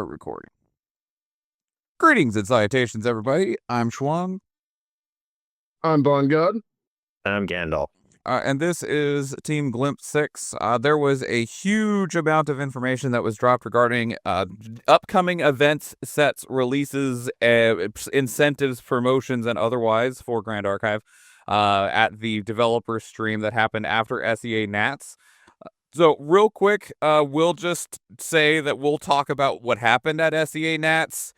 start recording. Greetings and salutations, everybody. I'm Schwung. I'm Bon God. And I'm Gandalf. And this is Team Glimpse 6. There was a huge amount of information that was dropped regarding upcoming events, sets, releases, incentives, promotions, and otherwise for Grand Archive at the developer stream that happened after SEA Nats. So real quick, we'll just say that we'll talk about what happened at SEA Nats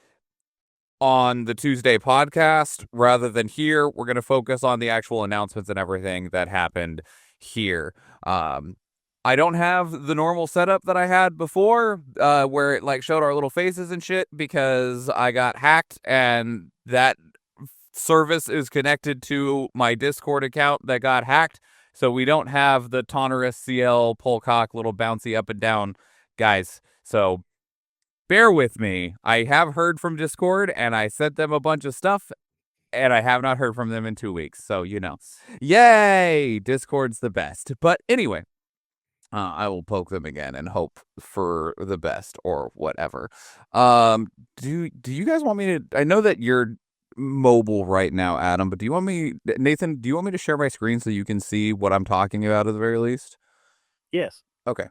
on the Tuesday podcast rather than here. We're going to focus on the actual announcements and everything that happened here. I don't have the normal setup that I had before, where it like showed our little faces and shit, because I got hacked and that service is connected to my Discord account that got hacked. So we don't have the Tonnerus CL Polcock little bouncy up and down guys. So bear with me. I have heard from Discord and I sent them a bunch of stuff and I have not heard from them in 2 weeks. So, yay, Discord's the best. But anyway, I will poke them again and hope for the best or whatever. Do you guys want me to, I know that you're mobile right now, Adam, but Nathan, do you want me to share my screen so you can see what I'm talking about at the very least? Yes. Okay.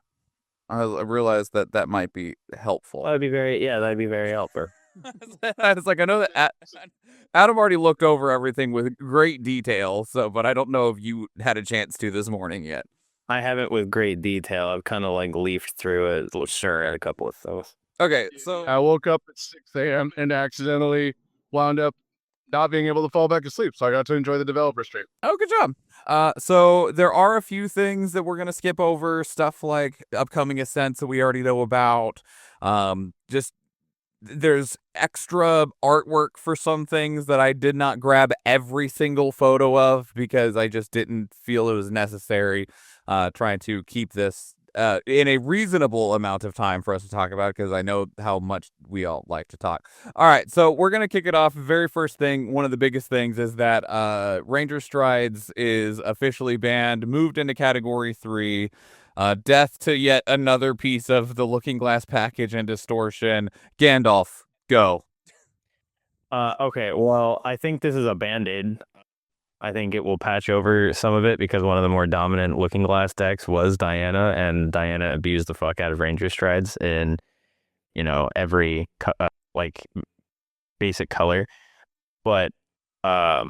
I realized that might be helpful. That'd be very helpful. It's like, I know that Adam already looked over everything with great detail, but I don't know if you had a chance to this morning yet. I haven't with great detail. I've kind of like leafed through it. Sure, at a couple of those. Okay, so I woke up at 6 a.m. and accidentally wound up not being able to fall back asleep, so I got to enjoy the developer stream. Oh, good job. So there are a few things that we're going to skip over, stuff like upcoming ascents that we already know about. Just there's extra artwork for some things that I did not grab every single photo of because I just didn't feel it was necessary, trying to keep this in a reasonable amount of time for us to talk about, because I know how much we all like to talk. All right, so we're going to kick it off. Very first thing, one of the biggest things is that Ranger Strides is officially banned, moved into Category 3. Death to yet another piece of the Looking Glass package and distortion. Gandalf, go. Okay, well, I think this is a Band-Aid. I think it will patch over some of it because one of the more dominant Looking Glass decks was Diana, and Diana abused the fuck out of Ranger Strides in, every basic color. But I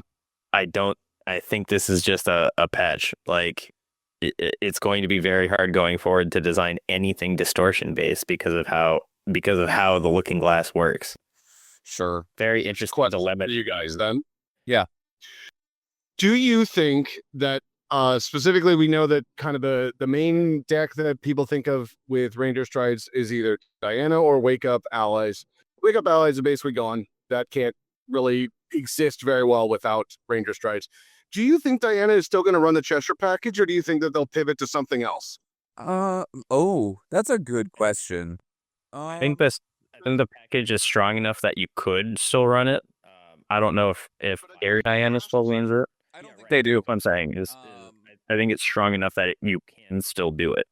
think this is just a patch. Like, it's going to be very hard going forward to design anything distortion based because of how the Looking Glass works. Sure. Very interesting dilemma. You guys then. Yeah. Do you think that specifically we know that kind of the main deck that people think of with Ranger Strides is either Diana or Wake Up Allies. Wake Up Allies are basically gone. That can't really exist very well without Ranger Strides. Do you think Diana is still going to run the Cheshire package, or do you think that they'll pivot to something else? That's a good question. I think the package is strong enough that you could still run it. I don't know if Gary Diana still wins it. I don't think they do. What I'm saying is, I think it's strong enough that you can still do it.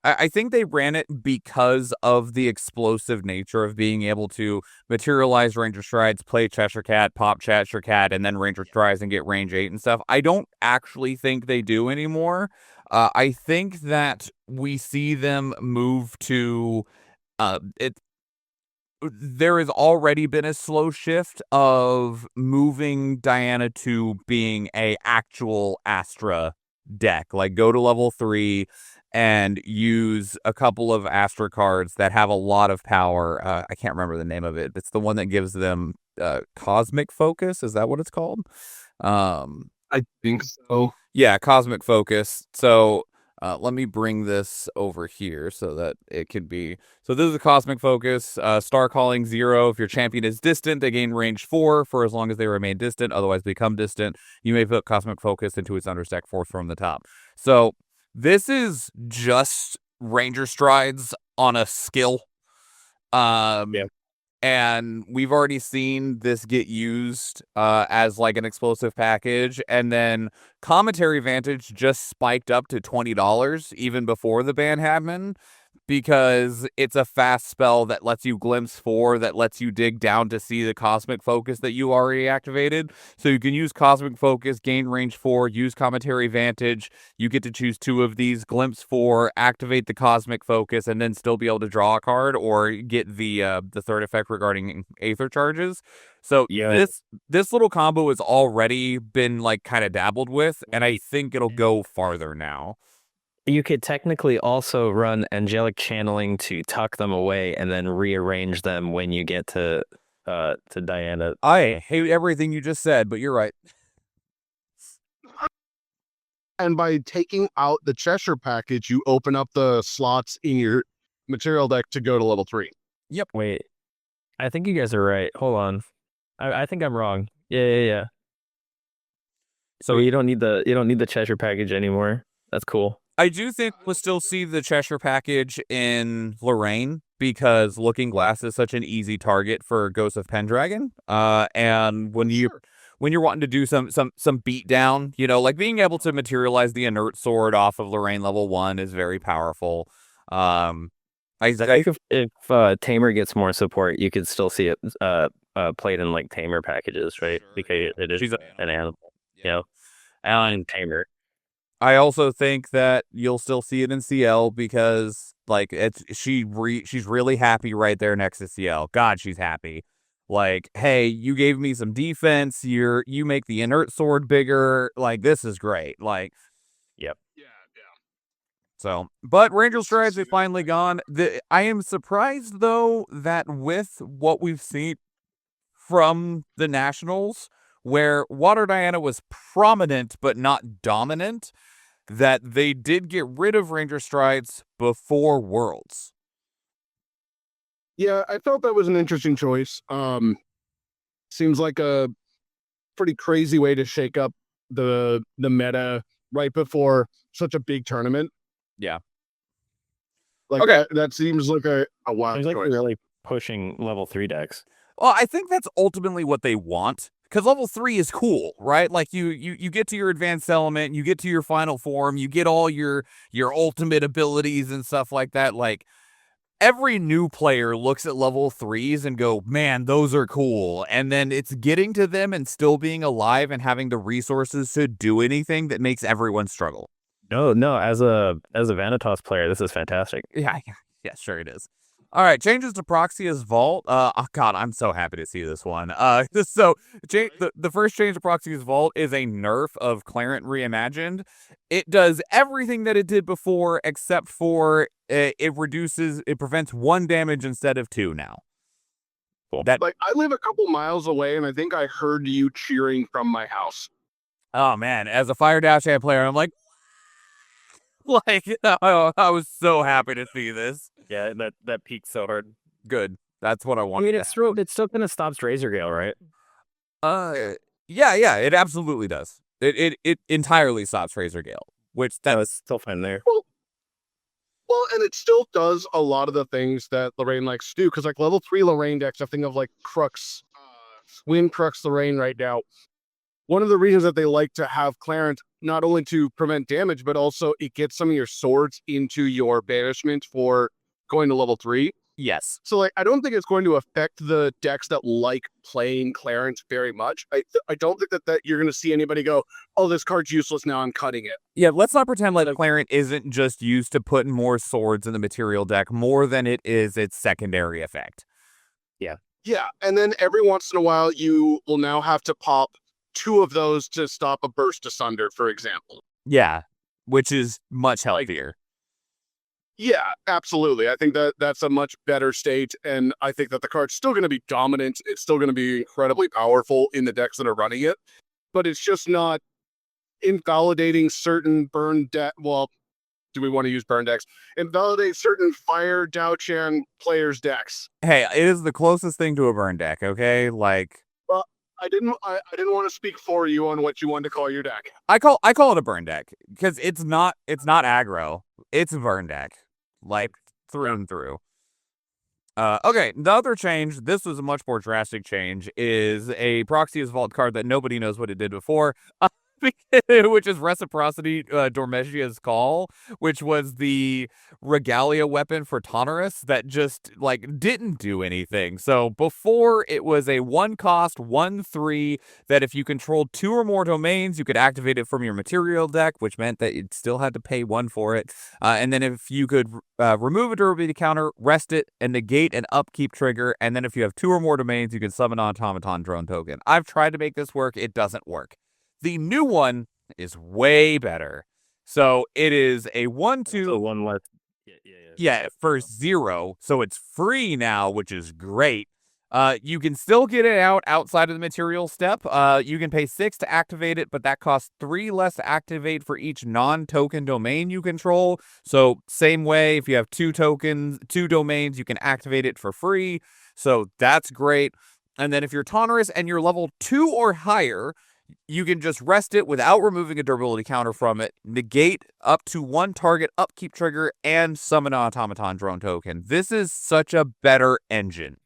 I think they ran it because of the explosive nature of being able to materialize Ranger Strides, play Cheshire Cat, pop Cheshire Cat, and then Ranger Strides and get range 8 and stuff. I don't actually think they do anymore. I think that we see them move to there has already been a slow shift of moving Diana to being a actual Astra deck. Like, go to level 3 and use a couple of Astra cards that have a lot of power. I can't remember the name of it. It's the one that gives them Cosmic Focus. Is that what it's called? I think so. Yeah, Cosmic Focus. So let me bring this over here so that it could be. So this is a Cosmic Focus. Star Calling 0. If your champion is distant, they gain range 4 for as long as they remain distant, otherwise become distant. You may put Cosmic Focus into its understack 4 from the top. So this is just Ranger Strides on a skill. Yeah. And we've already seen this get used as like an explosive package. And then Commentary Vantage just spiked up to $20 even before the ban happened. because it's a fast spell that lets you glimpse 4, that lets you dig down to see the Cosmic Focus that you already activated. So you can use Cosmic Focus, gain range 4, use Cometary Vantage. You get to choose 2 of these, glimpse 4, activate the Cosmic Focus, and then still be able to draw a card or get the third effect regarding Aether Charges. So this little combo has already been like kind of dabbled with, and I think it'll go farther now. You could technically also run Angelic Channeling to tuck them away and then rearrange them when you get to Diana. I hate everything you just said, but you're right. And by taking out the Cheshire package, you open up the slots in your material deck to go to level 3. Yep. Wait, I think you guys are right. Hold on, I think I'm wrong. Yeah. So you don't need the Cheshire package anymore. That's cool. I do think we'll still see the Cheshire package in Lorraine because Looking Glass is such an easy target for Ghost of Pendragon. And when you're wanting to do some beat down, like being able to materialize the inert sword off of Lorraine level 1 is very powerful. I think if Tamer gets more support, you could still see it played in like Tamer packages, right? Sure, because it is an animal, and Tamer. I also think that you'll still see it in CL because like she's really happy right there next to CL. God, she's happy. Like, hey, you gave me some defense. You make the inert sword bigger. Like, this is great. Like, yep. Yeah. So, but Ranger Strides have finally gone. I am surprised though that with what we've seen from the Nationals, where Water Diana was prominent but not dominant, that they did get rid of Ranger Strides before Worlds. Yeah, I felt that was an interesting choice. Seems like a pretty crazy way to shake up the meta right before such a big tournament. Yeah. Like, okay, that seems like a wild choice. Like really pushing level 3 decks. Well, I think that's ultimately what they want. Because level 3 is cool, right? Like you get to your advanced element, you get to your final form, you get all your ultimate abilities and stuff like that. Like every new player looks at level 3s and go, man, those are cool. And then it's getting to them and still being alive and having the resources to do anything that makes everyone struggle. No, as a Vanitas player, this is fantastic. Yeah, sure it is. All right, changes to Proxia's Vault. Oh God, I'm so happy to see this one. So the first change to Proxia's Vault is a nerf of Clarent Reimagined. It does everything that it did before, except for it prevents 1 damage instead of 2 now. Cool. Like I live a couple miles away, and I think I heard you cheering from my house. Oh man, as a Fire Dash Hand player, I'm like, I was so happy to see this. Yeah, that peaked so hard. Good. That's what I want. I mean, it's still gonna stop Razor Gale, right? Yeah, it absolutely does. It entirely stops Razor Gale, which that was still fine there. Well, and it still does a lot of the things that Lorraine likes to do, because like level 3 Lorraine decks, I think of like Crux, Wind Crux Lorraine right now. One of the reasons that they like to have Clarent, not only to prevent damage, but also it gets some of your swords into your banishment for going to level 3. Yes. So like, I don't think it's going to affect the decks that like playing Clarence very much. I don't think that you're going to see anybody go, oh, this card's useless, now I'm cutting it. Yeah, let's not pretend like Clarent isn't just used to putting more swords in the material deck more than it is its secondary effect. Yeah, and then every once in a while, you will now have to pop 2 of those to stop a Burst Asunder, for example. Yeah, which is much healthier. Yeah, absolutely. I think that's a much better state, and I think that the card's still going to be dominant. It's still going to be incredibly powerful in the decks that are running it, but it's just not invalidating certain burn deck. Well, do we want to use burn decks? Invalidate certain Fire Dao-Chan players' decks. Hey, it is the closest thing to a burn deck, okay? Like, well, I didn't want to speak for you on what you wanted to call your deck. I call it a burn deck because it's not aggro. It's a burn deck. Like, through and through. Okay, the other change, this was a much more drastic change, is a Proxia's Vault card that nobody knows what it did before. which is Reciprocity Dormesia's Call, which was the Regalia weapon for Tonorus that just, like, didn't do anything. So before, it was a 1-cost, 1/3, that if you controlled 2 or more domains, you could activate it from your material deck, which meant that you'd still had to pay 1 for it. And then if you could remove a durability counter, rest it, and negate an upkeep trigger, and then if you have 2 or more domains, you can summon an Automaton Drone token. I've tried to make this work. It doesn't work. The new one is way better. So it is a 1/2. So one less. Yeah, for 0. So it's free now, which is great. You can still get it outside of the material step. You can pay 6 to activate it, but that costs 3 less to activate for each non-token domain you control. So same way, if you have 2 domains, you can activate it for free. So that's great. And then if you're Tonorus and you're level 2 or higher, you can just rest it without removing a durability counter from it, negate up to 1 target upkeep trigger, and summon an Automaton Drone token. This is such a better engine.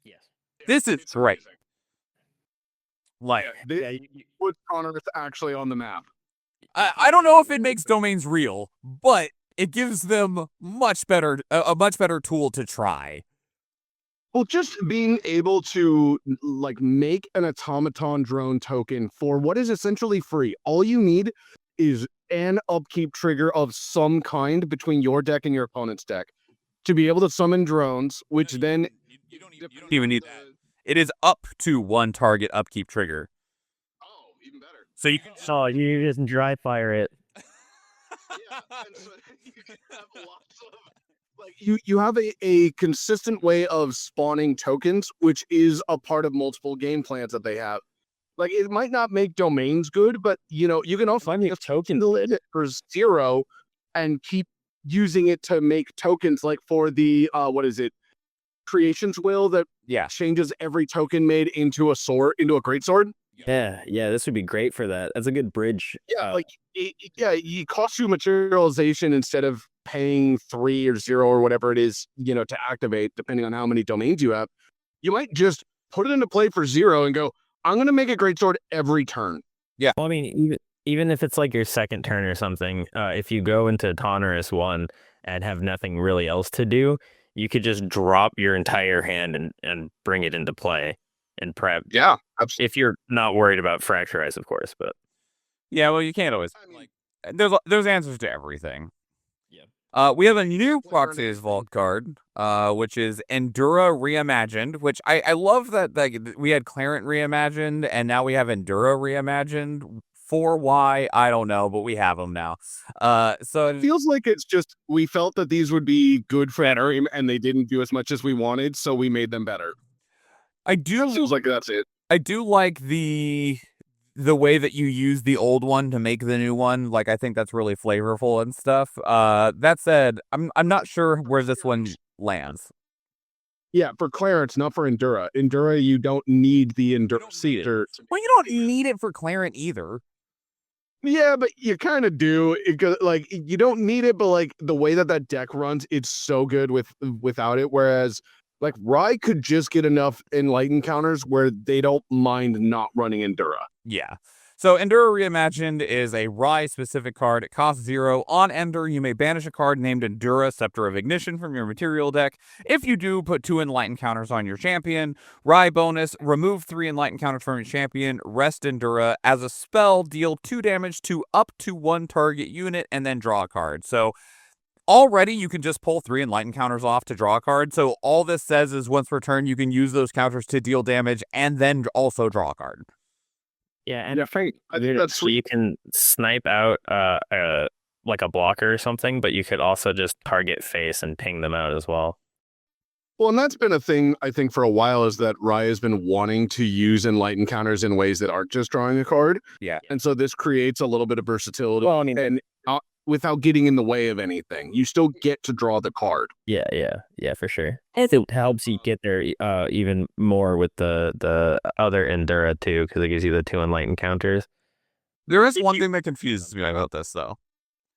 Yes. This is great. Like, Put Tonorus actually on the map. I don't know if it makes domains real, but it gives them a much better tool to try. Well, just being able to like make an Automaton Drone token for what is essentially free. All you need is an upkeep trigger of some kind between your deck and your opponent's deck to be able to summon drones, which then you don't even need that. It is up to 1 target upkeep trigger. Oh, even better. So you can Oh, you just dry fire it. Yeah, and so you can have lots of like you have a consistent way of spawning tokens, which is a part of multiple game plans that they have. Like it might not make domains good, but you know you can also find a token lid for 0 and keep using it to make tokens. Like for the Creation's Will that changes every token made into a great sword. Yeah, this would be great for that. That's a good bridge. Yeah, it costs you materialization instead of paying 3 or 0 or whatever it is, to activate, depending on how many domains you have. You might just put it into play for 0 and go, I'm going to make a great sword every turn. Yeah. Well, I mean, even if it's like your second turn or something, if you go into Tonorus 1 and have nothing really else to do, you could just drop your entire hand and bring it into play and prep. Yeah, absolutely. If you're not worried about Fracturize, of course, but yeah, well, you can't always. There's answers to everything. Yeah. We have a new Proxies Vault card, which is Endura Reimagined, which I love that we had Clarent Reimagined, and now we have Endura Reimagined. For why, I don't know, but we have them now. So it feels like it's just we felt that these would be good for Entering, and they didn't do as much as we wanted, so we made them better. It feels like that's it. I do like the way that you use the old one to make the new one. Like, I think that's really flavorful and stuff. That said, I'm not sure where this one lands. Yeah, for Clarence, not for Endura. Endura, you don't need the Endura seeker. Well, you don't need it for Clarent either. Yeah, but you kind of do. Like, you don't need it, but like the way that deck runs, it's so good without it. Whereas, like, Rye could just get enough Enlighten counters where they don't mind not running Endura. Yeah. So Endura Reimagined is a Rye-specific card. It costs 0. On Ender, you may banish a card named Endura, Scepter of Ignition, from your material deck. If you do, put 2 Enlighten counters on your champion. Rye bonus, remove 3 Enlighten counters from your champion. Rest Endura. As a spell, deal 2 damage to up to 1 target unit, and then draw a card. So already, you can just pull 3 Enlighten counters off to draw a card. So all this says is once per turn, you can use those counters to deal damage and then also draw a card. Yeah, and I think that's you can snipe out like a blocker or something, but you could also just target face and ping them out as well. Well, and that's been a thing, I think, for a while, is that Rye has been wanting to use Enlighten counters in ways that aren't just drawing a card. Yeah. And so this creates a little bit of versatility. Well, I mean, and without getting in the way of anything, you still get to draw the card. Yeah, for sure. And it helps you get there even more with the other Endura too, because it gives you the 2 Enlighten counters. There is one thing that confuses me about this, though.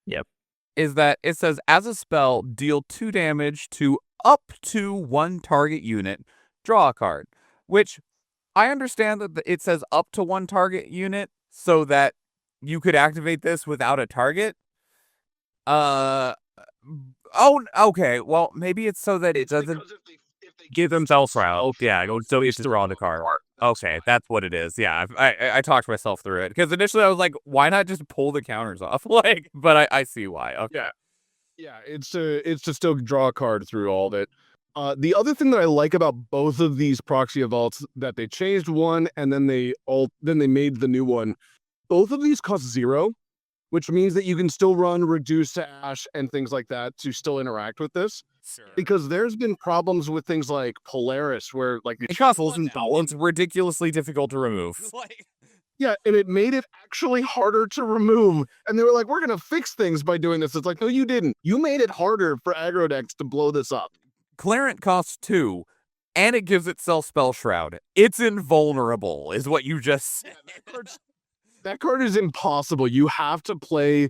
Yep. Is that it says, as a spell, deal 2 damage to up to 1 target unit, draw a card. Which, I understand that it says up to 1 target unit, so that you could activate this without a target. Oh, okay. Well, maybe it's so that it doesn't give themselves out. Yeah, so it's just on the card. Okay, that's what it is. Yeah, I talked myself through it because initially I was like, why not just pull the counters off? Like, but I see why. Okay. Yeah, it's to still draw a card through all of it. The other thing that I like about both of these proxy vaults that they changed one and then they made the new one. Both of these cost 0, which means that you can still run reduce to ash and things like that to still interact with this. Sure. Because there's been problems with things like Polaris where like it costs it's ridiculously difficult to remove. Yeah, and it made it actually harder to remove. And they were like, we're going to fix things by doing this. It's like, no, you didn't. You made it harder for aggro decks to blow this up. Clarent costs 2, and it gives itself Spell Shroud. It's invulnerable, is what you just said. That card is impossible. You have to play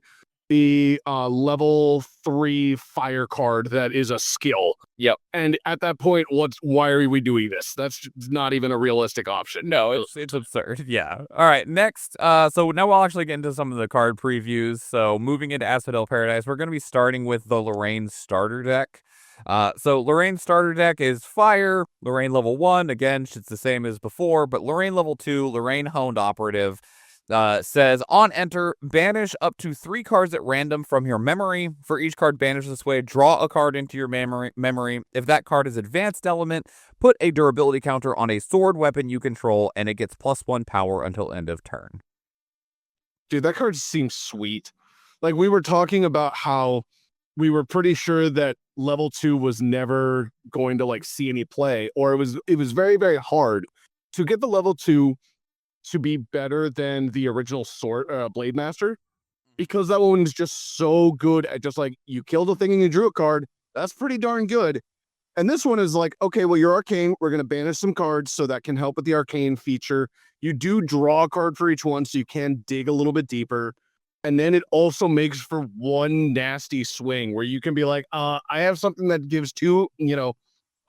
the level 3 fire card that is a skill. Yep. And at that point, why are we doing this? That's not even a realistic option. No, it's absurd. Yeah. All right. Next, so now we'll actually get into some of the card previews. So moving into Asphodel Paradise, we're going to be starting with the Lorraine starter deck. So Lorraine starter deck is Fire, Lorraine level 1. Again, it's the same as before, but Lorraine level 2, Lorraine Honed Operative. Says, on enter, banish up to 3 cards at random from your memory. For each card banished this way, draw a card into your memory. If that card is advanced element, put a durability counter on a sword weapon you control, and it gets +1 power until end of turn. Dude, that card seems sweet. Like, we were talking about how we were pretty sure that level 2 was never going to, like, see any play, or it was very, very hard to get the level 2 to be better than the original Blade Master, because that one is just so good at just like, you killed a thing and you drew a card. That's pretty darn good. And this one is like, okay, well, you're arcane. We're going to banish some cards so that can help with the arcane feature. You do draw a card for each one, so you can dig a little bit deeper. And then it also makes for one nasty swing where you can be like, I have something that gives 2,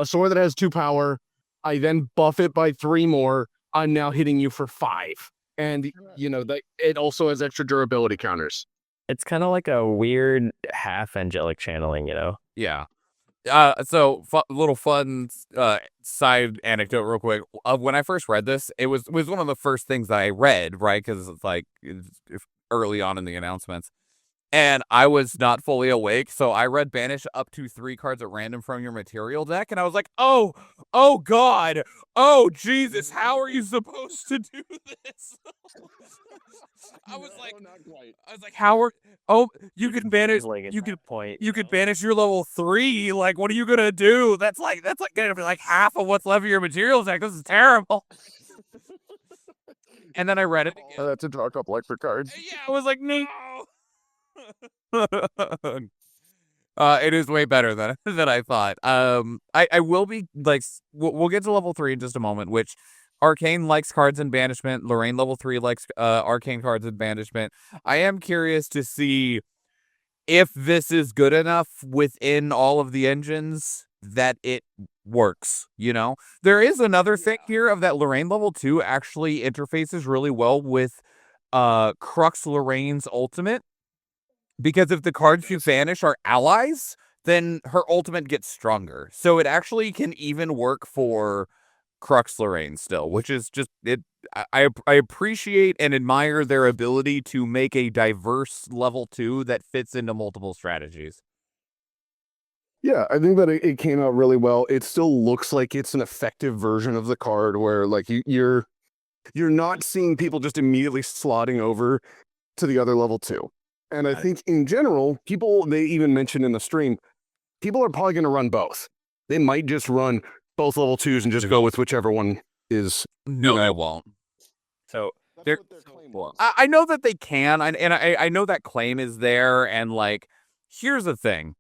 a sword that has 2 power. I then buff it by 3 more. I'm now hitting you for 5. And, that it also has extra durability counters. It's kind of like a weird half angelic channeling, Yeah. So little fun side anecdote real quick. When I first read this, it was one of the first things that I read, right? Because it's like early on in the announcements. And I was not fully awake, so I read banish up to 3 cards at random from your material deck, and I was like, oh God, oh Jesus, how are you supposed to do this? I was like, how are? Oh, you can banish. You could banish your level 3. Like, what are you gonna do? That's like gonna be like half of what's left of your material deck. This is terrible. And then I read it again. That's a draw couple extra cards. Yeah, I was like, no. It is way better than I thought. I will be like, we'll get to level 3 in just a moment, which Arcane likes cards in banishment. Lorraine level 3 likes arcane cards in banishment. I am curious to see if this is good enough within all of the engines that it works. There is another thing here of that Lorraine level 2 actually interfaces really well with Crux Lorraine's ultimate. Because if the cards you banish are allies, then her ultimate gets stronger. So it actually can even work for Crux Lorraine still, which is just it. I appreciate and admire their ability to make a diverse level 2 that fits into multiple strategies. Yeah, I think that it came out really well. It still looks like it's an effective version of the card where like you're not seeing people just immediately slotting over to the other level 2. And I think in general, they even mentioned in the stream, people are probably going to run both. They might just run both level 2s and just go with whichever one is. No, they won't. So that's what their claim was. I know that they can, and I know that claim is there. And like, here's the thing.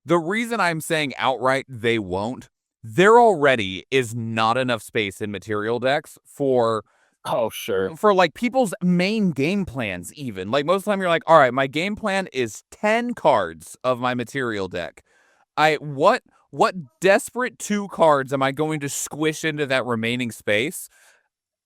The reason I'm saying outright they won't, there already is not enough space in material decks for... Oh, sure. For like people's main game plans, even. Like most of the time you're like, all right, my game plan is 10 cards of my material deck. What desperate 2 cards am I going to squish into that remaining space?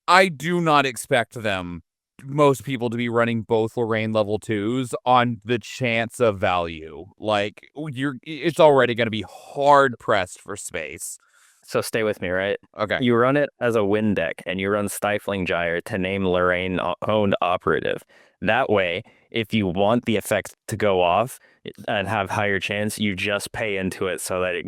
I do not expect them most people to be running both Lorraine level 2s on the chance of value. Like, it's already going to be hard pressed for space. So stay with me, right? Okay. You run it as a wind deck, and you run Stifling Gyre to name Lorraine-owned operative. That way, if you want the effect to go off and have higher chance, you just pay into it so that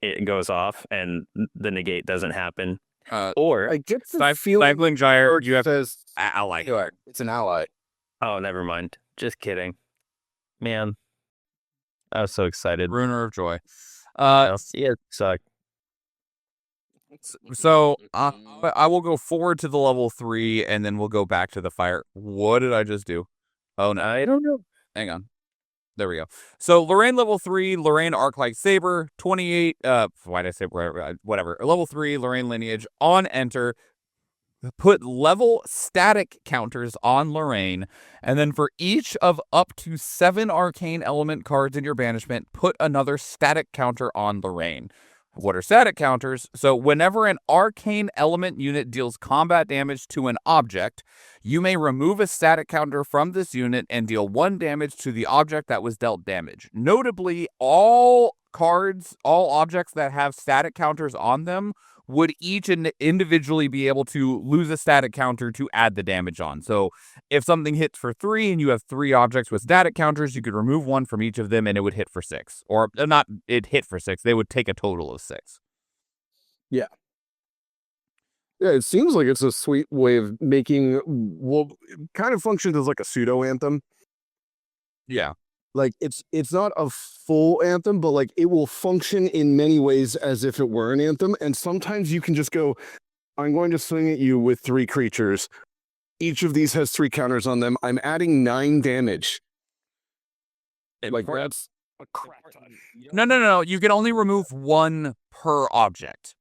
it goes off and the negate doesn't happen. Or I get the feeling Stifling Gyre, you have says ally. it's an ally. oh, never mind. Just kidding. Man, I was so excited. Ruiner of Joy. Yeah, it sucked. So I will go forward to the level 3, and then we'll go back to the fire. What did I just do? Oh, no. I don't know. Hang on. There we go. So Lorraine level 3, Lorraine Arclight Saber, 28, why did I say whatever. Level 3, Lorraine Lineage, on enter. Put level static counters on Lorraine, and then for each of up to 7 arcane element cards in your banishment, put another static counter on Lorraine. What are static counters? So whenever an arcane element unit deals combat damage to an object, you may remove a static counter from this unit and deal 1 damage to the object that was dealt damage. Notably, all objects that have static counters on them would each individually be able to lose a static counter to add the damage on. So if something hits for 3 and you have 3 objects with static counters, you could remove 1 from each of them and it would hit for 6. Or not, it hit for 6. They would take a total of 6. Yeah. Yeah, it seems like it's a sweet way of making, well, it kind of functions as like a pseudo anthem. Yeah. Like it's not a full anthem, but like it will function in many ways as if it were an anthem. And sometimes you can just go, I'm going to swing at you with 3 creatures. Each of these has 3 counters on them. I'm adding 9 damage. Like that's a crap ton. No. You can only remove 1 per object.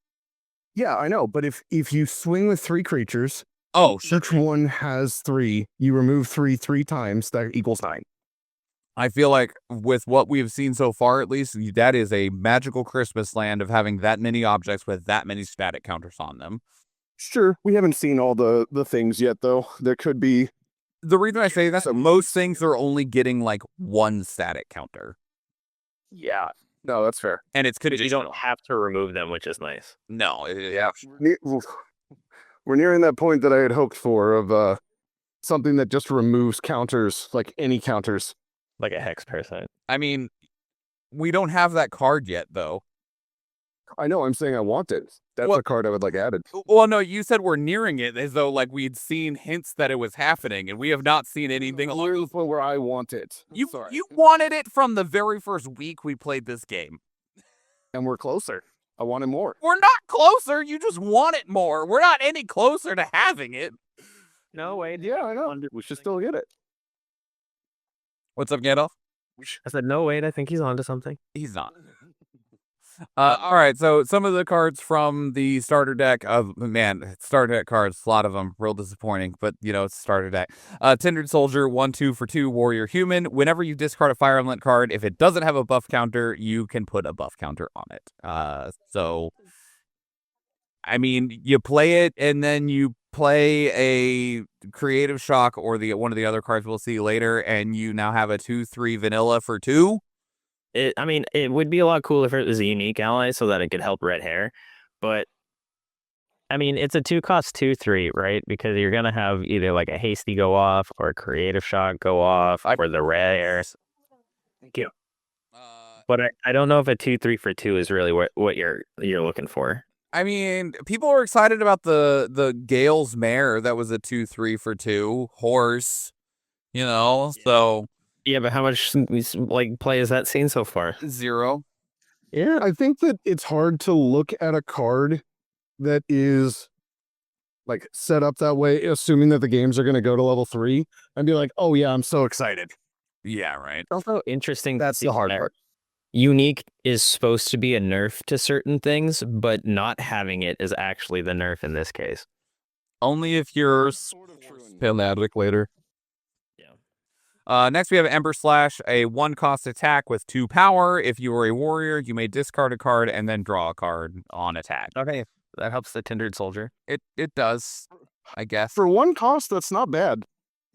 Yeah, I know. But if you swing with 3 creatures, each one has 3. You remove 3 times. That equals 9. I feel like with what we've seen so far, at least, that is a magical Christmas land of having that many objects with that many static counters on them. Sure, we haven't seen all the things yet, though. There could be. The reason I say that, most things are only getting like 1 static counter. Yeah, no, that's fair. And it's You don't have to remove them, which is nice. No, yeah. We're nearing that point that I had hoped for of something that just removes counters, like any counters. Like a hex parasite. I mean, we don't have that card yet, though. I know, I'm saying I want it. That's a card I would like added. Well, no, you said we're nearing it as though like we'd seen hints that it was happening, and we have not seen anything. We're the point where I want it. You wanted it from the very first week we played this game. And we're closer. I want it more. We're not closer, you just want it more. We're not any closer to having it. No, wait. Yeah, I know. We should still get it. What's up, Gandalf? I said, no, wait, I think he's onto something. He's not. All right, so some of the cards from the starter deck starter deck cards, a lot of them, real disappointing, but it's starter deck. Tindered Soldier, 1/2 for 2, Warrior Human. Whenever you discard a Fire Element card, if it doesn't have a buff counter, you can put a buff counter on it. So, I mean, you play it, and then you play a Creative Shock or one of the other cards we'll see later, and you now have a 2/3 vanilla for 2. It would be a lot cooler if it was a unique ally so that it could help red hair. But, it's a 2-cost 2/3, right? Because you're going to have either like a hasty go off or a Creative Shock go off or the red hair. Thank you. But I don't know if a 2/3 for 2 is really what you're looking for. People were excited about the Gale's Mare that was a 2/3 for 2 horse, so. Yeah, but how much play has that seen so far? 0. Yeah, I think that it's hard to look at a card that is like set up that way, assuming that the games are going to go to level 3, and be like, oh yeah, I'm so excited. Yeah, right. It's also interesting. That's the hard part. Unique is supposed to be a nerf to certain things, but not having it is actually the nerf in this case. Only if you're fanatic later. Next, we have Ember Slash, a 1-cost attack with 2 power. If you are a warrior, you may discard a card and then draw a card on attack. Okay, that helps the Tindered Soldier. It does, I guess. For 1 cost, that's not bad.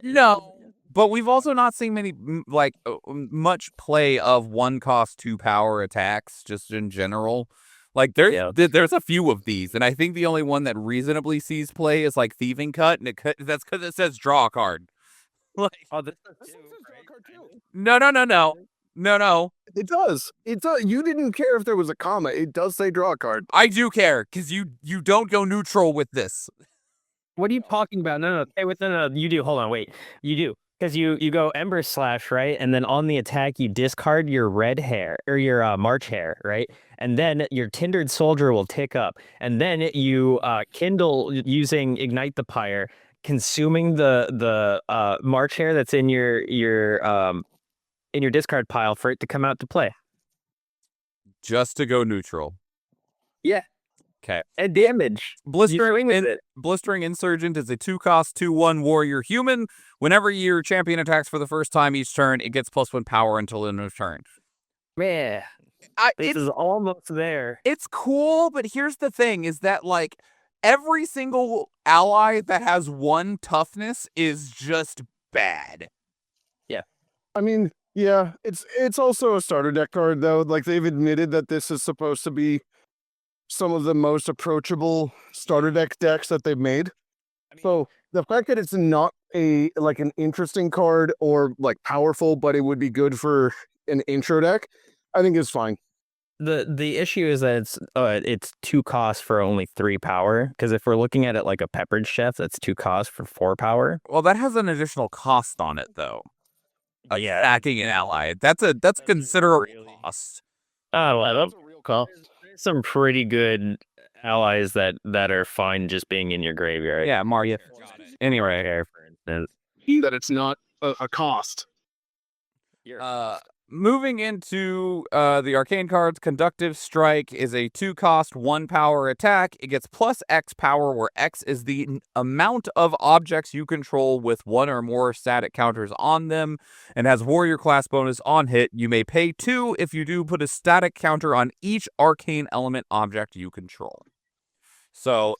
No, but we've also not seen many much play of 1-cost 2-power attacks just in general. Like there's a few of these, and I think the only one that reasonably sees play is like Thieving Cut, and that's because it says draw a card. Like, Oh, this no. It does. It does. You didn't care if there was a comma. It does say draw a card. I do care because you don't go neutral with this. What are you talking about? No. Hey, no. You do. Hold on. Wait. You do. Because you go Ember Slash, right? And then on the attack, you discard your red hair or your March hair, right? And then your Tindered Soldier will tick up. And then you kindle using Ignite the Pyre, consuming the March hair that's in your discard pile for it to come out to play. Just to go neutral. Yeah. Okay. And damage. Blistering Insurgent is a 2-cost 2/1 warrior human. Whenever your champion attacks for the first time each turn, it gets +1 power until end of turn. Man, this is almost there. It's cool, but here's the thing: is that like every single ally that has 1 toughness is just bad. Yeah. I mean, yeah, it's also a starter deck card though. Like they've admitted that this is supposed to be some of the most approachable starter decks that they've made. So the fact that it's not an interesting card or like powerful, but it would be good for an intro deck, I think is fine. The issue is that it's 2 costs for only 3 power. Because if we're looking at it like a Peppered Chef, that's 2 costs for 4 power. Well, that has an additional cost on it though. Yeah, Attacking an ally. That's considerable cost. Oh, that's a real cost. There's some pretty good allies that are fine just being in your graveyard. Yeah, Mario. Anyway, for instance. That it's not a cost. Moving into the arcane cards, Conductive Strike is a 2-cost 1-power attack. It gets +X power, where X is the amount of objects you control with 1 or more static counters on them, and has warrior class bonus on hit. You may pay 2 if you do put a static counter on each arcane element object you control. So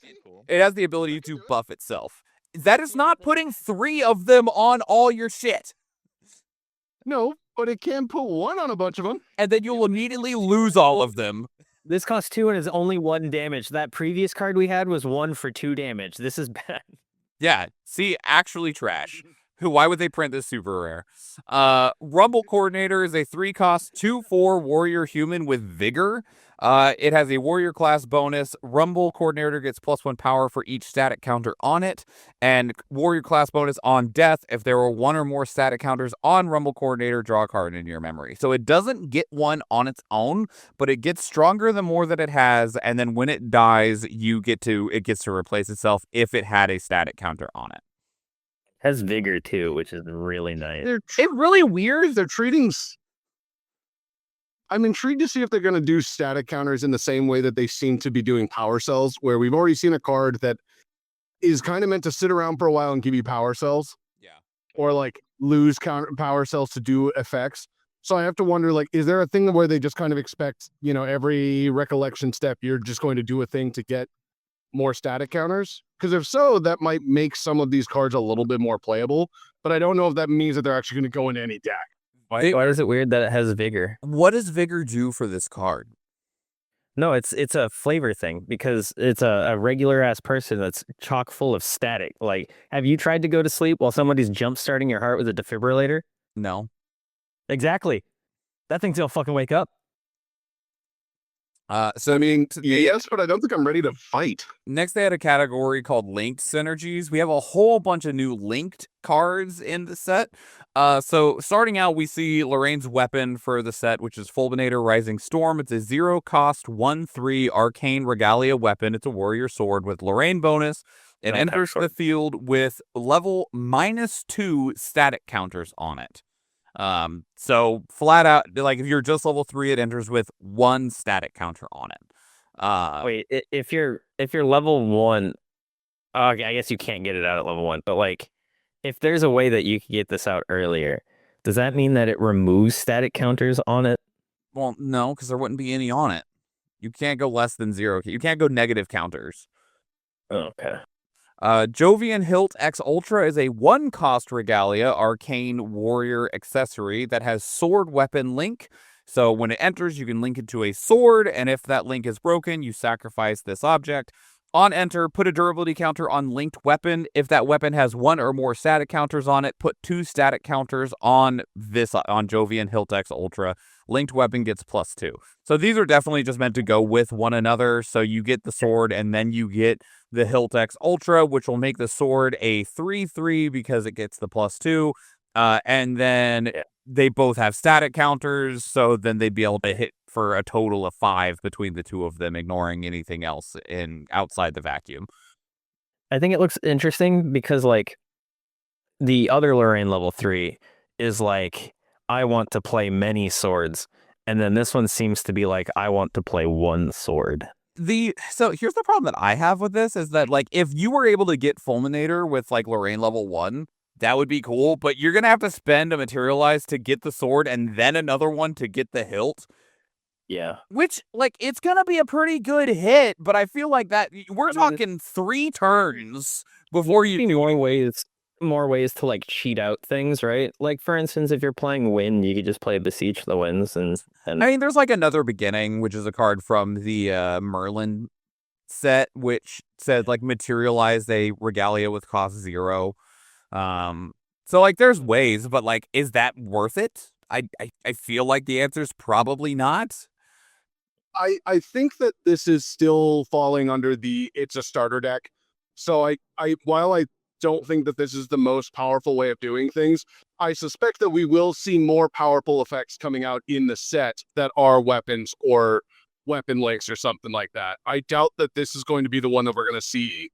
it has the ability to buff itself. That is not putting 3 of them on all your shit. No, but it can put 1 on a bunch of them. And then you'll immediately lose all of them. This costs 2 and is only 1 damage. That previous card we had was 1 for 2 damage. This is bad. Yeah, see, actually trash. Why would they print this super rare? Rumble Coordinator is a 3-cost 2/4 warrior human with vigor. It has a warrior class bonus. Rumble Coordinator gets +1 power for each static counter on it, and warrior class bonus on death. If there were 1 or more static counters on Rumble Coordinator, draw a card in your memory. So it doesn't get 1 on its own, but it gets stronger the more that it has, and then when it dies, it gets to replace itself if it had a static counter on it. Has vigor too, which is really nice. It really weird. They're treating. I'm intrigued to see if they're going to do static counters in the same way that they seem to be doing power cells, where we've already seen a card that is kind of meant to sit around for a while and give you power cells. Yeah. Or like lose power cells to do effects. So I have to wonder, like, is there a thing where they just kind of expect, every recollection step, you're just going to do a thing to get more static counters? Because if so, that might make some of these cards a little bit more playable, but I don't know if that means that they're actually going to go in any deck. Why is it weird that it has vigor? What does vigor do for this card? No, it's a flavor thing, because it's a regular ass person that's chock full of static. Like, have you tried to go to sleep while somebody's jump starting your heart with a defibrillator? No. Exactly. That thing's gonna fucking wake up. So I mean, yes, but I don't think I'm ready to fight. Next, they had a category called Linked Synergies. We have a whole bunch of new linked cards in the set. So starting out, we see Lorraine's weapon for the set, which is Fulminator Rising Storm. It's a 0-cost 1/3 arcane regalia weapon. It's a warrior sword with Lorraine bonus. It enters the field with level -2 static counters on it. So flat out, like if you're just level 3, it enters with 1 static counter on it. Wait, if you're level 1, I guess you can't get it out at level 1. But like, if there's a way that you can get this out earlier, does that mean that it removes static counters on it? Well, no, because there wouldn't be any on it. You can't go less than 0. You can't go negative counters. Okay. Jovian Hilt X Ultra is a 1-cost Regalia Arcane Warrior accessory that has sword weapon link. So when it enters, you can link it to a sword, and if that link is broken, you sacrifice this object. On enter, put a durability counter on linked weapon. If that weapon has 1 or more static counters on it, put 2 static counters on Jovian Hilt X Ultra. Linked weapon gets +2. So these are definitely just meant to go with one another. So you get the sword, and then you get the Hilt X Ultra, which will make the sword a 3/3 because it gets the +2. And then they both have static counters, so then they'd be able to hit for a total of 5 between the two of them, ignoring anything else outside the vacuum. I think it looks interesting because, like, the other Lorraine level 3 is like, I want to play many swords. And then this one seems to be like, I want to play one sword. So here's the problem that I have with this is that, like, if you were able to get Fulminator with, like, Lorraine level 1, that would be cool, but you're going to have to spend a Materialize to get the sword and then another one to get the hilt. Yeah. Which, like, it's going to be a pretty good hit, but I feel like that we're talking 3 turns before you... More ways to, like, cheat out things, right? Like, for instance, if you're playing Wind, you could just play Beseech the Winds, and I mean, there's, like, Another Beginning, which is a card from the Merlin set, which said, like, materialize a Regalia with cost 0. So, like, there's ways, but, like, is that worth it? I feel like the answer is probably not. I think that this is still falling under the it's a starter deck. So while I don't think that this is the most powerful way of doing things, I suspect that we will see more powerful effects coming out in the set that are weapons or weapon links or something like that. I doubt that this is going to be the one that we're going to see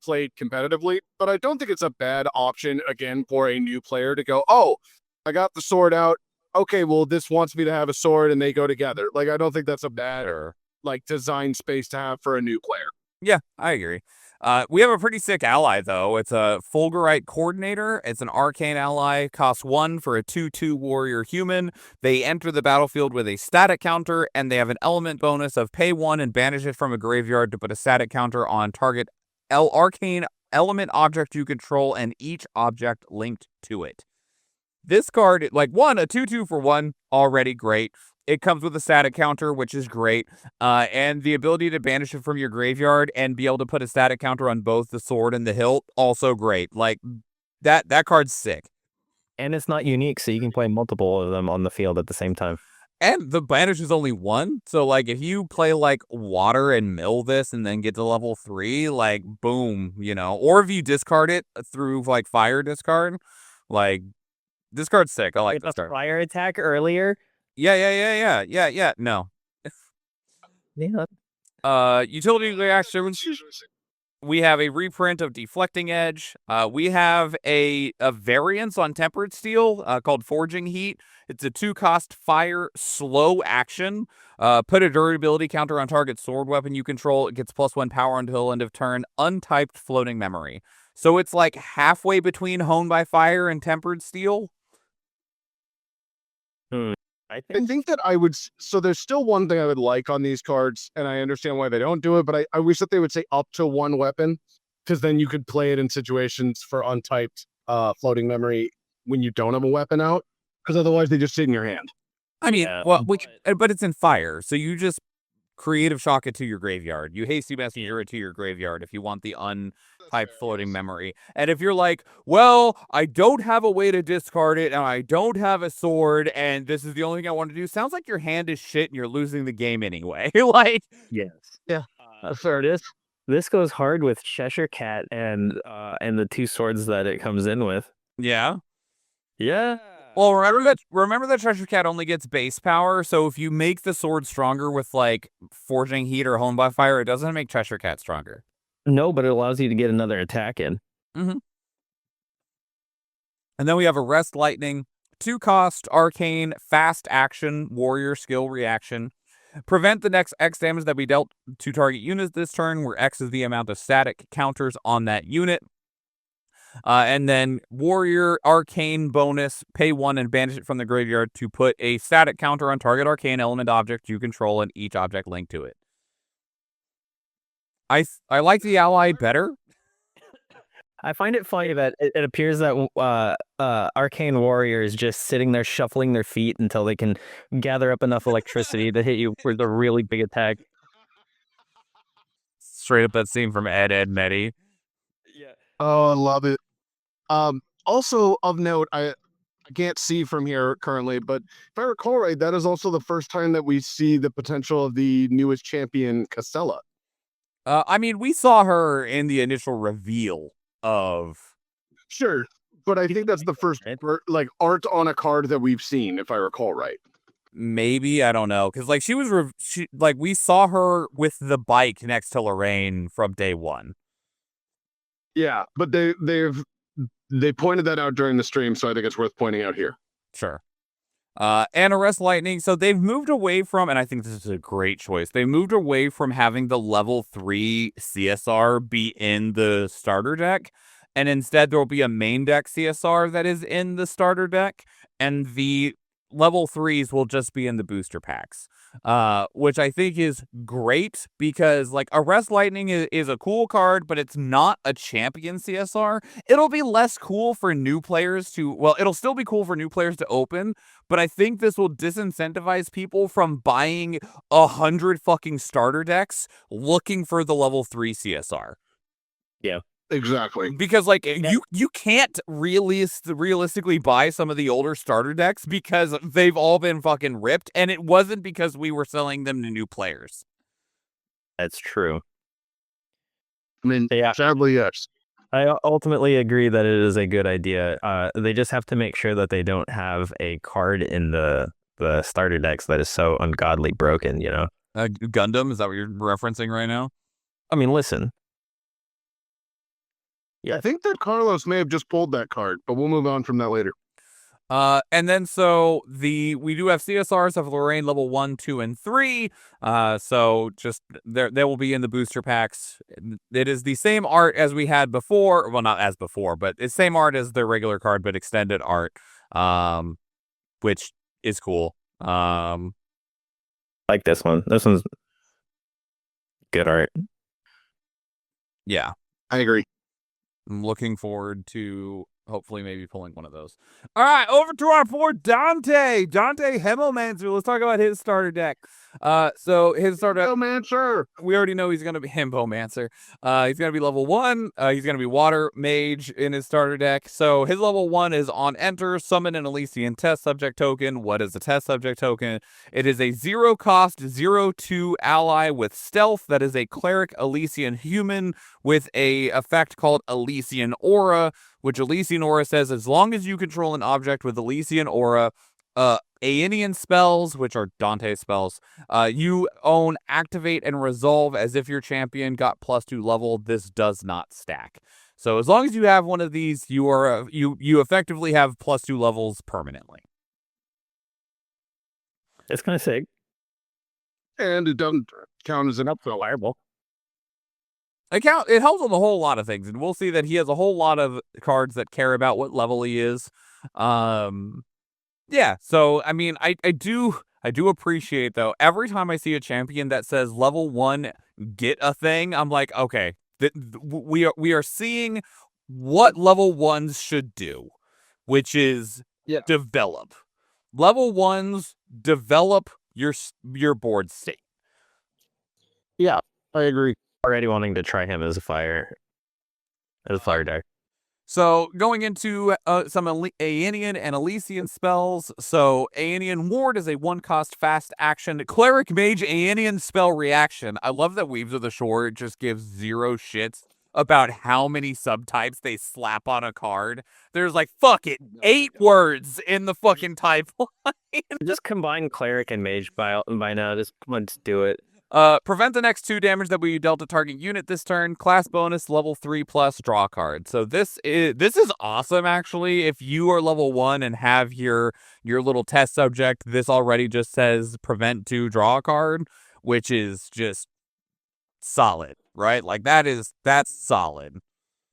played competitively, but I don't think it's a bad option, again, for a new player to go, oh, I got the sword out. Okay, well, this wants me to have a sword, and they go together. Like, I don't think that's a bad, like, design space to have for a new player. Yeah, I agree. We have a pretty sick ally, though. It's a Fulgurite Coordinator. It's an arcane ally, costs 1 for a 2/2 warrior human. They enter the battlefield with a static counter, and they have an element bonus of pay 1 and banish it from a graveyard to put a static counter on target arcane element object you control and each object linked to it. This card, like, a 2/2 for 1, already great. It comes with a static counter, which is great, and the ability to banish it from your graveyard and be able to put a static counter on both the sword and the hilt, also great. Like, that card's sick. And it's not unique, so you can play multiple of them on the field at the same time. And the banish is only 1, so, like, if you play, like, water and mill this and then get to level 3, like, boom, or if you discard it through, like, fire discard, like, this card's sick. I like this card. Fire attack earlier? Yeah. No. Yeah. Utility reaction. We have a reprint of Deflecting Edge. We have a variance on Tempered Steel called Forging Heat. It's a 2-cost fire slow action. Put a durability counter on target sword weapon you control. It gets +1 power until end of turn. Untyped Floating Memory. So it's like halfway between Honed by Fire and Tempered Steel. I think that I would. So there's still one thing I would like on these cards, and I understand why they don't do it, but I wish that they would say up to 1 weapon, because then you could play it in situations for untyped floating memory when you don't have a weapon out, because otherwise they just sit in your hand. I mean, but it's in fire, so you just creative shock it to your graveyard. You hasty messenger it to your graveyard if you want the untyped floating memory. And if you're like, well, I don't have a way to discard it, and I don't have a sword, and this is the only thing I want to do, sounds like your hand is shit and you're losing the game anyway. Like, yes. Yeah. Fair it is. This goes hard with Cheshire Cat and the 2 swords that it comes in with. Yeah. Yeah. Well, remember that Treasure Cat only gets base power, so if you make the sword stronger with, like, Forging Heat or Honed by Fire, it doesn't make Treasure Cat stronger. No, but it allows you to get another attack in. Mm-hmm. And then we have a Rest Lightning, 2-cost arcane fast action warrior skill reaction. Prevent the next X damage that we dealt to target units this turn, where X is the amount of static counters on that unit. And then Warrior Arcane bonus, pay 1 and banish it from the graveyard to put a static counter on target arcane element object you control and each object linked to it. I like the ally better. I find it funny that it appears that Arcane Warrior is just sitting there shuffling their feet until they can gather up enough electricity to hit you with a really big attack. Straight up that scene from Ed, Ed, Meddy. Yeah. Oh, I love it. Also of note, I can't see from here currently, but if I recall right, that is also the first time that we see the potential of the newest champion, Castella. I mean, we saw her in the initial reveal of. Sure, but I think that's the first like art on a card that we've seen, if I recall right. Maybe, I don't know, because like like we saw her with the bike next to Lorraine from day one. Yeah, but they pointed that out during the stream, so I think it's worth pointing out here. Sure. And Arrest Lightning. So they've moved away from, and I think this is a great choice. They moved away from having the level 3 CSR be in the starter deck, and instead there will be a main deck CSR that is in the starter deck, and the level 3s will just be in the booster packs. Which I think is great because like Arrest Lightning is a cool card, but it's not a champion CSR. It'll be less cool for new players it'll still be cool for new players to open, but I think this will disincentivize people from buying 100 fucking starter decks looking for the level 3 CSR. Yeah. Exactly. Because like you can't realistically buy some of the older starter decks because they've all been fucking ripped, and it wasn't because we were selling them to new players. That's true. I mean, sadly, yes. I ultimately agree that it is a good idea. They just have to make sure that they don't have a card in the starter decks that is so ungodly broken, you know? Gundam, is that what you're referencing right now? I mean, listen. Yeah, I think that Carlos may have just pulled that card, but we'll move on from that later. And then so we do have CSRs of Lorraine level 1, 2, and 3. So just they will be in the booster packs. It is the same art as we had before. Well, not as before, but it's same art as the regular card, but extended art. Which is cool. Like this one. This one's good art. Yeah. I agree. I'm looking forward to hopefully maybe pulling one of those. All right, over to our poor Dante Hemomancer. Let's talk about his starter deck. So his starter deck, Hemomancer. we already know he's going to be Hemomancer. He's going to be level 1. He's going to be Water Mage in his starter deck. So his level 1 is on enter, summon an Elysian test subject token. What is a test subject token? It is a 0 cost, 0/2 ally with stealth that is a cleric Elysian human with a effect called Elysian Aura, which Elysian Aura says as long as you control an object with Elysian Aura, Aenean spells, which are Dante spells, you own activate and resolve as if your champion got +2 level. This does not stack. So as long as you have one of these, you are you effectively have +2 levels permanently. It's kind of sick. And it doesn't count as an upfill. Fireball. It helps with a whole lot of things, and we'll see that he has a whole lot of cards that care about what level he is. Yeah, so I mean, I do appreciate though every time I see a champion that says level 1 get a thing, I'm like, okay, we are seeing what level 1s should do, which is develop. Level 1s develop your board state. Yeah, I agree. Already wanting to try him as a fire deck. So going into some Aenean and Elysian spells. So Aenean Ward is a 1-cost fast action cleric mage Aenean spell reaction. I love that Weaves of the Shore just gives 0 shits about how many subtypes they slap on a card. There's like, fuck it, 8 words in the fucking type line. Just combine cleric and mage by now. Just let's do it. Prevent the next 2 damage that we dealt to target unit this turn. Class bonus level 3+, draw card. So this is awesome actually. If you are level 1 and have your little test subject, this already just says prevent 2, draw a card, which is just solid, right? Like that's solid.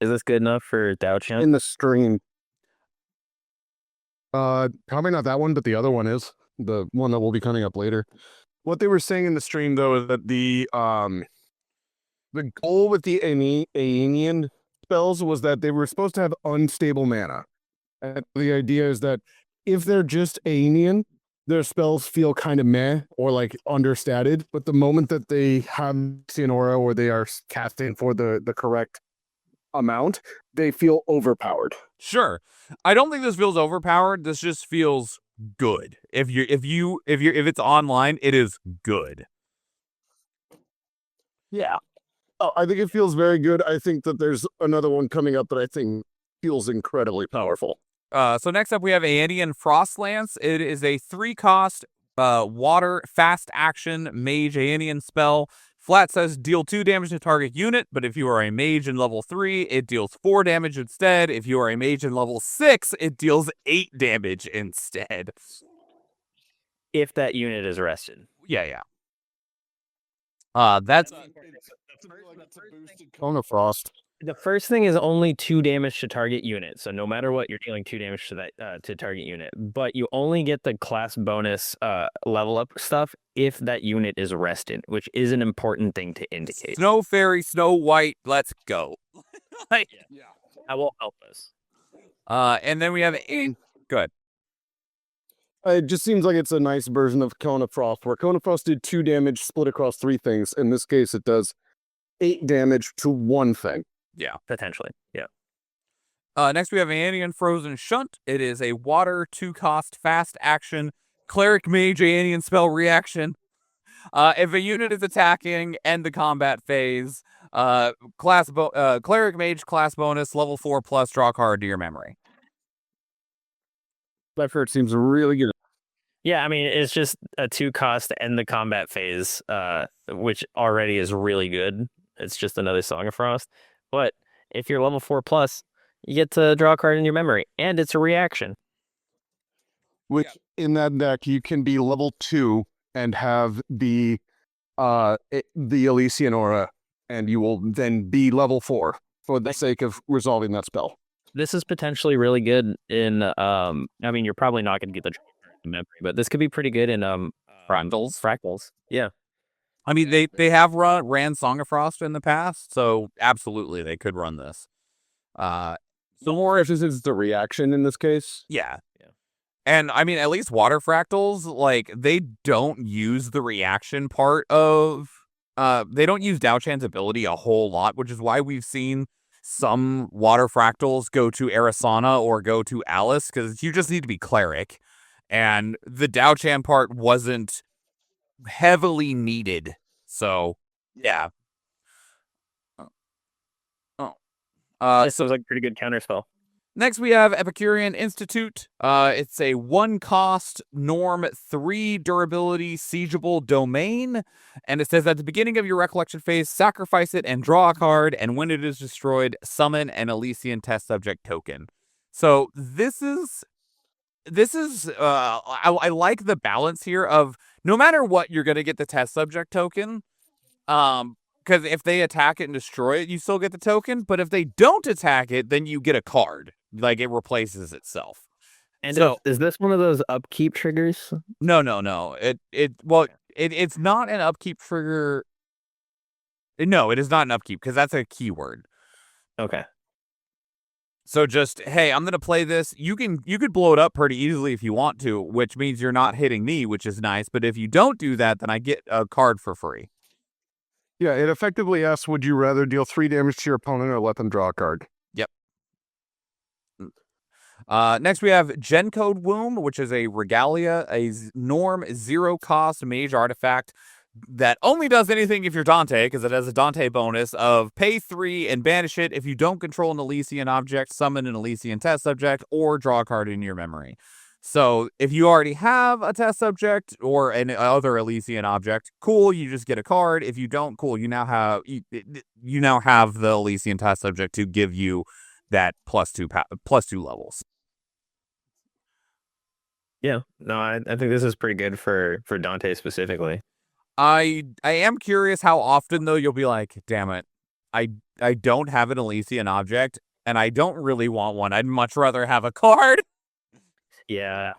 Is this good enough for Dao Chan? In the stream. Probably not that one, but the other one is the one that will be coming up later. What they were saying in the stream though is that the goal with the Aenean spells was that they were supposed to have unstable mana. And the idea is that if they're just Aeonian, their spells feel kind of meh or like understated. But the moment that they have an aura or they are casting for the correct amount, they feel overpowered. Sure. I don't think this feels overpowered. This just feels good. If it's online, it is good. Yeah. Oh, I think it feels very good. I think that there's another one coming up that I think feels incredibly powerful. So next up we have Aeonian Frostlance. It is a 3-cost water fast action mage Aeonian spell. Flat says deal 2 damage to target unit, but if you are a mage in level 3, it deals 4 damage instead. If you are a mage in level 6, it deals 8 damage instead. If that unit is rested. Yeah. That's a boosted Cone of Frost. The first thing is only 2 damage to target unit. So no matter what, you're dealing 2 damage to that to target unit. But you only get the class bonus level up stuff if that unit is rested, which is an important thing to indicate. Snow Fairy, Snow White, let's go. Yeah. That will help us. And then we have good. It just seems like it's a nice version of Cone of Frost, where Cone of Frost did 2 damage split across 3 things. In this case, it does 8 damage to 1 thing. Yeah. Potentially. Yeah. Next we have Aeonian Frozen Shunt. It is a water 2-cost fast action cleric mage Aeonian spell reaction. If a unit is attacking, end the combat phase. Cleric mage class bonus level 4+, draw a card to your memory. That it seems really good. Yeah, I mean, it's just a 2-cost end the combat phase, which already is really good. It's just another Song of Frost. But if you're level 4+, you get to draw a card in your memory, and it's a reaction. Which in that deck you can be level 2 and have the Elysian Aura, and you will then be level 4 for the sake of resolving that spell. This is potentially really good in I mean, you're probably not going to get the memory, but this could be pretty good in fractals. Yeah. I mean, they have ran Song of Frost in the past, so absolutely they could run this. So more if this is the reaction in this case. Yeah. And I mean, at least water fractals, like, they don't use the reaction part of they don't use Dao-Chan's ability a whole lot, which is why we've seen some water fractals go to Arisana or go to Alice, because you just need to be cleric. And the Dao-Chan part wasn't heavily needed. So, yeah. This was like a pretty good counterspell. Next, we have Epicurean Institute. It's a 1-cost norm 3 durability siegeable domain. And it says at the beginning of your recollection phase, sacrifice it and draw a card. And when it is destroyed, summon an Elysian test subject token. So this is I like the balance here of no matter what, you're going to get the test subject token. Because if they attack it and destroy it, you still get the token. But if they don't attack it, then you get a card. Like, it replaces itself. And so, is this one of those upkeep triggers? No. It's not an upkeep trigger. No, it is not an upkeep, because that's a keyword. Okay. So just, hey, I'm going to play this. You could blow it up pretty easily if you want to, which means you're not hitting me, which is nice. But if you don't do that, then I get a card for free. Yeah, it effectively asks, would you rather deal 3 damage to your opponent or let them draw a card? Yep. Next, we have Gencode Womb, which is a Regalia, a norm 0-cost mage artifact that only does anything if you're Dante, because it has a Dante bonus of pay 3 and banish it. If you don't control an Elysian object, summon an Elysian test subject, or draw a card in your memory. So if you already have a test subject or an other Elysian object, cool, you just get a card. If you don't, cool, you now have the Elysian test subject to give you that +2 levels. Yeah, no, I think this is pretty good for Dante specifically. I am curious how often, though, you'll be like, damn it, I don't have an Elysian object, and I don't really want one. I'd much rather have a card. Yeah,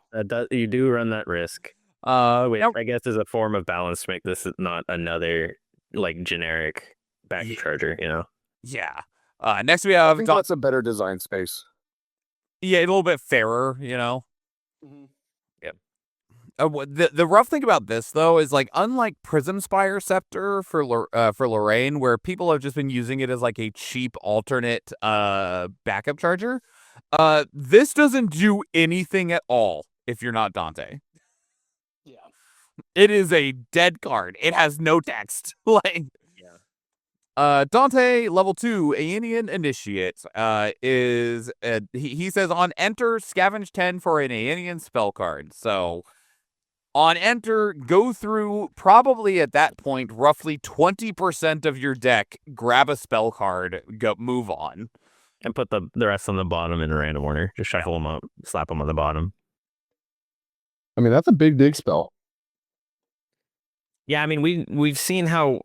you do run that risk. Which I guess is a form of balance to make this not another, like, generic back charger, you know? Yeah. Next we I have think that's a better design space. yeah, a little bit fairer, you know. Yep. The rough thing about this though is like unlike Prism Spire Scepter for Lorraine, where people have just been using it as like a cheap alternate backup charger. This doesn't do anything at all if you're not Dante. Yeah. It is a dead card. It has no text. Like Dante level 2 Aenean Initiate is he says on enter scavenge 10 for an Aenean spell card. So on enter, go through probably at that point roughly 20% of your deck, grab a spell card, go move on. And put the rest on the bottom in a random order. Just shuffle them up, slap them on the bottom. I mean, that's a big dig spell. Yeah, I mean we've seen how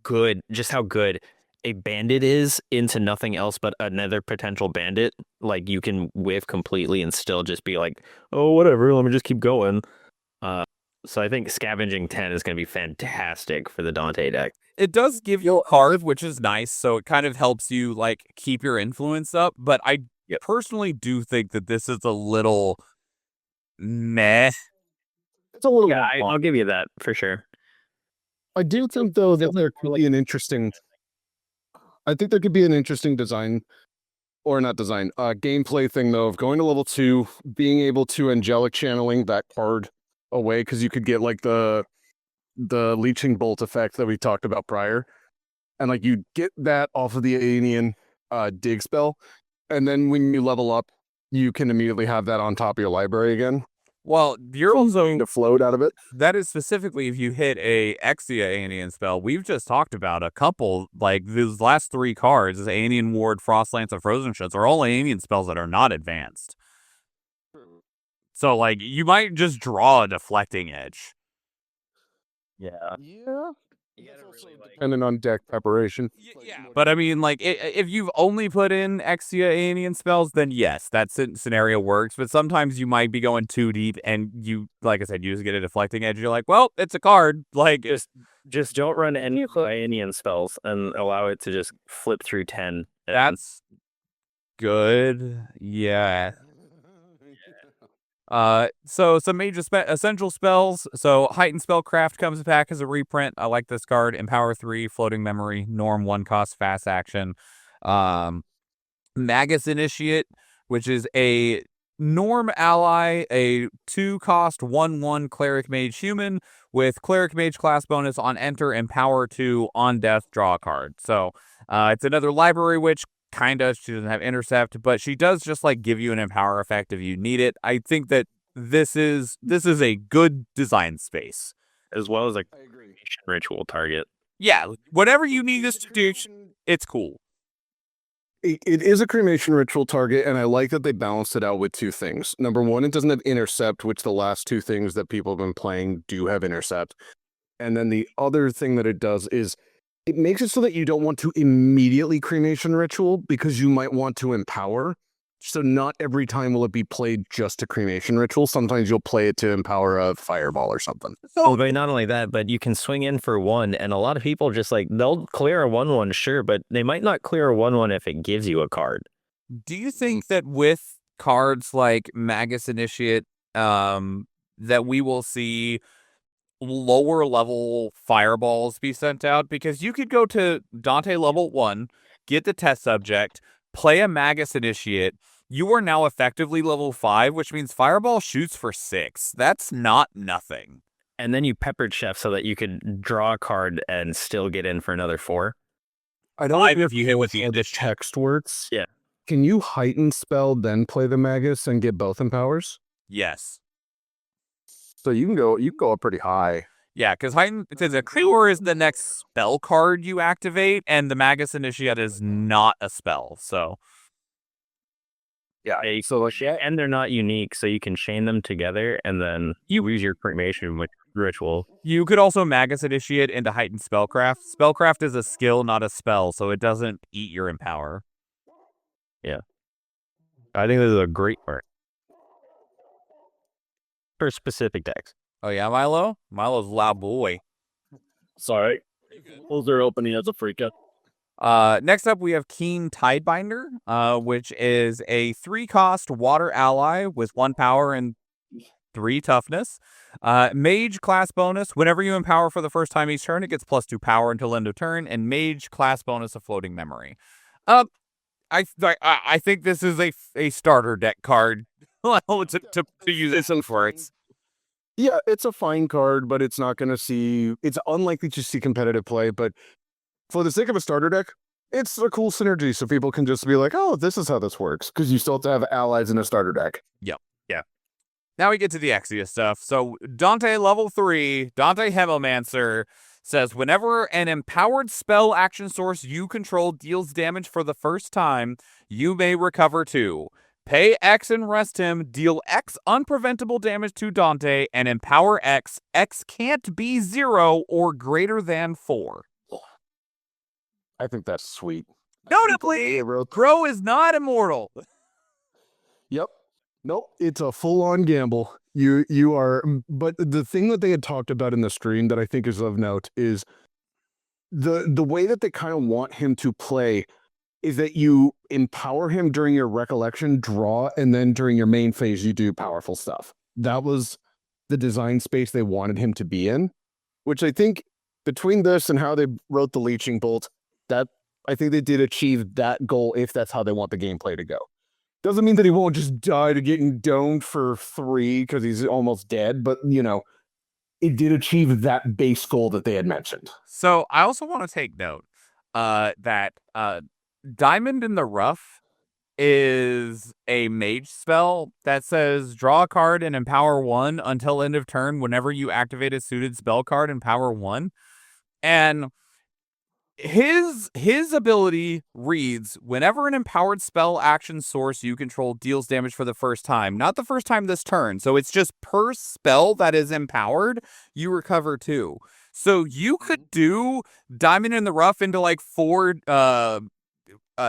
good a bandit is into nothing else but another potential bandit. Like you can whiff completely and still just be like, oh whatever, let me just keep going. So I think scavenging 10 is going to be fantastic for the Dante deck. It does give you a card, which is nice, so it kind of helps you like keep your influence up. But I personally do think that this is a little meh. It's a little. Yeah, I'll give you that for sure. I do think though that there could be an interesting. I think there could be an interesting design, or not design, gameplay thing though of going to level 2, being able to angelic channeling that card away because you could get like the leeching bolt effect that we talked about prior, and like you get that off of the Aenean dig spell, and then when you level up, you can immediately have that on top of your library again. Well, you're also Going to float out of it. that is specifically if you hit a Exia Aenean spell. We've just talked about a couple, like these last 3 cards, Aenean Ward, Frostlance, and Frozen Sheds, are all Aenean spells that are not advanced. So, like, you might just draw a Deflecting Edge. Yeah. Yeah. Depending on deck preparation. Yeah, but I mean, like, if you've only put in Exia Aenean spells, then yes, that scenario works. But sometimes you might be going too deep, and you, like I said, you just get a Deflecting Edge. You're like, well, it's a card. Like, Just don't run any Aenean spells and allow it to just flip through 10. that's good. Yeah. So some major essential spells. So Heightened Spellcraft comes back as a reprint. I like this card. Empower 3, Floating Memory, Norm 1 cost, fast action. Magus Initiate, which is a Norm ally, a 2 cost 1/1 Cleric Mage Human with Cleric Mage class bonus on enter, Empower 2 on death, draw a card. So it's another library witch. Kinda, she doesn't have intercept, but she does just like give you an empower effect if you need it. I think that this is a good design space, as well as a ritual target. Yeah, whatever you need this to do, it's cool. It is a cremation ritual target, and I like that they balanced it out with 2 things. Number 1, it doesn't have intercept, which the last 2 things that people have been playing do have intercept. And then the other thing that it does is it makes it so that you don't want to immediately cremation ritual because you might want to empower. So not every time will it be played just a cremation ritual. Sometimes you'll play it to empower a fireball or something. Oh, but not only that, but you can swing in for 1, and a lot of people just like, they'll clear a 1/1, sure, but they might not clear a 1/1 if it gives you a card. Do you think that with cards like Magus Initiate, that we will see lower level fireballs be sent out? Because you could go to Dante level 1, get the test subject, play a Magus Initiate. You are now effectively level 5, which means fireball shoots for 6. That's not nothing. And then you peppered chef so that you could draw a card and still get in for another 4. I don't know if you hit with the text works. Yeah. Can you heighten spell then play the Magus and get both empowers? Yes. So you can go up pretty high. Yeah, because Heightened, it says a Cure is the next spell card you activate, and the Magus Initiate is not a spell, so. Yeah, so and they're not unique, so you can chain them together, and then you use your cremation ritual. You could also Magus Initiate into Heightened Spellcraft. Spellcraft is a skill, not a spell, so it doesn't eat your empower. Yeah. I think this is a great part for specific decks. Oh yeah, Milo? Milo's loud boy. Sorry. Those are opening as a freak out. Next up, we have Keen Tidebinder, which is a 3-cost water ally with 1 power and 3 toughness. Mage class bonus. Whenever you empower for the first time each turn, it gets +2 power until end of turn, and mage class bonus of floating memory. I think this is a starter deck card to use this for. Yeah, it's a fine card, but it's not going to see. It's unlikely to see competitive play. But for the sake of a starter deck, it's a cool synergy, so people can just be like, "Oh, this is how this works," because you still have to have allies in a starter deck. Yep. Yeah. Now we get to the Exia stuff. So Dante level 3, Dante Hemomancer says whenever an empowered spell action source you control deals damage for the first time, you may recover 2. Pay X and rest him, deal X unpreventable damage to Dante, and empower X. X can't be 0 or greater than 4. I think that's sweet. Notably, Crow is not immortal. Yep. Nope. It's a full-on gamble. You are. But the thing that they had talked about in the stream that I think is of note is the way that they kind of want him to play is that you empower him during your recollection draw, and then during your main phase you do powerful stuff. That was the design space they wanted him to be in, which I think between this and how they wrote the Leeching Bolt, that I think they did achieve that goal if that's how they want the gameplay to go. Doesn't mean that he won't just die to getting domed for 3 because he's almost dead, but, it did achieve that base goal that they had mentioned. So I also want to take note that Diamond in the Rough is a mage spell that says draw a card and empower 1 until end of turn whenever you activate a suited spell card and power 1. And his ability reads whenever an empowered spell action source you control deals damage for the first time, not the first time this turn. So it's just per spell that is empowered, you recover 2. So you could do Diamond in the Rough into like 4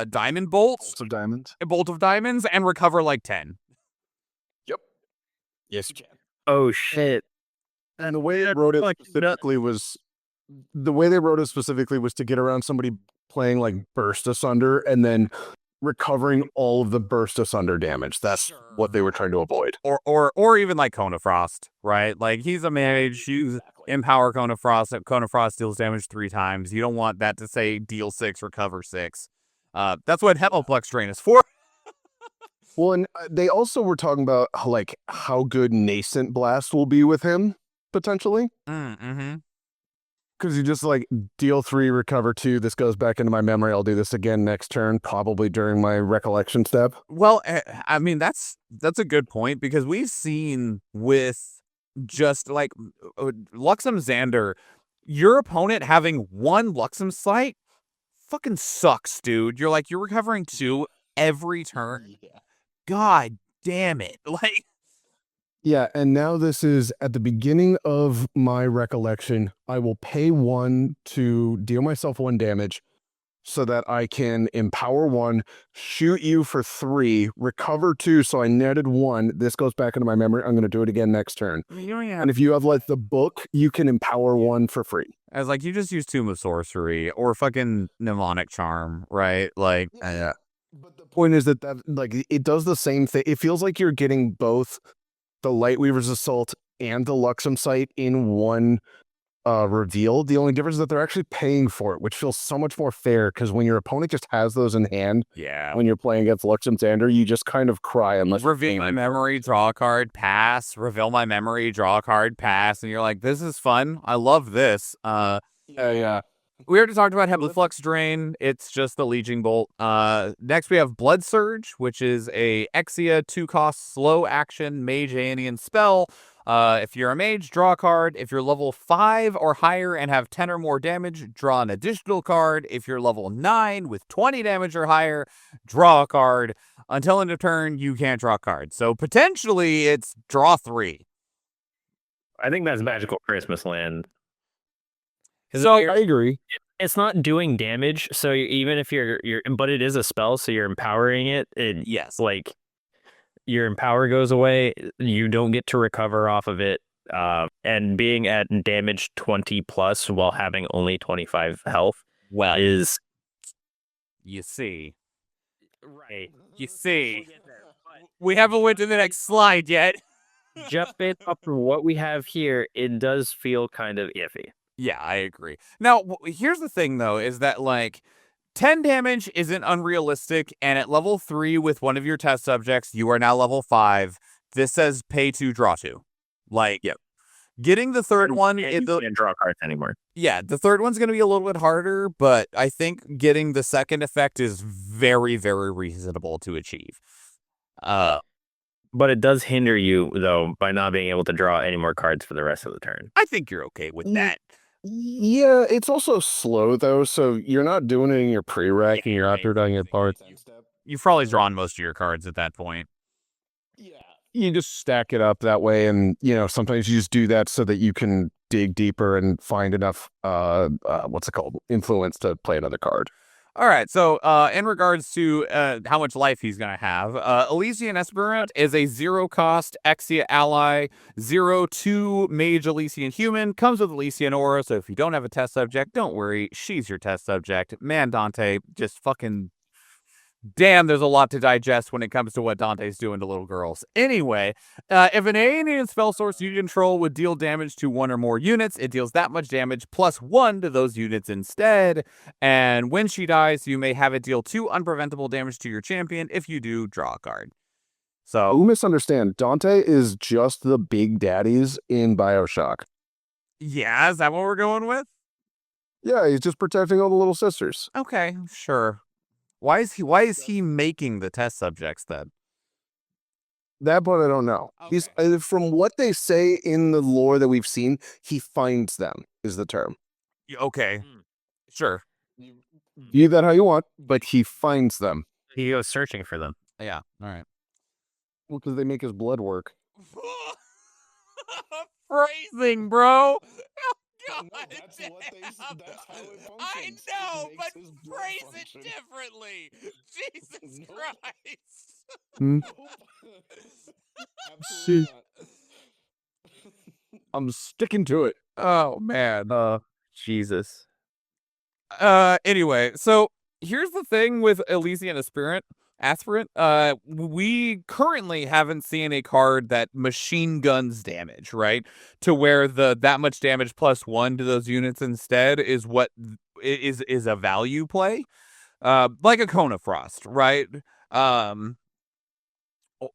diamond bolts. Bolts of diamonds. A bolt of diamonds and recover like 10. Yep. Yes, you can. Oh shit. And the way they wrote it specifically was to get around somebody playing like Burst Asunder and then recovering all of the Burst Asunder damage. That's what they were trying to avoid. Or even like Cone of Frost, right? Like he's a mage, you empower Cone of Frost. Cone of Frost deals damage 3 times. You don't want that to say deal 6, recover 6. That's what Hemoplex Drain is for. Well, and they also were talking about how good Nascent Blast will be with him, potentially. Mm-hmm. Because you just deal 3, recover 2. This goes back into my memory. I'll do this again next turn, probably during my recollection step. Well, I mean, that's a good point because we've seen with just Luxem Xander, your opponent having 1 Luxem Sight fucking sucks, dude. You're recovering 2 every turn. Yeah. God damn it. Yeah, and now this is at the beginning of my recollection. I will pay 1 to deal myself 1 damage so that I can empower 1, shoot you for 3, recover 2, so I netted 1. This goes back into my memory. I'm going to do it again next turn. And if you have the book, you can empower 1 for free. As you just use Tomb of Sorcery or fucking Mnemonic Charm, right? Yeah. But the point is that it does the same thing. It feels like you're getting both the Lightweaver's Assault and the Luxem Sight in 1 reveal. The only difference is that they're actually paying for it, which feels so much more fair because when your opponent just has those in hand, when you're playing against Luxem Xander, you just kind of cry unless reveal my memory, draw a card, pass, reveal my memory, draw a card, pass, and you're like, this is fun. I love this. Yeah. We already talked about Hemoplex Drain. It's just the Leeching Bolt. Next, we have Blood Surge, which is a Exia 2-cost slow action Mage Aeonian spell. If you're a mage, draw a card. If you're level 5 or higher and have 10 or more damage, draw an additional card. If you're level 9 with 20 damage or higher, draw a card. Until end of turn, you can't draw cards. So potentially, it's draw 3. I think that's Magical Christmas Land. So I agree. It's not doing damage, so even if you're, but it is a spell, so you're empowering it. Yes, your empower goes away, you don't get to recover off of it, and being at damage 20 plus while having only 25 health is You see. Right. You see. We haven't went to the next slide yet. Just based off of what we have here, it does feel kind of iffy. Yeah, I agree. Now, here's the thing, though, is that, like, 10 damage isn't unrealistic, and at level 3 with one of your test subjects, you are now level 5. This says pay 2, draw 2. Like, Yep. Getting the third one... You can't draw cards anymore. Yeah, the third one's going to be a little bit harder, but I think getting the second effect is very, very reasonable to achieve. But it does hinder you, though, by not being able to draw any more cards for the rest of the turn. I think you're okay with that. Yeah, it's also slow though, so you're not doing it in your pre-rec and you're after doing it parts. You've probably drawn most of your cards at that point. Yeah. You just stack it up that way, and sometimes you just do that so that you can dig deeper and find enough influence to play another card. All right, so in regards to how much life he's going to have, Elysian Aspirant is a 0-cost Exia ally, 0/2 mage Elysian human, comes with Elysian aura, so if you don't have a test subject, don't worry, she's your test subject. Man, Dante, just fucking... Damn, there's a lot to digest when it comes to what Dante's doing to little girls. Anyway, if an alien spell source you control would deal damage to one or more units, it deals that much damage plus 1 to those units instead. And when she dies, you may have it deal 2 unpreventable damage to your champion. If you do, draw a card. So, Who misunderstand? Dante is just the big daddies in BioShock. Yeah, is that what we're going with? Yeah, he's just protecting all the little sisters. Okay, sure. Why is he making the test subjects then? That part I don't know. Okay. He's from what they say in the lore that we've seen, he finds them is the term. Okay, sure. View that how you want, but he finds them. He goes searching for them. Yeah, all right. Well, because they make his blood work. Phrasing, bro. God, No, that's damn. what that's how it functions. I It know, makes but his blood phrase function. it differently. Jesus Nope. Christ. Absolutely not. I'm sticking to it. Oh man. Jesus. Anyway, so here's the thing with Elysian Aspirant. We currently haven't seen a card that machine guns damage, right? To where that much damage plus 1 to those units instead is what is a value play. Like a Cone of Frost, right?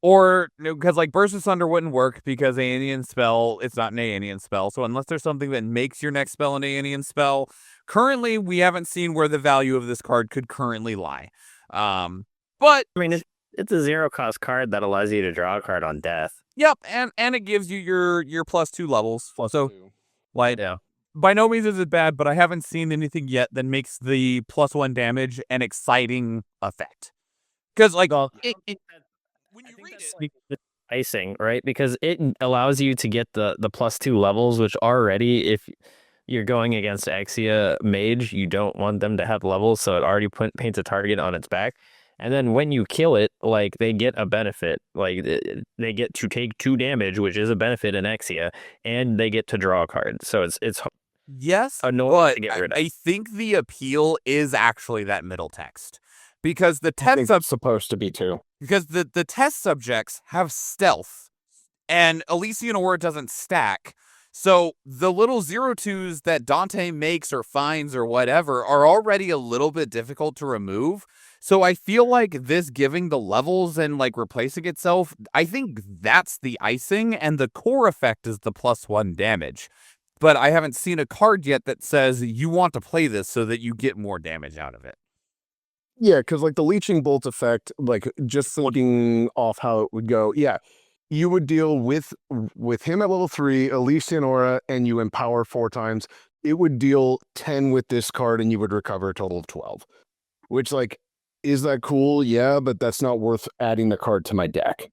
Or because like Burst of Thunder wouldn't work because Aeonian spell, it's not an Aeonian spell. So unless there's something that makes your next spell an Aeonian spell, currently we haven't seen where the value of this card could currently lie. But I mean, it's a 0-cost card that allows you to draw a card on death. Yep, and it gives you your plus 2 levels. So Two. like, Yeah. by no means is it bad, but I haven't seen anything yet that makes the plus 1 damage an exciting effect. Because like when you read it, Like icing, right? Because it allows you to get the plus 2 levels, which already, if you're going against Exia Mage, you don't want them to have levels, so it already paints a target on its back. And then when you kill it, like, they get a benefit. Like, they get to take 2 damage, which is a benefit in Exia, and they get to draw a card. So it's yes, annoying but to get rid of. I think the appeal is actually that middle text. Because the I think test that's supposed to be too. because the test subjects have stealth, and Elysian Aura doesn't stack. So the little 0/2s that Dante makes or finds or whatever are already a little bit difficult to remove. So I feel like this giving the levels and like replacing itself, I think that's the icing, and the core effect is the plus 1 damage. But I haven't seen a card yet that says you want to play this so that you get more damage out of it. Yeah, because like the leeching bolt effect, like just looking off how it would go, yeah, you would deal with him at level 3, Elysian Aura, and you empower 4 times. It would deal 10 with this card, and you would recover a total of 12. Which, like, is that cool? Yeah, but that's not worth adding the card to my deck.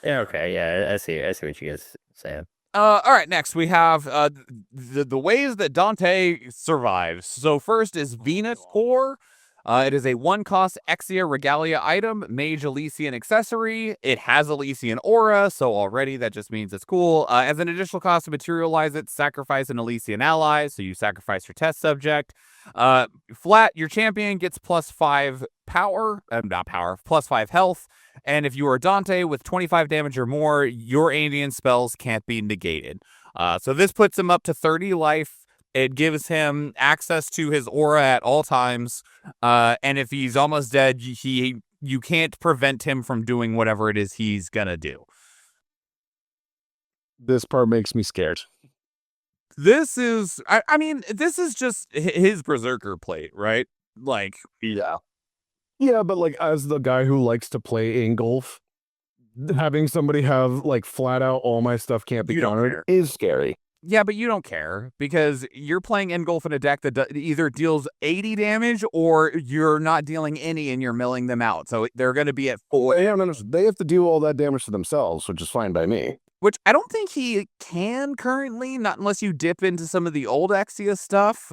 Yeah, okay, yeah, I see what you guys saying. All right, next we have the ways that Dante survives. So first is Venus Core. It is a 1-cost Exia Regalia item, Mage Elysian accessory. It has Elysian aura, so already that just means it's cool. As an additional cost to materialize it, sacrifice an Elysian ally, so you sacrifice your test subject. Flat, your champion gets +5 power, not power, +5 health. And if you are Dante with 25 damage or more, your Andean spells can't be negated. So this puts him up to 30 life. It gives him access to his aura at all times. And if he's almost dead, you can't prevent him from doing whatever it is he's gonna do. This part makes me scared. This is, I mean, this is just his Berserker plate, right? Like, Yeah. Yeah, but like as the guy who likes to play Ingolf, having somebody have like flat out all my stuff can't be You don't countered care. is scary. yeah, but you don't care because you're playing Engulf in a deck that either deals 80 damage or you're not dealing any and you're milling them out. So they're going to be at 4. They have to do all that damage to themselves, which is fine by me. Which I don't think he can currently, not unless you dip into some of the old Exia stuff.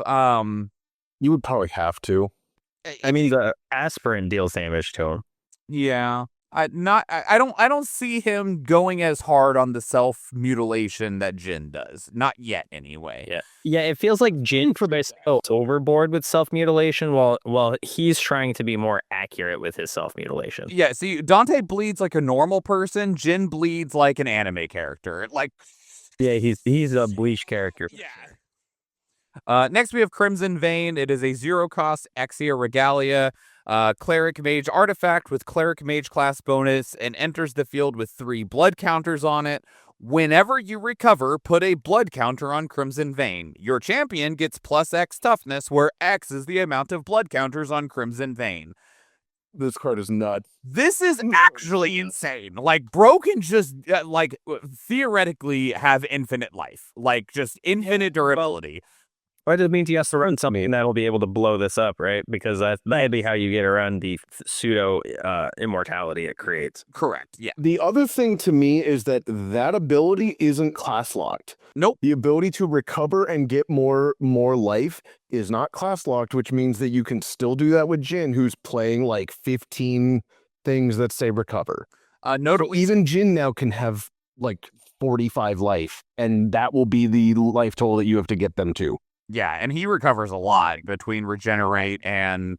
You would probably have to. I mean, the aspirin deals damage to him. Yeah. I don't see him going as hard on the self mutilation that Jin does. Not yet, anyway. Yeah. It feels like Jin goes overboard with self mutilation, while he's trying to be more accurate with his self mutilation. Yeah. See, Dante bleeds like a normal person. Jin bleeds like an anime character. Like, yeah, he's a Bleach character. Yeah. Next, we have Crimson Vein. It is a 0-cost Exia Regalia. Cleric Mage artifact with Cleric Mage class bonus and enters the field with 3 blood counters on it. Whenever you recover, put a blood counter on Crimson Vein. Your champion gets +X toughness, where X is the amount of blood counters on Crimson Vein. This card is nuts. This is actually insane. Like, Bro can just, theoretically have infinite life. Like, just infinite durability. But it means he has to run something that'll be able to blow this up, right? Because that'd be how you get around the pseudo immortality it creates. Correct, yeah. The other thing to me is that ability isn't class locked. Nope. The ability to recover and get more life is not class locked, which means that you can still do that with Jin, who's playing like 15 things that say recover. Notably, even Jin now can have like 45 life, and that will be the life total that you have to get them to. yeah, and he recovers a lot between regenerate and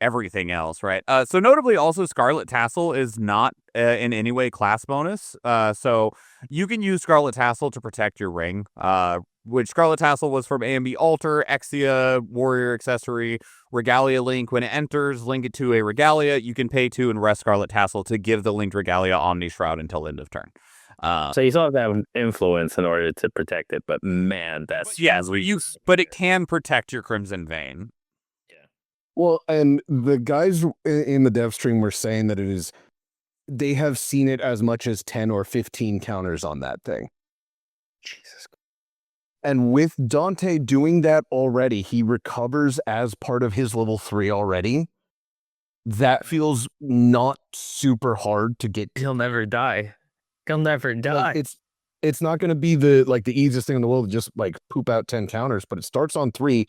everything else, right? So notably, also Scarlet Tassel is not in any way class bonus. So you can use Scarlet Tassel to protect your ring. Which Scarlet Tassel was from AMB Altar, Exia, Warrior Accessory, Regalia Link. When it enters, link it to a Regalia. You can pay 2 and rest Scarlet Tassel to give the linked Regalia Omni Shroud until end of turn. So you still have to have influence in order to protect it, but man, that's but it can protect your Crimson Vein. Yeah. Well, and the guys in the dev stream were saying that they have seen it as much as 10 or 15 counters on that thing. Jesus. And with Dante doing that already, he recovers as part of his level 3 already. That feels not super hard to get. He'll never die. He'll never die. It's not going to be the easiest thing in the world to just like poop out 10 counters, but it starts on 3.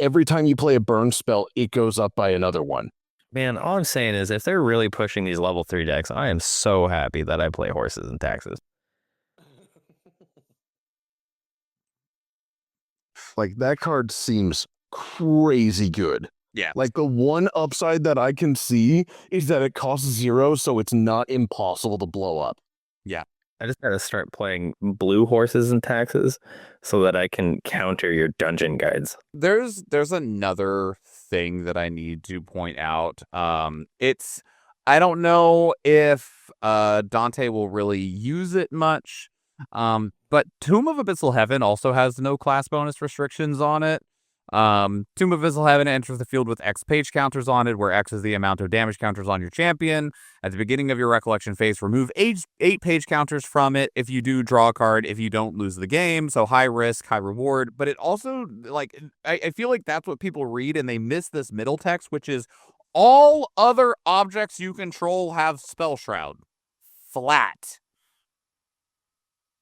Every time you play a burn spell, it goes up by another 1. Man, all I'm saying is if they're really pushing these level 3 decks, I am so happy that I play Horses and Taxes. Like, that card seems crazy good. Yeah. Like, the one upside that I can see is that it costs 0, so it's not impossible to blow up. Yeah. I just gotta start playing blue Horses and Taxes so that I can counter your dungeon guides. There's another thing that I need to point out. I don't know if Dante will really use it much. But Tomb of Abyssal Heaven also has no class bonus restrictions on it. Tomb of Abyssal Heaven enters the field with X page counters on it, where X is the amount of damage counters on your champion. At the beginning of your recollection phase, remove 8 page counters from it. If you do, draw a card. If you don't, lose the game. So high risk, high reward. But it also, like, I feel like that's what people read and they miss this middle text, which is all other objects you control have Spell Shroud. Flat.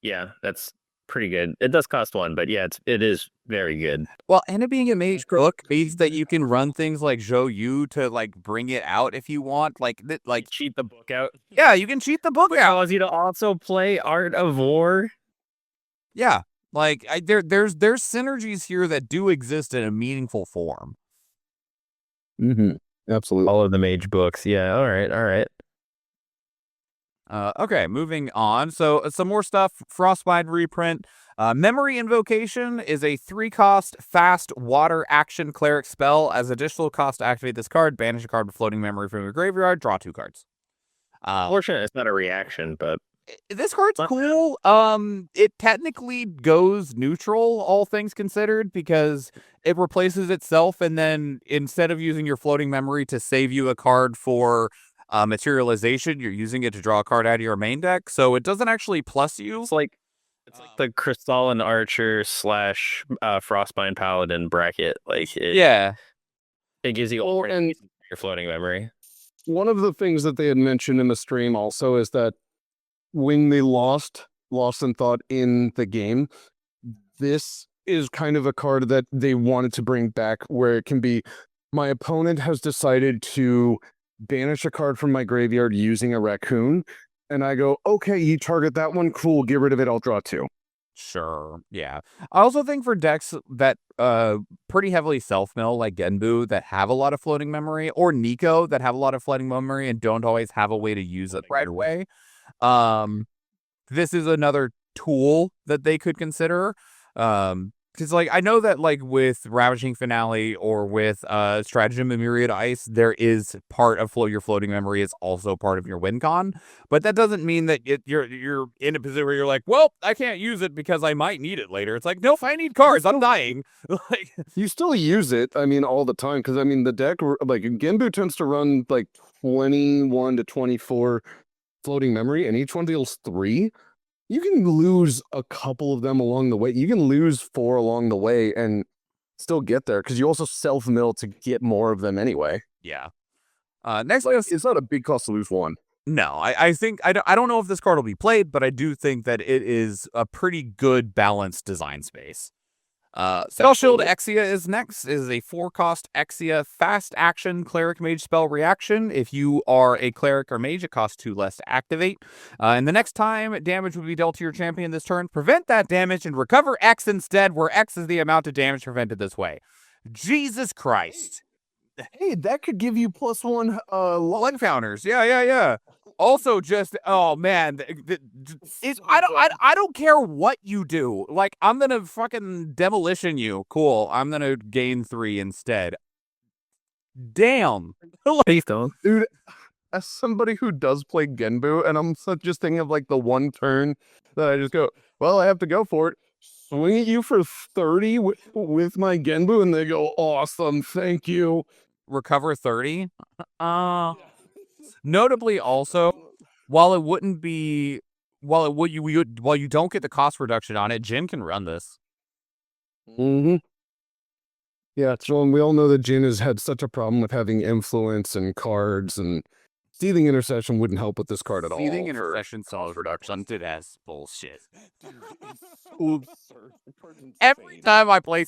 Yeah, that's pretty good. It does cost 1, but yeah, it is very good. Well, and it being a mage book means that you can run things like Zhou Yu to like bring it out if you want. Like Cheat the book out. yeah, you can cheat the book Which out. allows you to also play Art of War. Yeah, like there's synergies here that do exist in a meaningful form. Absolutely. All of the mage books. Yeah. All right. Okay, moving on. So some more stuff. Frostbite reprint. Memory Invocation is a 3-cost fast water action cleric spell. As additional cost to activate this card, banish a card with floating memory from your graveyard. Draw 2 cards. Unfortunately, it's not a reaction, but this card's cool. It technically goes neutral, all things considered, because it replaces itself, and then instead of using your floating memory to save you a card for materialization, you're using it to draw a card out of your main deck. So it doesn't actually plus you. it's like the Crystalline Archer / Frostbind Paladin bracket. Like Yeah. it gives you Well, and your floating memory. one of the things that they had mentioned in the stream also is that when they lost in thought in the game, this is kind of a card that they wanted to bring back, where it can be, my opponent has decided to banish a card from my graveyard using a raccoon, and I go, okay, you target that one, cool, get rid of it, I'll draw 2. Sure. Yeah. I also think for decks that pretty heavily self-mill, like Genbu, that have a lot of floating memory, or Nico that have a lot of floating memory and don't always have a way to use it right away, this is another tool that they could consider. Because like I know that like with Ravaging Finale or with Stratagem and Myriad Ice, there is part of your floating memory is also part of your win con, but that doesn't mean that you're in a position where you're like, well, I can't use it because I might need it later. It's like, no, if I need cards, I'm dying. Like You still use it, I mean, all the time, because I mean the deck, like Genbu tends to run like 21 to 24 floating memory, and each one deals 3. You can lose a couple of them along the way. You can lose 4 along the way and still get there, because you also self-mill to get more of them anyway. yeah. Next, It's not a big cost to lose 1. no, I think I don't know if this card will be played, but I do think that it is a pretty good balanced design space. Spell Shield Exia is next. It is a 4-cost Exia fast action cleric mage spell reaction. If you are a cleric or mage, it costs 2 less to activate. And the next time damage would be dealt to your champion this turn, prevent that damage and recover X instead, where X is the amount of damage prevented this way. Jesus Christ. Hey, that could give you +1 Leg counters. Yeah. Also, just man, I don't care what you do. Like, I'm gonna fucking demolition you. Cool. I'm gonna gain 3 instead. Damn. Please don't. Dude, as somebody who does play Genbu, and I'm just thinking of like the one turn that I just go, well, I have to go for it. Swing at you for 30 with my Genbu, and they go, awesome, thank you. Recover 30. Notably, also, while you don't get the cost reduction on it, Jin can run this. Yeah, so we all know that Jin has had such a problem with having influence and cards, and Seething Intercession wouldn't help with this card at all. Seething Intercession solid reduction. That's bullshit. Every time I play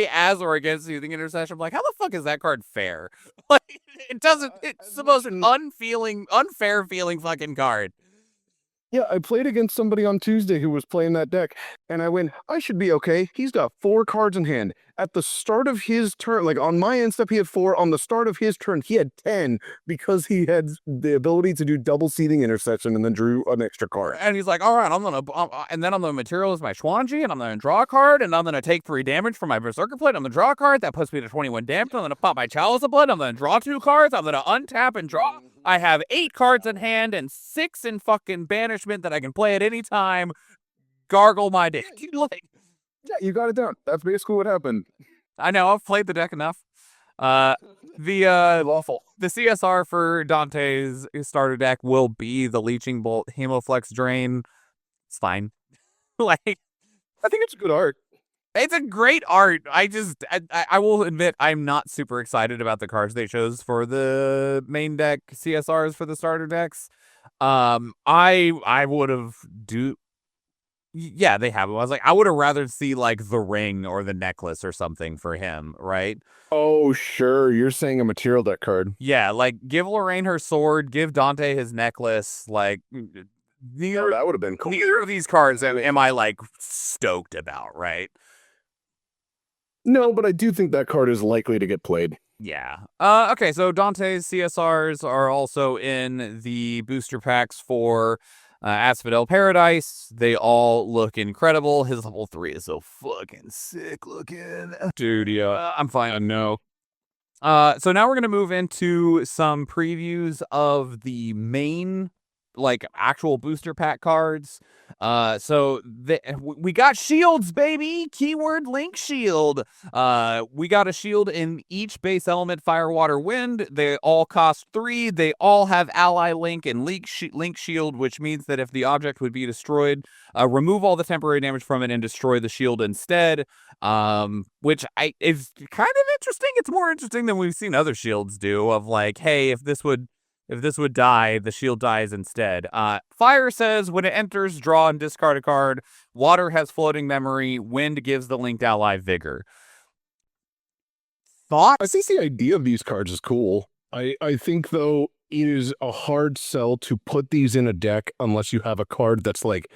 as or against Seething Intercession, I'm like, how the fuck is that card fair? Like, it doesn't. It's the most unfair feeling fucking card. Yeah, I played against somebody on Tuesday who was playing that deck, and I went, I should be okay. He's got 4 cards in hand. At the start of his turn, like on my end step, he had 4. On the start of his turn, he had 10 because he had the ability to do double Seething Intercession and then drew an extra card. And he's like, all right, I'm gonna materialize my Schwanji, and I'm gonna draw a card, and I'm gonna take 3 damage from my Berserker Plate. I'm gonna draw a card that puts me to 21 damage. I'm gonna pop my Chalice of Blood. I'm gonna draw 2 cards. I'm gonna untap and draw. I have 8 cards in hand and 6 in fucking banishment that I can play at any time. Gargle my dick. Like, yeah, you got it down. That's basically what happened. I know, I've played the deck enough. Lawful. The CSR for Dante's starter deck will be the Leeching Bolt, Hemoflex Drain. It's fine. Like, I think it's good art. It's a great art. I will admit I'm not super excited about the cards they chose for the main deck CSRs for the starter decks. I would have Yeah, they have. I was like, I would have rather see like the ring or the necklace or something for him, right? Oh, sure. You're saying a material deck card. Yeah, like give Lorraine her sword, give Dante his necklace. Like neither That would have been cool. neither of these cards am I like stoked about, right? No, but I do think that card is likely to get played. Yeah. Okay, so Dante's CSRs are also in the booster packs for Asphodel Paradise. They all look incredible. His level 3 is so fucking sick looking. Dude, yeah, I'm fine. No. So now we're going to move into some previews of the main, like, actual booster pack cards. We got shields, baby. Keyword link shield. We got a shield in each base element, fire, water, wind. They all cost 3. They all have ally link and link shield, which means that if the object would be destroyed, remove all the temporary damage from it and destroy the shield instead. Which is kind of interesting. It's more interesting than we've seen other shields do, of like, hey, if this would die, the shield dies instead. Fire says when it enters, draw and discard a card. Water has floating memory. Wind gives the linked ally vigor. Thoughts? I think the idea of these cards is cool. I think, though, it is a hard sell to put these in a deck unless you have a card that's like,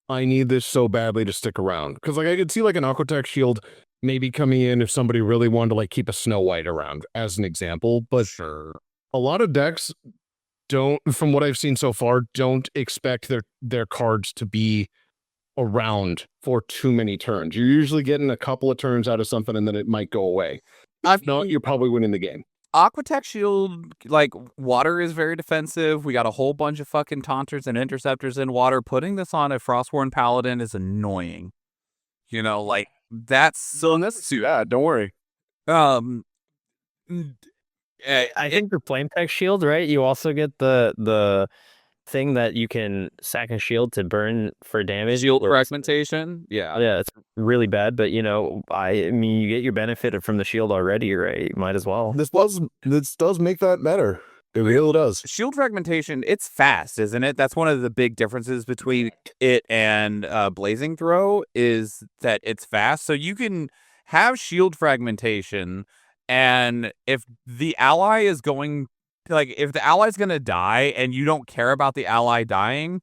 I need this so badly to stick around. Because like I could see like an Aquatech shield maybe coming in if somebody really wanted to like keep a Snow White around, as an example. But Sure. a lot of decks don't, from what I've seen so far, don't expect their cards to be around for too many turns. You're usually getting a couple of turns out of something and then it might go away. If not, you're probably winning the game. Aquatech shield, like, water is very defensive. We got a whole bunch of fucking taunters and interceptors in water. Putting this on a Frostborn Paladin is annoying. You know, like, that's So let's do that. Don't worry. I I think for flame tech shield, right? You also get the thing that you can sack a shield to burn for damage. shield fragmentation. Yeah. Yeah, it's really bad, but I mean, you get your benefit from the shield already, right? You might as well. This does make that better. It really does. Shield fragmentation, it's fast, isn't it? That's one of the big differences between it and Blazing Throw, is that it's fast. So you can have shield fragmentation, and if the ally is going, like, if the ally's going to die and you don't care about the ally dying,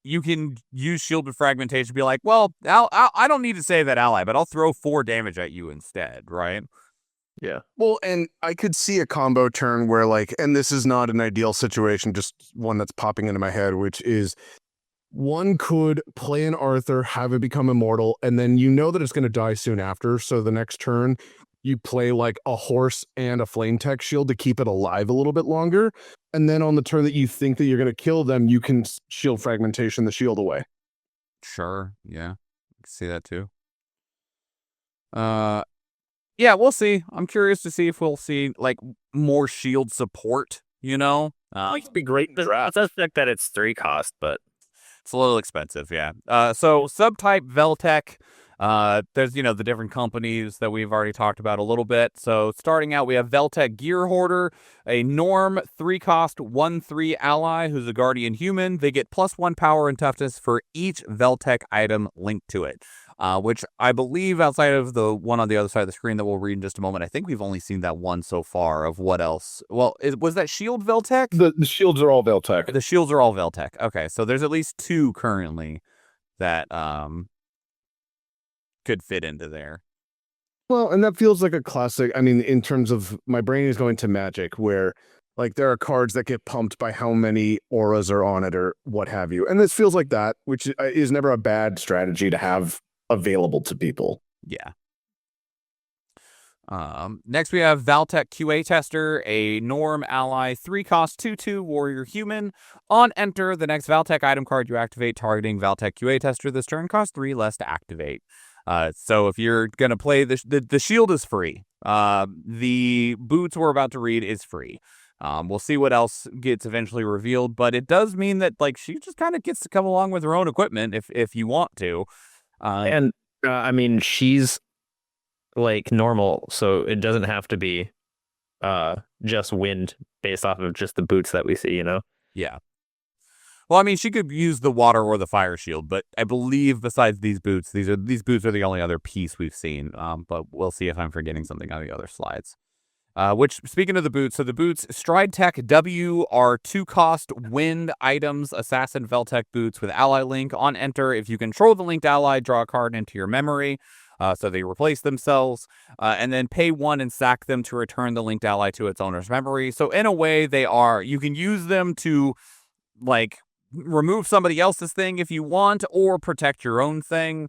you can use shield fragmentation to be like, well, I don't need to save that ally, but I'll throw 4 damage at you instead, right? Yeah. Well, and I could see a combo turn where like, and this is not an ideal situation, just one that's popping into my head, which is one could play an Arthur, have it become immortal, and then you know that it's going to die soon after. So the next turn, you play like a horse and a flame tech shield to keep it alive a little bit longer. And then on the turn that you think that you're going to kill them, you can shield fragmentation the shield away. Sure. Yeah. I can see that too. Yeah, we'll see. I'm curious to see if we'll see like more shield support, you know? It'd be great. That's that it's 3 cost, but it's a little expensive, yeah. So subtype Veltec, there's, the different companies that we've already talked about a little bit. So starting out, we have Veltec Gear Hoarder, a norm 3-cost 1/3 ally who's a guardian human. They get +1 power and toughness for each Veltec item linked to it. Which I believe, outside of the one on the other side of the screen that we'll read in just a moment, I think we've only seen that one so far. Of what else? Well, was that Shield Veltec? The shields are all Veltec. The shields are all Veltec. Okay, so there's at least 2 currently that could fit into there. Well, and that feels like a classic. I mean, in terms of my brain is going to Magic, where like there are cards that get pumped by how many auras are on it or what have you. And this feels like that, which is never a bad strategy to have available to people. Yeah. Next we have Valtech QA Tester, a norm ally, 3-cost 2/2 warrior human. On enter, the next Valtech item card you activate targeting Valtech QA Tester this turn costs 3 less to activate. So if you're gonna play the shield is free. The boots we're about to read is free. We'll see what else gets eventually revealed, but it does mean that like she just kind of gets to come along with her own equipment if you want to. I mean, she's like normal, so it doesn't have to be just wind based off of just the boots that we see, Yeah. Well, I mean, she could use the water or the fire shield, but I believe besides these boots, these boots are the only other piece we've seen. But we'll see if I'm forgetting something on the other slides. Which, speaking of the boots, so the boots, Stride Tech W are 2-cost wind items, Assassin Veltec boots with ally link. On enter, if you control the linked ally, draw a card into your memory. So they replace themselves, and then pay 1 and sack them to return the linked ally to its owner's memory. So in a way, you can use them to, like, remove somebody else's thing if you want, or protect your own thing.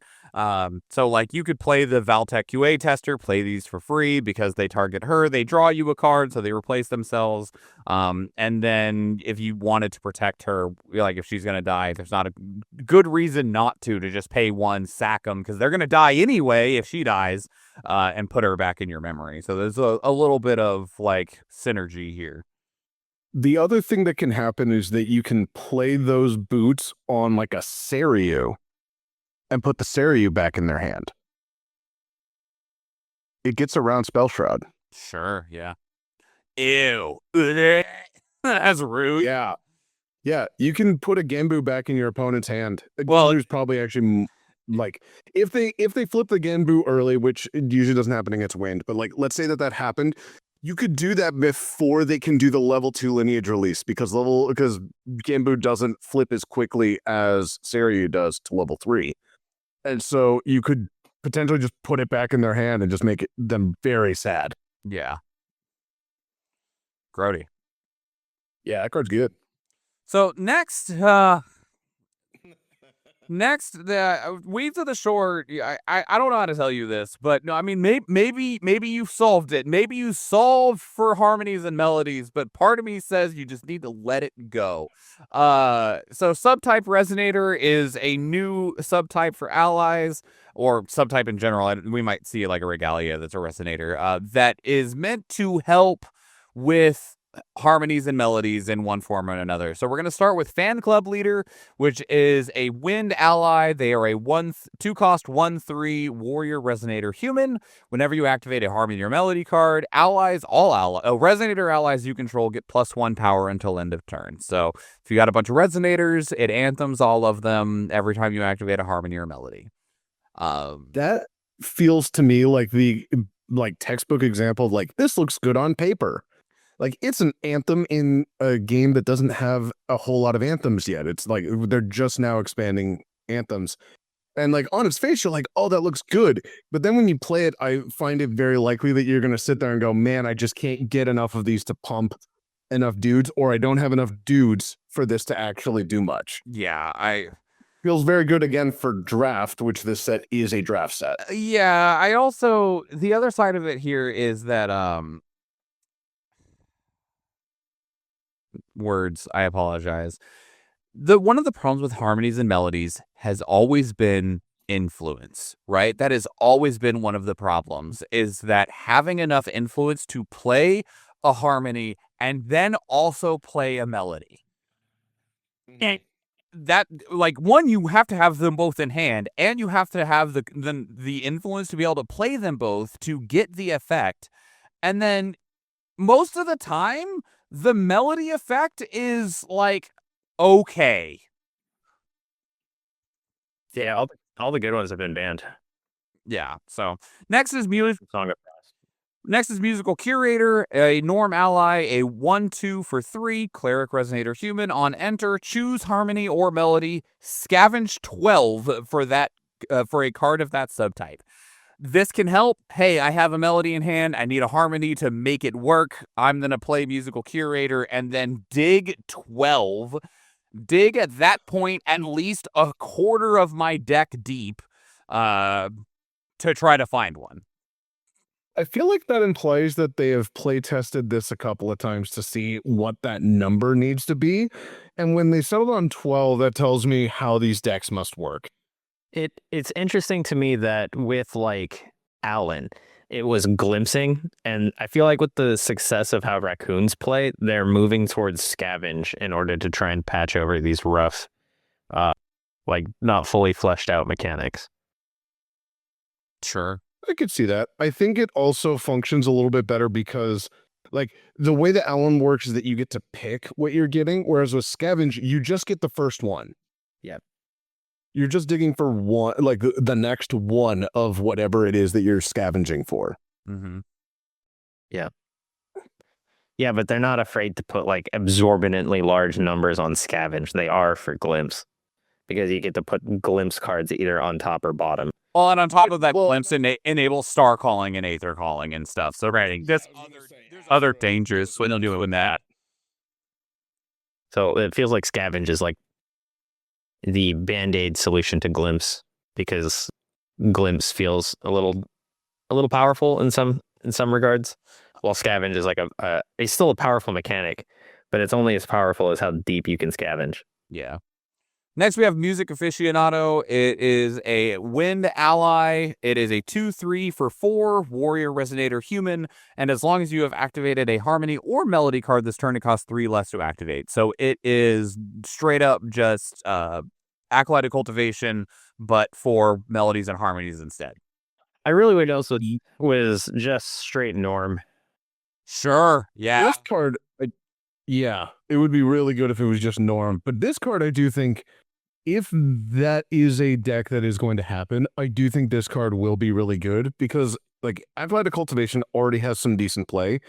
So like you could play the Valtech QA tester, play these for free because they target her, they draw you a card, so they replace themselves. And then if you wanted to protect her, like if she's going to die, there's not a good reason not to just pay 1, sack them, because they're going to die anyway if she dies, and put her back in your memory. So there's a little bit of like synergy here. The other thing that can happen is that you can play those boots on like a Seiryu and put the Seiryu back in their hand. It gets around Spell Shroud. Sure, yeah. Ew. That's rude. Yeah. Yeah, you can put a Genbu back in your opponent's hand. Well, Genbu's probably actually, like, if they flip the Genbu early, which it usually doesn't happen against wind, but like let's say that happened, you could do that before they can do the level 2 lineage release, because Genbu doesn't flip as quickly as Seiryu does to level 3. And so you could potentially just put it back in their hand and just make them very sad. Yeah. Grody. Yeah, that card's good. So next, the Weeds of the Shore. I don't know how to tell you this, but no, I mean maybe you solved it. Maybe you solved for harmonies and melodies, but part of me says you just need to let it go. So subtype resonator is a new subtype for allies, or subtype in general. We might see like a regalia that's a resonator, that is meant to help with harmonies and melodies in one form or another. So we're going to start with Fan Club Leader, which is a wind ally. They are a 2-cost 1/3 warrior resonator human. Whenever you activate a harmony or melody card, resonator allies you control get +1 power until end of turn. So if you got a bunch of resonators, it anthems all of them every time you activate a harmony or melody. That feels to me like the textbook example of like, this looks good on paper. Like, it's an anthem in a game that doesn't have a whole lot of anthems yet. It's like they're just now expanding anthems. And like on its face, you're like, oh, that looks good. But then when you play it, I find it very likely that you're going to sit there and go, man, I just can't get enough of these to pump enough dudes, or I don't have enough dudes for this to actually do much. Yeah, feels very good again for draft, which this set is a draft set. Yeah, I also, the other side of it here is that words, I apologize. One of the problems with harmonies and melodies has always been influence, right? That has always been one of the problems, is that having enough influence to play a harmony and then also play a melody. And that, like, one, you have to have them both in hand, and you have to have the influence to be able to play them both to get the effect. And then most of the time, the melody effect is like, okay. Yeah, all the good ones have been banned. Yeah. So next is music. Song of Next is Musical Curator, a Norm ally, a 1/2 for 3, Cleric Resonator Human. On enter, choose harmony or melody, scavenge 12 for that for a card of that subtype. This can help. Hey, I have a melody in hand. I need a harmony to make it work. I'm going to play Musical Curator and then dig 12. Dig at that point at least a quarter of my deck deep to try to find one. I feel like that implies that they have play tested this a couple of times to see what that number needs to be. And when they settled on 12, that tells me how these decks must work. It's interesting to me that with like Alan, it was glimpsing, and I feel like with the success of how raccoons play, they're moving towards scavenge in order to try and patch over these rough, like not fully fleshed out mechanics. Sure. I could see that. I think it also functions a little bit better because Like the way that Allen works is that you get to pick what you're getting, whereas with Scavenge, you just get the first one. Yep. You're just digging for one, like the next one of whatever it is that you're scavenging for. Mm-hmm. Yeah, but they're not afraid to put like absorbently large numbers on scavenge. They are for glimpse because you get to put glimpse cards either on top or bottom. Well, and on top of that, Well- glimpse enables star calling and aether calling and stuff. So there's other dangers when doing that. So it feels like scavenge is like the band-aid solution to glimpse because glimpse feels a little powerful in some regards. While scavenge is like it's still a powerful mechanic, but it's only as powerful as how deep you can scavenge. Yeah. Next, we have Music Aficionado. It is a wind ally. It is a 2/3 for 4 warrior resonator human, and as long as you have activated a harmony or melody card this turn, it costs 3 less to activate. So it is straight up just acolyte cultivation, but for melodies and harmonies instead. I really would also was just straight norm. Sure. Yeah. This card, yeah, it would be really good if it was just norm. But this card, I do think, if that is a deck that is going to happen, I do think this card will be really good because, like, Acolyte Cultivation already has some decent play.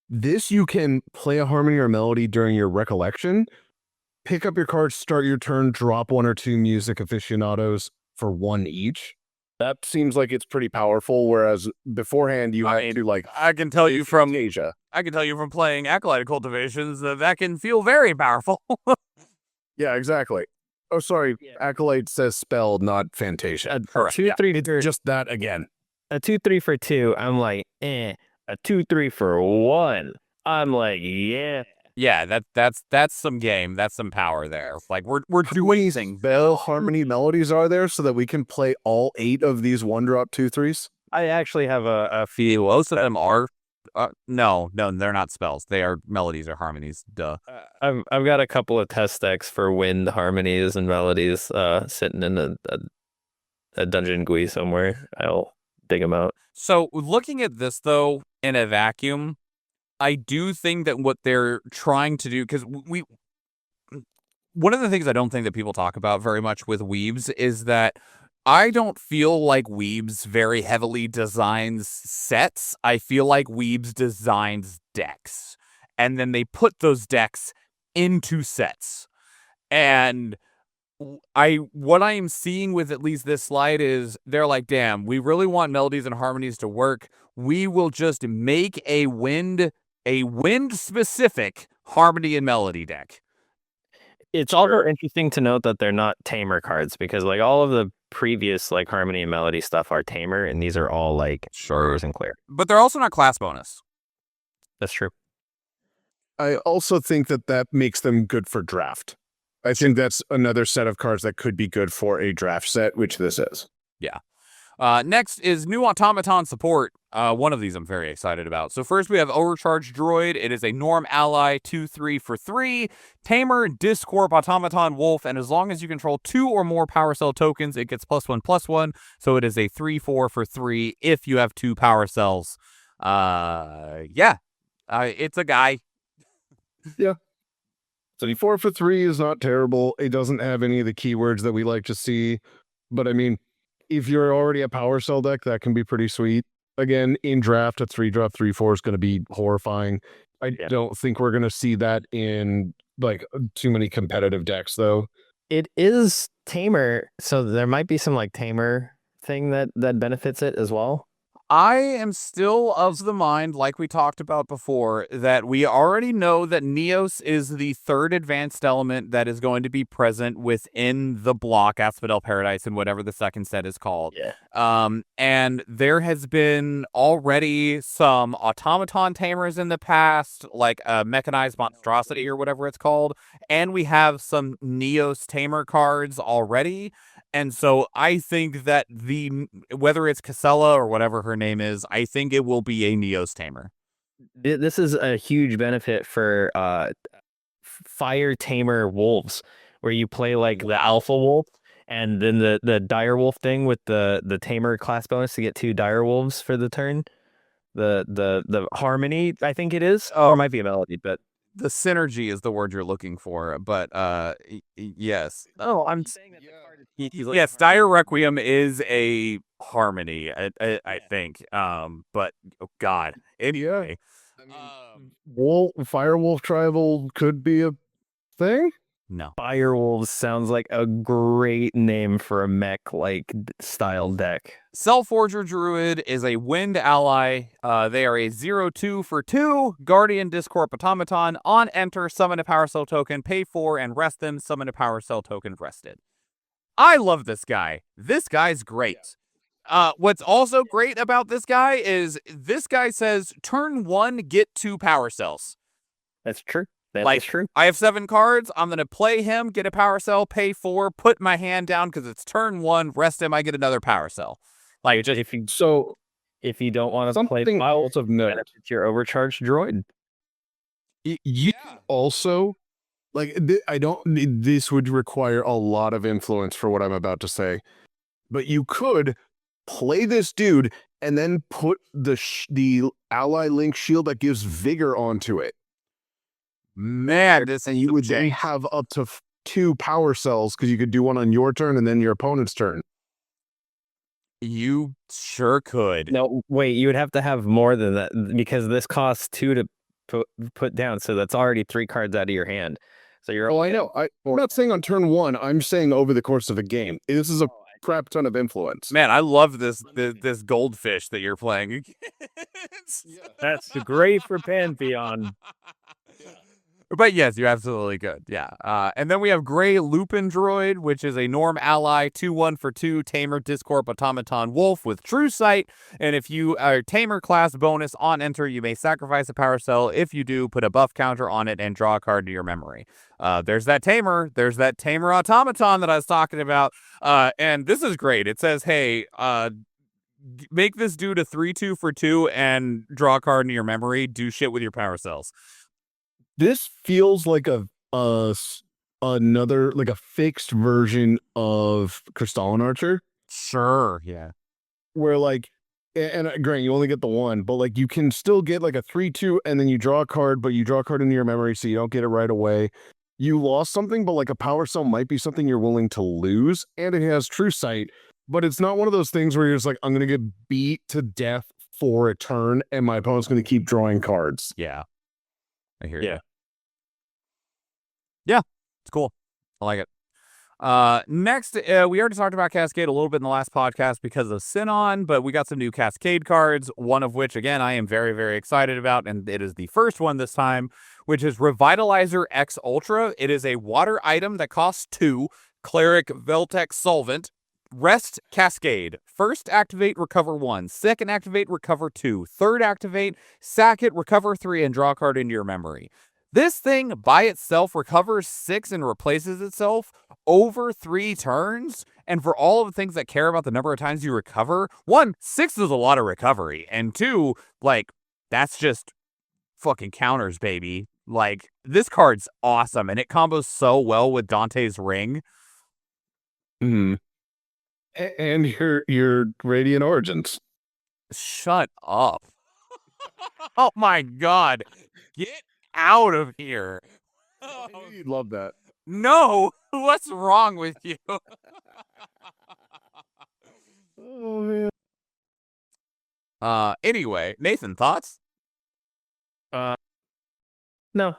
This, you can play a harmony or melody during your recollection, pick up your cards, start your turn, drop 1 or 2 Music Aficionados for 1 each. That seems like it's pretty powerful, whereas beforehand you had to, like, I can tell you from Asia. playing acolyte cultivations that can feel very powerful. Yeah, exactly. Oh, sorry. Yeah. Acolyte says spell, not Fantasia. Correct. 2/3 It's for just that again. a 2/3 for 2. I'm like, A 2/3 for 1. I'm like, yeah. Yeah, that's some game. That's some power there. Like we're doing things. Bell harmony melodies are there so that we can play all 8 of these 1-drop 2/3s? I actually have A few. Most of them are. No, they're not spells. They are melodies or harmonies. Duh. I've got a couple of test decks for wind harmonies and melodies sitting in a dungeon GUI somewhere. I'll dig them out. So looking at this though in a vacuum, I do think that what they're trying to do, because one of the things I don't think that people talk about very much with Weebs is that I don't feel like Weebs very heavily designs sets. I feel like Weebs designs decks. And then they put those decks into sets. And what I am seeing with at least this slide is they're like, damn, we really want melodies and harmonies to work. We will just make a wind specific harmony and melody deck. It's also interesting to note that they're not tamer cards because like all of the previous like harmony and melody stuff are tamer, and these are all like shores and clear. But they're also not class bonus. That's true. I also think that makes them good for draft. I think that's another set of cards that could be good for a draft set, which this is. Yeah. Next is new automaton support. One of these I'm very excited about. So first we have Overcharge Droid. It is a norm ally, 2/3 for 3. Tamer, Discorp, Automaton, Wolf, and as long as you control 2 or more Power Cell tokens, it gets +1/+1. So it is a 3/4 for 3 if you have 2 Power Cells. It's a guy. Yeah. So 4 for 3 is not terrible. It doesn't have any of the keywords that we like to see. But I mean, if you're already a Power Cell deck, that can be pretty sweet. Again, in draft, a 3-drop 3/4 is going to be horrifying. I don't think we're going to see that in like too many competitive decks, though. It is tamer, so there might be some like tamer thing that benefits it as well. I am still of the mind, like we talked about before, that we already know that Neos is the 3rd advanced element that is going to be present within the block, Asphodel, Paradis, and whatever the second set is called. Yeah. And there has been already some automaton tamers in the past, like a mechanized monstrosity or whatever it's called. And we have some Neos tamer cards already. And so I think that whether it's Casella or whatever her name is, I think it will be a Neos tamer. This is a huge benefit for fire tamer wolves, where you play like the alpha wolf and then the dire wolf thing with the tamer class bonus to get 2 dire wolves for the turn. the harmony, I think it is. Or it might be a melody, but The synergy is the word you're looking for, but yes. oh, I'm saying that the card is Yes, Dire Requiem is a harmony, I think. But oh God, anyway, Firewolf Tribal could be a thing. no. Firewolves sounds like a great name for a mech like style deck. Cellforger Druid is a wind ally. They are a 0/2 for 2. Guardian Discorp Automaton. On enter, summon a Power Cell token, pay 4, and rest them. Summon a Power Cell token, rested. I love this guy. This guy's great. What's also great about this guy is this guy says, turn 1, get 2 Power Cells. That's true. That Like, is true. I have 7 cards. I'm going to play him, get a Power Cell, pay 4, put my hand down because it's turn 1, rest him, I get another Power Cell. Like, just If you So don't want to play something File, else of note. it's your overcharged droid. You also like I don't. This would require a lot of influence for what I'm about to say, but you could play this dude and then put the ally link shield that gives vigor onto it. man, this And you would then have up to 2 power cells because you could do one on your turn and then your opponent's turn. You sure could. No, wait, you would have to have more than that because this costs 2 to put down, so that's already 3 cards out of your hand. So you're Oh, I know. I'm not saying on turn 1. I'm saying over the course of a game. This is a crap ton of influence. Man, I love this goldfish that you're playing against. That's great for Pantheon. But yes, you're absolutely good. Yeah. And then we have Gray Lupin Droid, which is a Norm ally, 2/1 for 2, Tamer Discorp Automaton Wolf with True Sight. And if you are Tamer class bonus on enter, you may sacrifice a Power Cell. If you do, put a buff counter on it and draw a card to your memory. There's that Tamer. There's that Tamer Automaton that I was talking about. And this is great. It says, hey, make this dude a 3/2 for 2 and draw a card into your memory. Do shit with your Power Cells. This feels like another like a fixed version of Crystalline Archer, Sure. Yeah. where like and Grant, you only get the one, but like you can still get like a 3/2 and then you draw a card, but you draw a card into your memory, so you don't get it right away. You lost something, but like a power cell might be something you're willing to lose, and it has True Sight, but it's not one of those things where you're just like, I'm gonna get beat to death for a turn, and my opponent's gonna keep drawing cards. Yeah. I hear Yeah. you. Yeah, it's cool. I like it. Next, we already talked about Cascade a little bit in the last podcast because of Sinon, but we got some new Cascade cards, one of which, again, I am very, very excited about, and it is the first one this time, which is Revitalizer X Ultra. It is a water item that costs 2, Cleric Veltec Solvent, Rest Cascade. First activate, recover 1. Second activate, recover 2. Third activate, sack it, recover 3, and draw a card into your memory. This thing by itself recovers 6 and replaces itself over 3 turns. And for all of the things that care about the number of times you recover, 1, 6 is a lot of recovery. And 2, like, that's just fucking counters, baby. Like, this card's awesome. And it combos so well with Dante's Ring. Mm-hmm. And your Radiant Origins. Shut up. Oh my God. Get out of here. You'd love that. No, what's wrong with you? Oh man. Anyway, Nathan, thoughts? No. No?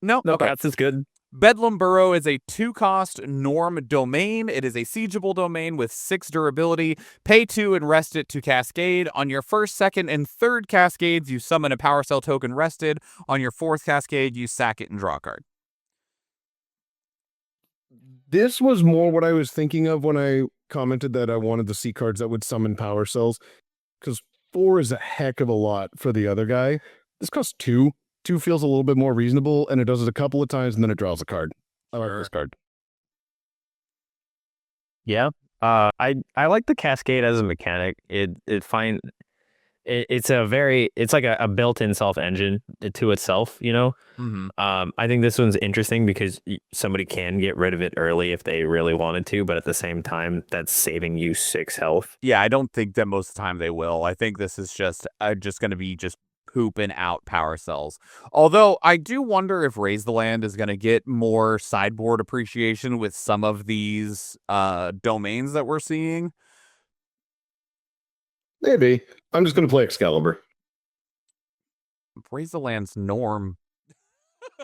No, Okay. Cats is good. Bedlam Burrow is a 2-cost Norm domain. It is a siegeable domain with 6 durability. Pay 2 and rest it to Cascade. On your first, second, and third Cascades, you summon a Power Cell token rested. On your fourth Cascade, you sack it and draw a card. This was more what I was thinking of when I commented that I wanted to see cards that would summon power cells, because 4 is a heck of a lot for the other guy. This costs 2. 2 feels a little bit more reasonable, and it does it a couple of times, and then it draws a card. I like this card. Yeah. I like the Cascade as a mechanic. it's like a built-in self-engine to itself, you know. Mm-hmm. I think this one's interesting because somebody can get rid of it early if they really wanted to, but at the same time, that's saving you 6 health. Yeah, I don't think that most of the time they will. I think this is just going to be just pooping out power cells. Although I do wonder if Raise the Land is going to get more sideboard appreciation with some of these domains that we're seeing. Maybe. I'm just going to play Excalibur. Raise the Land's norm.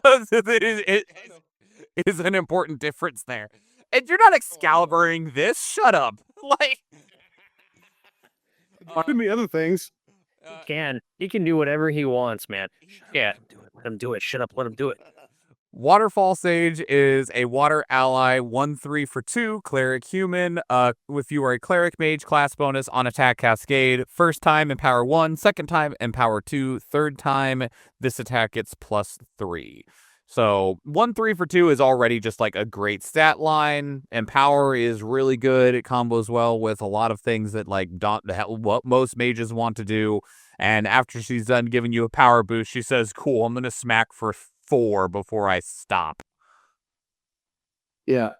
it is an important difference there. And you're not Excaliburing this. Shut up. Like, And the other things. He can do whatever he wants, man. Yeah, let him do it. Shut up, let him do it. Waterfall Sage is a water ally, 1/3 for 2, cleric human. If you are a cleric mage, class bonus on attack cascade. First time, empower 1. Second time, empower 2. Third time, this attack gets +3. So 1/3 for 2 is already just like a great stat line. Empower is really good. It combos well with a lot of things that like what most mages want to do. And after she's done giving you a power boost, she says, "Cool, I'm gonna smack for 4 before I stop." Yeah.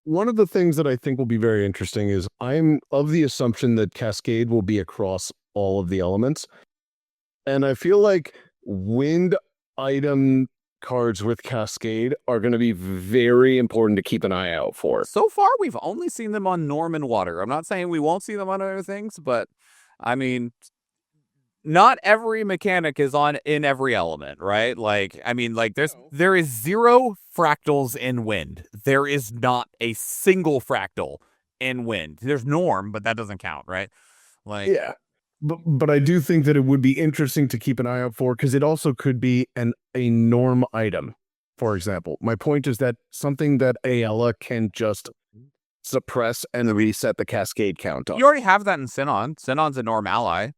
One of the things that I think will be very interesting is I'm of the assumption that Cascade will be across all of the elements. And I feel like wind item cards with Cascade are going to be very important to keep an eye out for. So far, we've only seen them on Norm and Water. I'm not saying we won't see them on other things, but I mean, not every mechanic is in every element, right? Like, I mean, like there is 0 fractals in wind. There is not a single fractal in wind. There's Norm, but that doesn't count, right? Like, yeah. But I do think that it would be interesting to keep an eye out for because it also could be a norm item, for example. My point is that something that Ayala can just suppress and reset the cascade count on. You already have that in Sinon. Sinon's a Norm ally.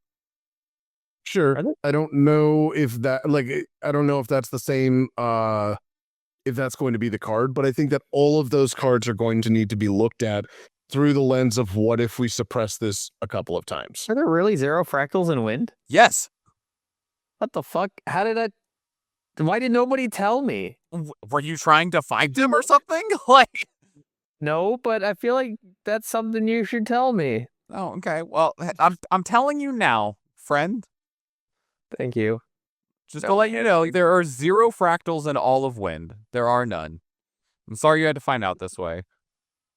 Sure. I don't know if that, like, I don't know if that's the same, if that's going to be the card, but I think that all of those cards are going to need to be looked at through the lens of what if we suppress this a couple of times. Are there really 0 fractals in wind? Yes. What the fuck? How did I... Why did nobody tell me? Were you trying to find him or something? Like, no, but I feel like that's something you should tell me. Oh, okay. Well, I'm telling you now, friend. Thank you. Just to let you know, there are 0 fractals in all of wind. There are none. I'm sorry you had to find out this way.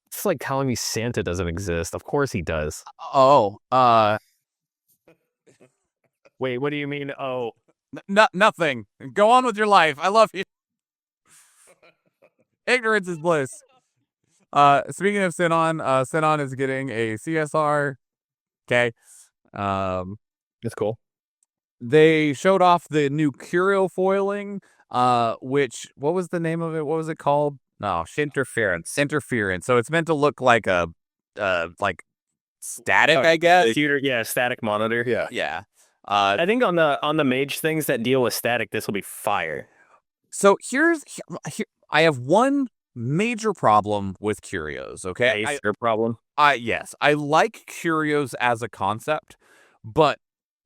It's like telling me Santa doesn't exist. Of course he does. Oh, Wait, what do you mean? Oh. Nothing. Go on with your life. I love you. Ignorance is bliss. Speaking of Sinon, Sinon is getting a CSR. Okay. It's cool. They showed off the new curio foiling, which, what was the name of it? What was it called? No, Interference. So it's meant to look like a, like static, I guess. Computer, static monitor. Yeah. Yeah. I think on the mage things that deal with static, this will be fire. So here, I have one major problem with curios. Okay, Your problem. Yes, I like curios as a concept, but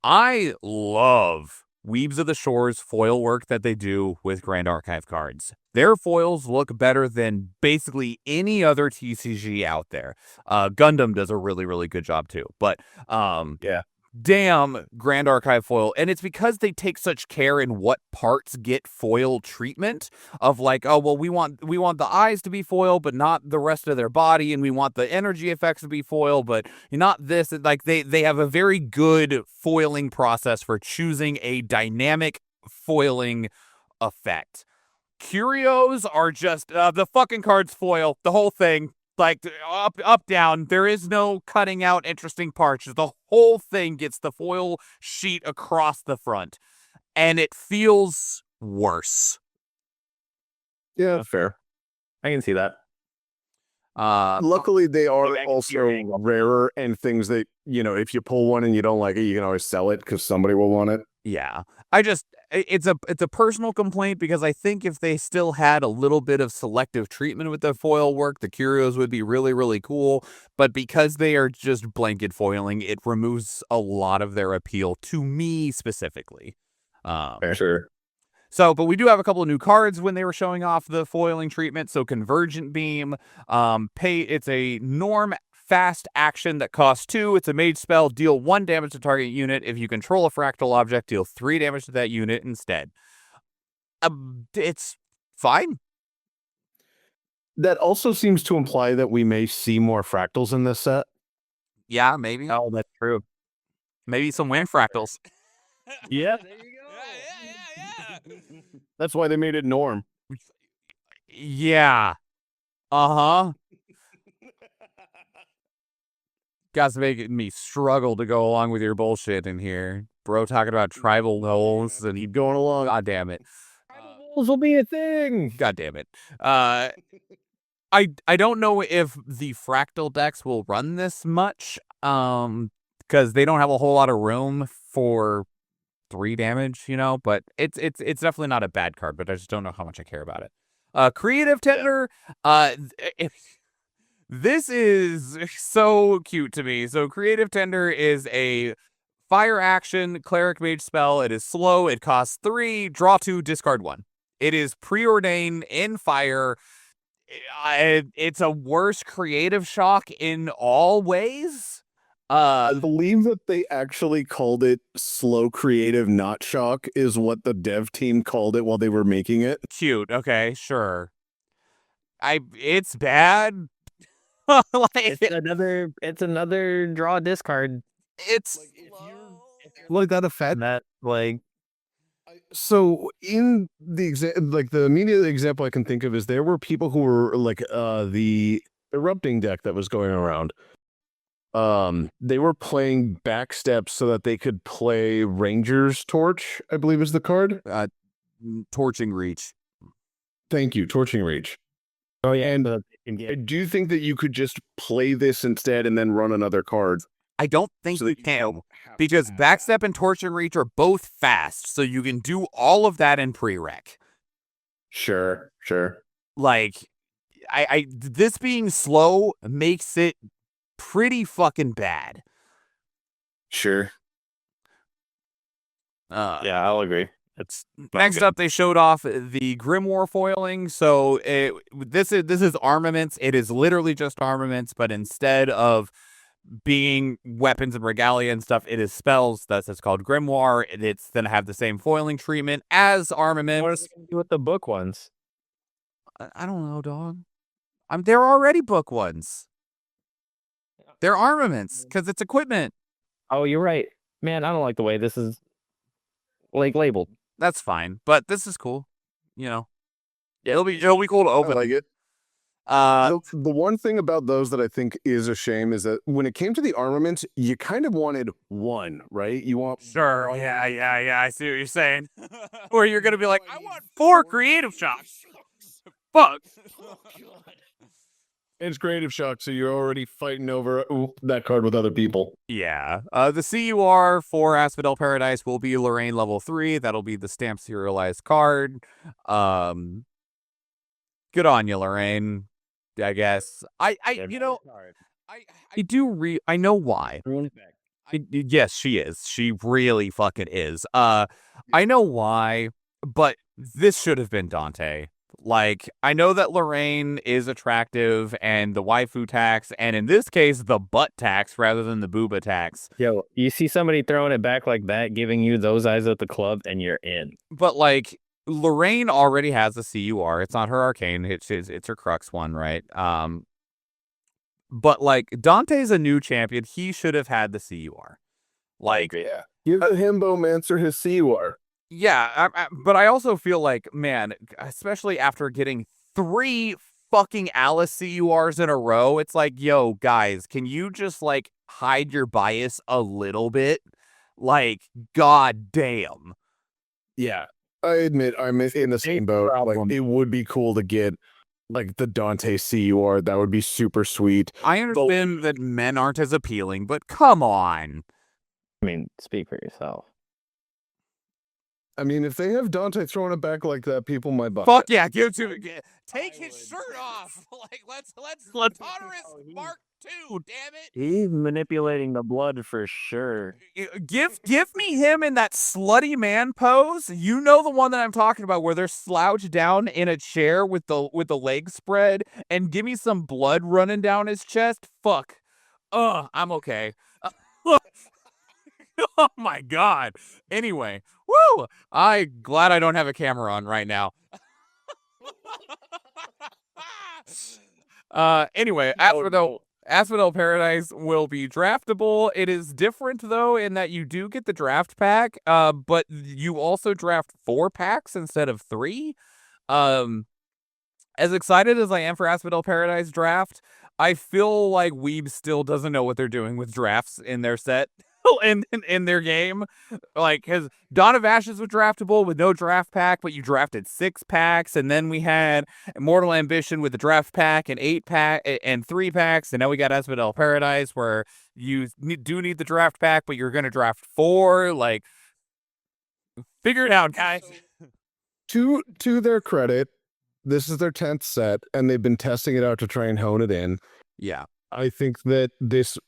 I love Weebs of the Shore's foil work that they do with Grand Archive cards. Their foils look better than basically any other TCG out there. Gundam does a really, really good job too. But yeah. Damn Grand Archive foil. And it's because they take such care in what parts get foil treatment of like, oh, well, we want the eyes to be foil, but not the rest of their body. And we want the energy effects to be foil, but not this. Like they have a very good foiling process for choosing a dynamic foiling effect. Curios are just the fucking cards foil, the whole thing. Like, up, down. There is no cutting out interesting parts. The whole thing gets the foil sheet across the front. And it feels worse. Yeah, fair. I can see that. Luckily, they are also rarer and things that, if you pull one and you don't like it, you can always sell it because somebody will want it. Yeah. it's a personal complaint because I think if they still had a little bit of selective treatment with the foil work, the curios would be really, really cool. But because they are just blanket foiling, it removes a lot of their appeal to me specifically. For sure. So, but we do have a couple of new cards when they were showing off the foiling treatment. So Convergent Beam, it's a norm fast action that costs 2. It's a mage spell. Deal 1 damage to target unit. If you control a fractal object, deal 3 damage to that unit instead. It's fine. That also seems to imply that we may see more fractals in this set. Yeah, maybe. Oh, that's true. Maybe some wind fractals. Yeah. There you go. Yeah. That's why they made it norm. Yeah. Uh-huh. Guys making me struggle to go along with your bullshit in here. Bro talking about tribal goals and Keep going along. God damn it. Tribal will be a thing. God damn it. I don't know if the fractal decks will run this much. Because they don't have a whole lot of room for 3 damage, but it's definitely not a bad card, but I just don't know how much I care about it. Creative Tender, this is so cute to me. So Creative Tender is a fire action cleric mage spell. It is slow. It costs 3, draw 2, discard 1. It is preordained in fire. It's a worse creative shock in all ways. I believe that they actually called it slow creative, not shock, is what the dev team called it while they were making it. Cute. Okay, sure. It's bad. It's another draw discard. It's Like that effect. That So in the the immediate example I can think of is there were people who were like the erupting deck that was going around. They were playing backsteps so that they could play Ranger's Torch, I believe is the card. Torching Reach. Thank you, Torching Reach. Oh yeah, and I do think that you could just play this instead and then run another card. I don't think So you that you can, don't have because to Backstep and Torching Reach are both fast, so you can do all of that in prereq. Sure. Like, this being slow makes it pretty fucking bad. Sure. yeah, I'll agree. It's Next up, they showed off the Grimoire foiling. So this is armaments. It is literally just armaments, but instead of being weapons and regalia and stuff, it is spells. It's called Grimoire. It's going to have the same foiling treatment as armaments. what are they gonna do with the book ones? I don't know, dog. They're already book ones. They're armaments because it's equipment. Oh, you're right, man. I don't like the way this is labeled. That's fine, but this is cool. It'll be cool to open. I like it. The one thing about those that I think is a shame is that when it came to the armaments, you kind of wanted one, right? You want Sure. Yeah. I see what you're saying. Or you're gonna be like, I want 4 creative shocks. Fuck. It's creative shock, so you're already fighting over that card with other people. Yeah. The CUR for Asphodel Paradis will be Lorraine level 3. That'll be the stamp serialized card. Good on you, Lorraine. I guess. I know why. Yes, she is. She really fucking is. I know why, but this should have been Dante. Like, I know that Lorraine is attractive and the waifu tax, and in this case, the butt tax rather than the booba tax. Yo, you see somebody throwing it back like that, giving you those eyes at the club, and you're in. But, like, Lorraine already has a CUR. It's not her arcane. It's her crux one, right? But, like, Dante's a new champion. He should have had the CUR. Like, yeah. Give Himbomancer his CUR. Yeah, but I also feel like, man, especially after getting 3 fucking Alice CURs in a row, it's like, yo, guys, can you just, like, hide your bias a little bit? Like, god damn. Yeah, I admit I'm in the same boat. Like, it would be cool to get, like, the Dante CUR. That would be super sweet. I understand that men aren't as appealing, but come on. I mean, speak for yourself. I mean, if they have Dante throwing it back like that, people might buy Fuck it. yeah, give it to me. Take his shirt off. Like let's Paradis Mark II, damn it. He's manipulating the blood for sure. Give me him in that slutty man pose. You know the one that I'm talking about, where they're slouched down in a chair with the legs spread, and give me some blood running down his chest. Fuck. I'm okay. Oh my god. Anyway, woo! Glad I don't have a camera on right now. Anyway, Asphodel Paradise will be draftable. It is different though in that you do get the draft pack, but you also draft 4 packs instead of 3. As excited as I am for Asphodel Paradise draft, I feel like Weeb still doesn't know what they're doing with drafts in their set. in their game, like, because Dawn of Ashes was draftable with no draft pack, but you drafted 6 packs, and then we had Immortal Ambition with the draft pack and 8 pack and 3 packs, and now we got Asphodel Paradise where you do need the draft pack, but you're gonna draft 4. Like, figure it out, guys. To their credit, this is their 10th set, and they've been testing it out to try and hone it in. Yeah, I think this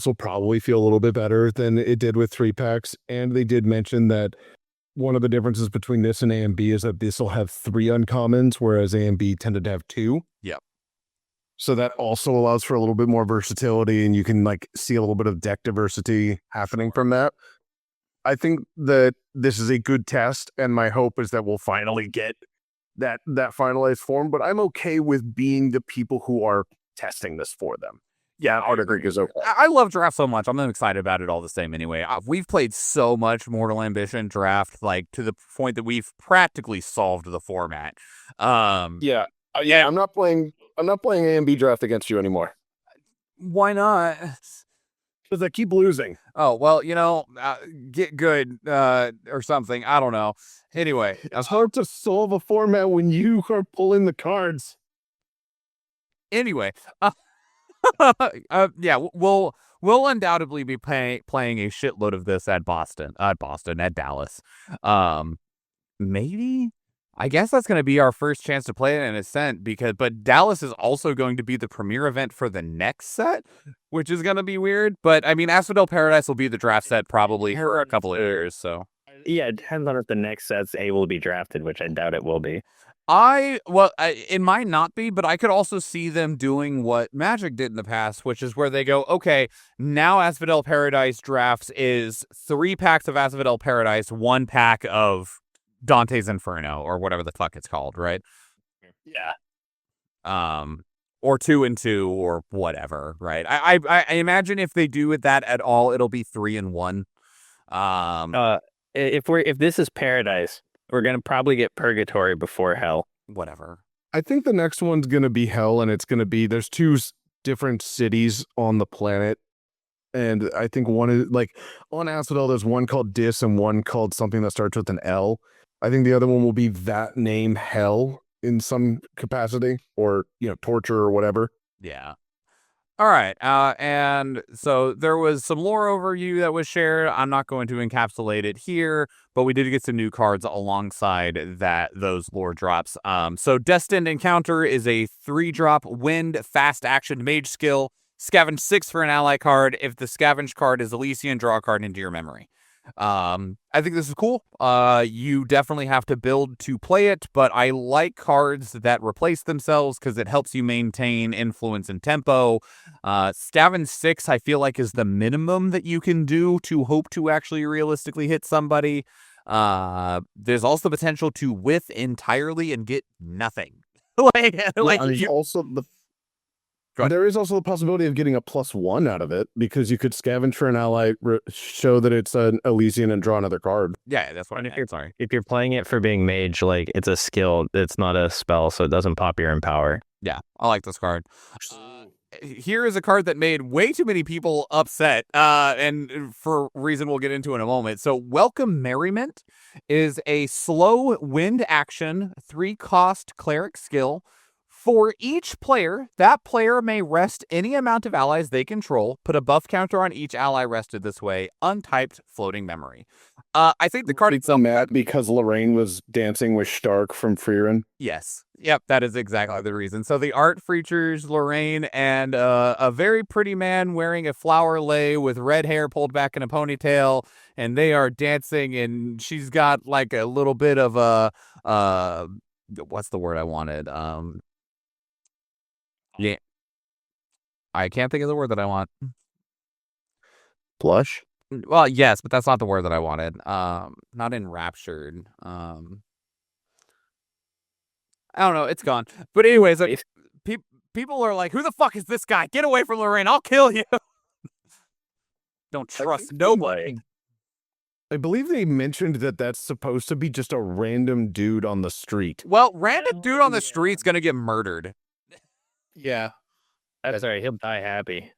will probably feel a little bit better than it did with 3 packs. And they did mention that one of the differences between this and A and B is that this will have 3 uncommons, whereas A and B tended to have 2. Yep. So that also allows for a little bit more versatility, and you can like see a little bit of deck diversity happening from that. I think that this is a good test, and my hope is that we'll finally get that finalized form. But I'm okay with being the people who are testing this for them. Yeah, Arctic Creek is okay. I love draft so much. I'm excited about it all the same anyway. We've played so much Mortal Ambition draft, like to the point that we've practically solved the format. Yeah. I'm not playing A and B draft against you anymore. Why not? Because I keep losing. Oh, well, get good or something. I don't know. Anyway. It's hard to solve a format when you are pulling the cards. Anyway. Yeah, we'll undoubtedly be playing a shitload of this at Dallas. Maybe, I guess that's going to be our first chance to play it in Ascent, but Dallas is also going to be the premier event for the next set, which is going to be weird. But I mean, Asphodel Paradise will be the draft set probably for a couple of years. So yeah, it depends on if the next set's able to be drafted, which I doubt it will be. It might not be, but I could also see them doing what Magic did in the past, which is where they go, okay, now Asphodel Paradise drafts is 3 packs of Asphodel Paradise, 1 pack of Dante's Inferno, or whatever the fuck it's called, right? Yeah. Or 2 and 2, or whatever, right? I imagine if they do that at all, it'll be 3 and 1. If this is Paradise, we're going to probably get Purgatory before Hell. Whatever. I think the next one's going to be Hell, and it's going to be, there's 2 different cities on the planet. And I think one is, like, on Asphodel, there's one called Dis and one called something that starts with an L. I think the other one will be that name, Hell, in some capacity, or, torture or whatever. Yeah. All right, and so there was some lore overview that was shared. I'm not going to encapsulate it here, but we did get some new cards alongside those lore drops. So Destined Encounter is a 3-drop wind fast action mage skill. Scavenge 6 for an ally card. If the scavenge card is Elysian, draw a card into your memory. I think this is cool. You definitely have to build to play it, but I like cards that replace themselves because it helps you maintain influence and tempo. Scavenge 6, I feel like, is the minimum that you can do to hope to actually realistically hit somebody. There's also the potential to whiff entirely and get nothing. There is also the possibility of getting a +1 out of it, because you could scavenge for an ally, show that it's an Elysian, and draw another card. Yeah, that's what I meant. Sorry. If you're playing it for being mage, like, it's a skill, it's not a spell, so it doesn't pop your Empower. Yeah, I like this card. Here is a card that made way too many people upset, and for a reason we'll get into in a moment. So Welcome Merriment is a slow wind action, 3-cost cleric skill. For each player, that player may rest any amount of allies they control, put a buff counter on each ally rested this way, untyped floating memory. I think the card itself. mad because Lorraine was dancing with Stark from Frieren. Yes. Yep, that is exactly the reason. So the art features Lorraine and a very pretty man wearing a flower lei with red hair pulled back in a ponytail, and they are dancing, and she's got like a little bit of a what's the word I wanted? Yeah. I can't think of the word that I want. Blush? Well, yes, but that's not the word that I wanted. Not enraptured. I don't know. It's gone. But anyways, people are like, "Who the fuck is this guy? Get away from Lorraine! I'll kill you." Don't trust nobody. I believe they mentioned that that's supposed to be just a random dude on the street. Well, random dude on the street's gonna get murdered. Yeah. That's all right. He'll die happy.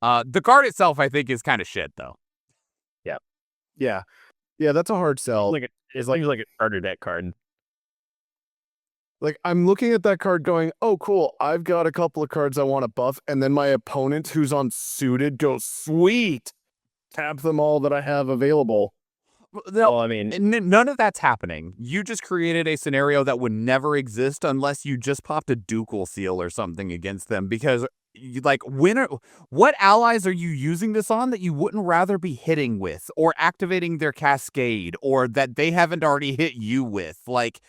The card itself, I think, is kind of shit, though. Yeah. Yeah, that's a hard sell. It's like a starter deck card. Like, I'm looking at that card going, oh, cool, I've got a couple of cards I want to buff, and then my opponent who's on suited goes, sweet, tap them all that I have available. No, Well, I mean, none of that's happening. You just created a scenario that would never exist unless you just popped a Ducal Seal or something against them, because what allies are you using this on that you wouldn't rather be hitting with or activating their cascade or that they haven't already hit you with? Like,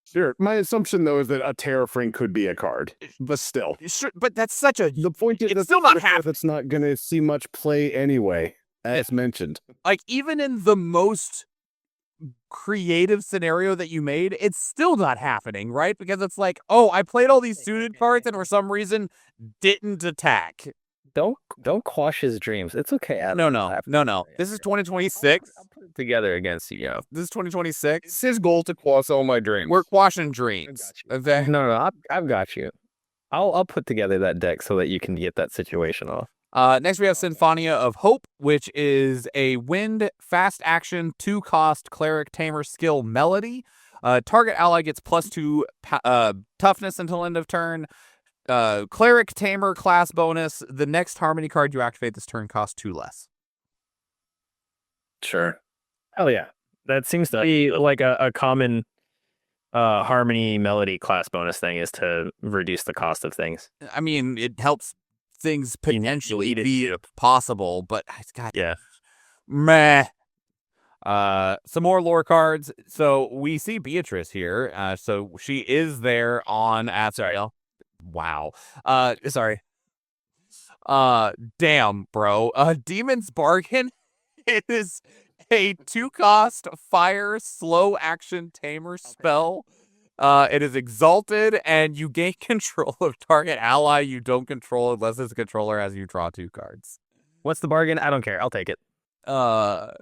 Sure. My assumption, though, is that a Terrafring could be a card, but still. sure, but that's such a The point is it's that's still not a card happening. that's not going to see much play anyway, as mentioned. Like, even in the most creative scenario that you made, it's still not happening, right? Because it's like, oh, I played all these suited cards and for some reason didn't attack. don't quash his dreams. It's okay. Adam. No. This is 2026. I'll put it together against you. This is 2026. It's his goal to quash all my dreams. We're quashing dreams. Okay. No, I've got you. I'll put together that deck so that you can get that situation off. Next we have Symphonia of Hope, which is a wind, fast action, 2-cost cleric tamer skill melody. Target ally gets +2 toughness until end of turn. Cleric tamer class bonus. The next harmony card you activate this turn costs 2 less. Sure. Hell yeah. That seems to be like a common harmony melody class bonus thing, is to reduce the cost of things. I mean, it helps things potentially be possible, but it's got meh. Some more lore cards. So we see Beatrice here. So she is there on Asphodel. Wow. Sorry. Damn, bro. Demon's Bargain. It is a 2-cost fire slow action tamer spell. It is exalted, and you gain control of target ally you don't control unless its controller has you draw 2 cards. What's the bargain? I don't care. I'll take it. That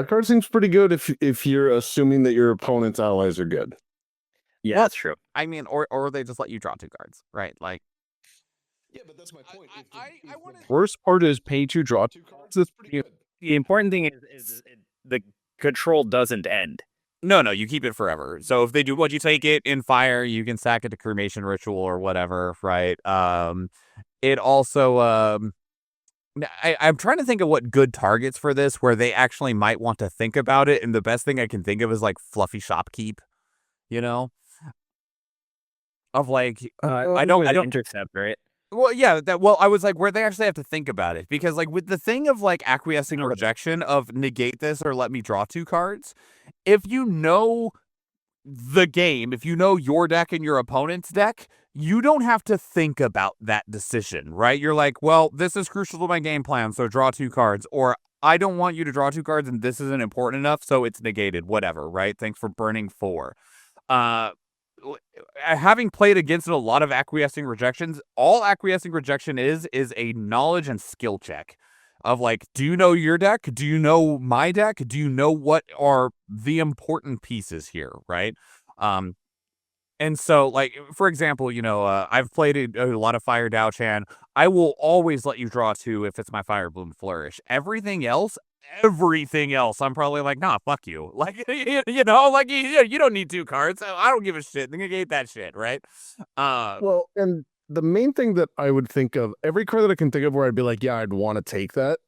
card seems pretty good if you're assuming that your opponent's allies are good. Yeah, Well, that's true. I mean, or they just let you draw 2 cards, right? Like, Yeah, but that's my point. I wanted. Worst part is pay to draw 2 cards. That's pretty good. The important thing is the control doesn't end. No, you keep it forever. So if they do what you take it in fire, you can sack it to cremation ritual or whatever, right? It also I'm trying to think of what good targets for this where they actually might want to think about it, and the best thing I can think of is like fluffy shopkeep, you know? Of like I don't intercept, right? Well, yeah, I was like, where they actually have to think about it. Because, like, with the thing of, like, acquiescing or rejection of negate this or let me draw 2 cards, if you know the game, if you know your deck and your opponent's deck, you don't have to think about that decision, right? You're like, well, this is crucial to my game plan, so draw 2 cards. Or, I don't want you to draw 2 cards and this isn't important enough, so it's negated, whatever, right? Thanks for burning 4. Having played against a lot of acquiescing rejections, all acquiescing rejection is a knowledge and skill check of like, do you know your deck? Do you know my deck? Do you know what are the important pieces here, right? And so, like, for example, you know, I've played a lot of Fire Dao-Chan. I will always let you draw 2 if it's my Fire Bloom Flourish. Everything else, I'm probably like, nah, fuck you. Like, you know, like, you don't need 2 cards. I don't give a shit. Negate that shit, right? Well, and the main thing that I would think of, every card that I can think of where I'd be like, yeah, I'd want to take that,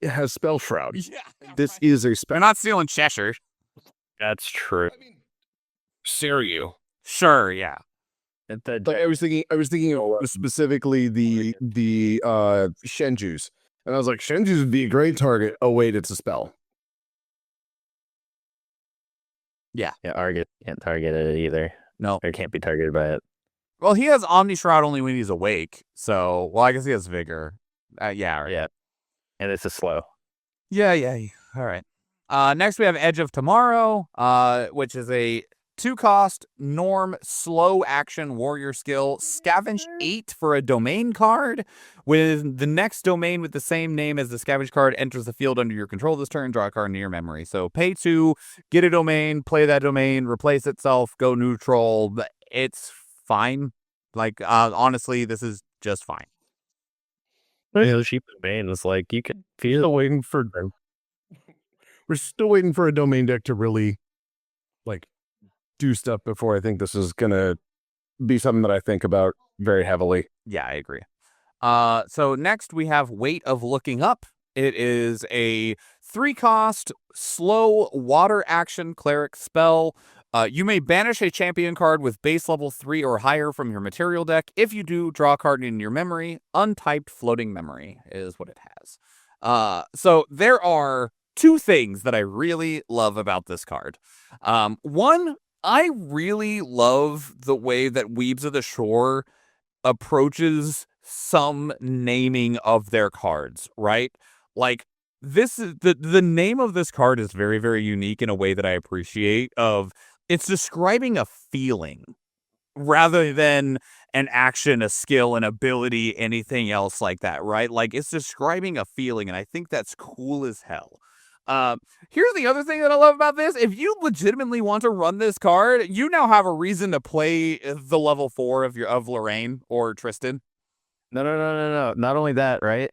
it has Spell Shroud. Yeah, This is a spell. they're not stealing Cheshire. That's true. Seiryu. Sure, yeah. Like I was thinking of specifically the Shenju's. And I was like, Shenju's would be a great target. Oh wait, it's a spell. Yeah, Argus can't target it either. No. Or can't be targeted by it. Well, he has Omni Shroud only when he's awake. So, well, I guess he has Vigor. Yeah, right. Yeah. And it's a slow. Yeah. All right. Next we have Edge of Tomorrow, which is a 2-cost norm slow action warrior skill. Scavenge 8 for a domain card. When the next domain with the same name as the scavenge card enters the field under your control this turn, draw a card into your memory. So pay 2, get a domain, play that domain, replace itself, go neutral. It's fine. Like, honestly, this is just fine. Sheep domain was like, you can feel Still waiting for we're still waiting for a domain deck to really like do stuff before I think this is gonna be something that I think about very heavily. Yeah, I agree. So next we have Weight of Looking Up. It is a 3-cost slow water action cleric spell. You may banish a champion card with base level 3 or higher from your material deck. If you do, draw a card in your memory. Untyped floating memory is what it has. So there are 2 things that I really love about this card. One, I really love the way that Weebs of the Shore approaches some naming of their cards, right? Like, this is the name of this card is very, very unique in a way that I appreciate. It's describing a feeling rather than an action, a skill, an ability, anything else like that, right? Like, it's describing a feeling, and I think that's cool as hell. Here's the other thing that I love about this. If you legitimately want to run this card, you now have a reason to play the level 4 of Lorraine or Tristan. No. Not only that, right?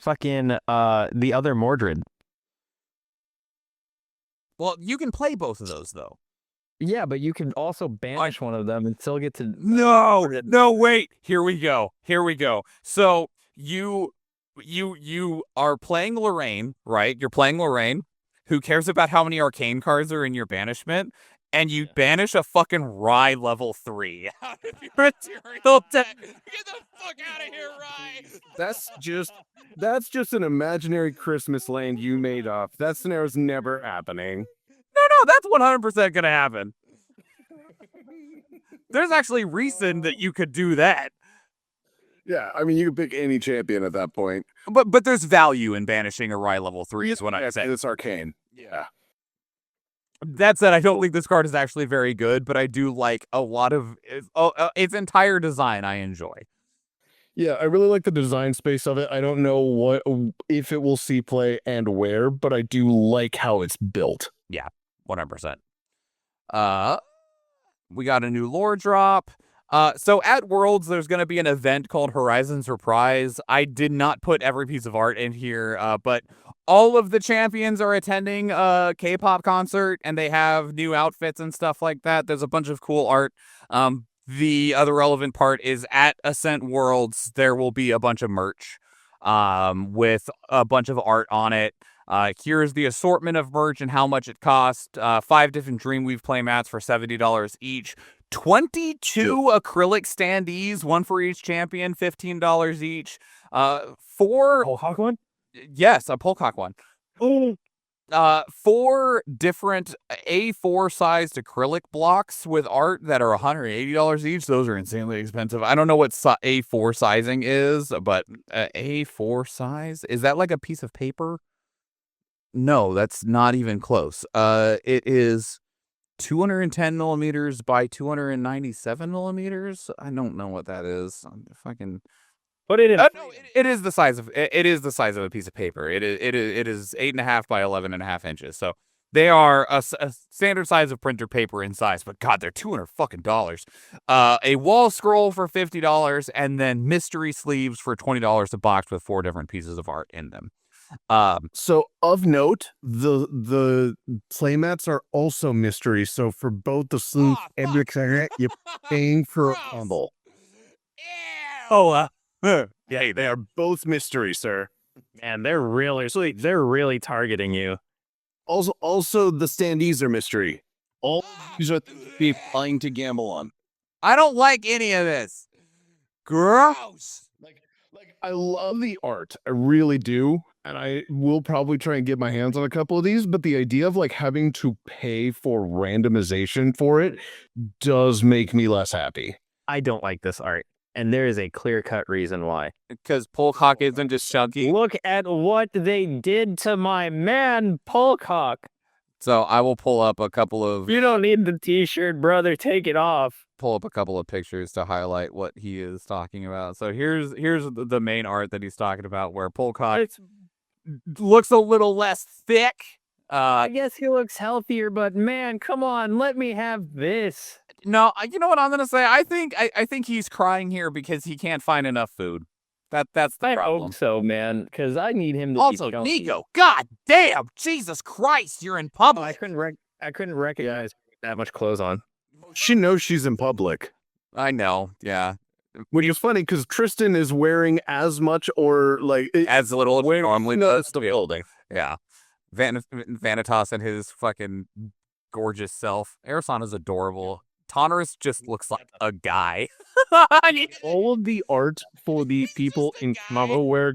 Fucking the other Mordred. Well, you can play both of those though. Yeah, but you can also banish one of them and still get to No, wait. Here we go. So you are playing Lorraine, right? You're playing Lorraine. Who cares about how many arcane cards are in your banishment? And you banish a fucking Rye level 3 out of your material deck. Get the fuck out of here, Rye! That's just an imaginary Christmas land you made up. That scenario's never happening. No, that's 100% gonna happen. There's actually reason that you could do that. Yeah, I mean, you can pick any champion at that point. But there's value in banishing a Rye level 3 is what I'm saying. It's arcane. Yeah. That said, I don't think this card is actually very good, but I do like a lot of its entire design I enjoy. Yeah, I really like the design space of it. I don't know if it will see play and where, but I do like how it's built. Yeah, 100%. We got a new lore drop. So at Worlds, there's going to be an event called Horizon Surprise. I did not put every piece of art in here, but all of the champions are attending a K-pop concert, and they have new outfits and stuff like that. There's a bunch of cool art. The other relevant part is at Ascent Worlds, there will be a bunch of merch with a bunch of art on it. Here's the assortment of merch and how much it cost. 5 different Dreamweave playmats for $70 each. 22 acrylic standees, one for each champion, $15 each. 4 Polcock one? Yes, a Polcock one. Oh. 4 different A4 sized acrylic blocks with art that are $180 each. Those are insanely expensive. I don't know what A4 sizing is, but A4 size, is that like a piece of paper? No, that's not even close. It is 210 millimeters by 297 millimeters. I don't know what that is. I'm fucking put it in. No, it is the size of a piece of paper. It is 8.5 by 11.5 inches. So they are a standard size of printer paper in size. But God, they're $200. A wall scroll for $50, and then mystery sleeves for $20 a box with 4 different pieces of art in them. So of note, the playmats are also mystery. So for both the sleeve and the carrot, you're paying for a bundle. Oh, yeah, they are both mystery, sir. Man, they're really targeting you. Also, the standees are mystery. All these are be flying to gamble on. I don't like any of this. Gross. Like I love the art. I really do. And I will probably try and get my hands on a couple of these, but the idea of like having to pay for randomization for it does make me less happy. I don't like this art, and there is a clear-cut reason why. Because Polcock isn't just chunky. Look at what they did to my man, Polcock. So I will pull up a couple of You don't need the t-shirt, brother. Take it off. pictures to highlight what he is talking about. So here's the main art that he's talking about, where Polcock looks a little less thick. I guess he looks healthier, but man, come on, let me have this. No, you know what I'm gonna say? I think he's crying here because he can't find enough food. That's the I problem. hope so, man, because I need him to Also, be chunky. Nico, god damn, Jesus Christ, you're in public. I couldn't recognize that much clothes on. She knows she's in public. I know, yeah. Which is funny because Tristan is wearing as much or like As little as he normally does. the building. Yeah. Vanitas and his fucking gorgeous self. Erison is adorable. Tonnerus just looks like a guy. all of the art for the people in casual wear.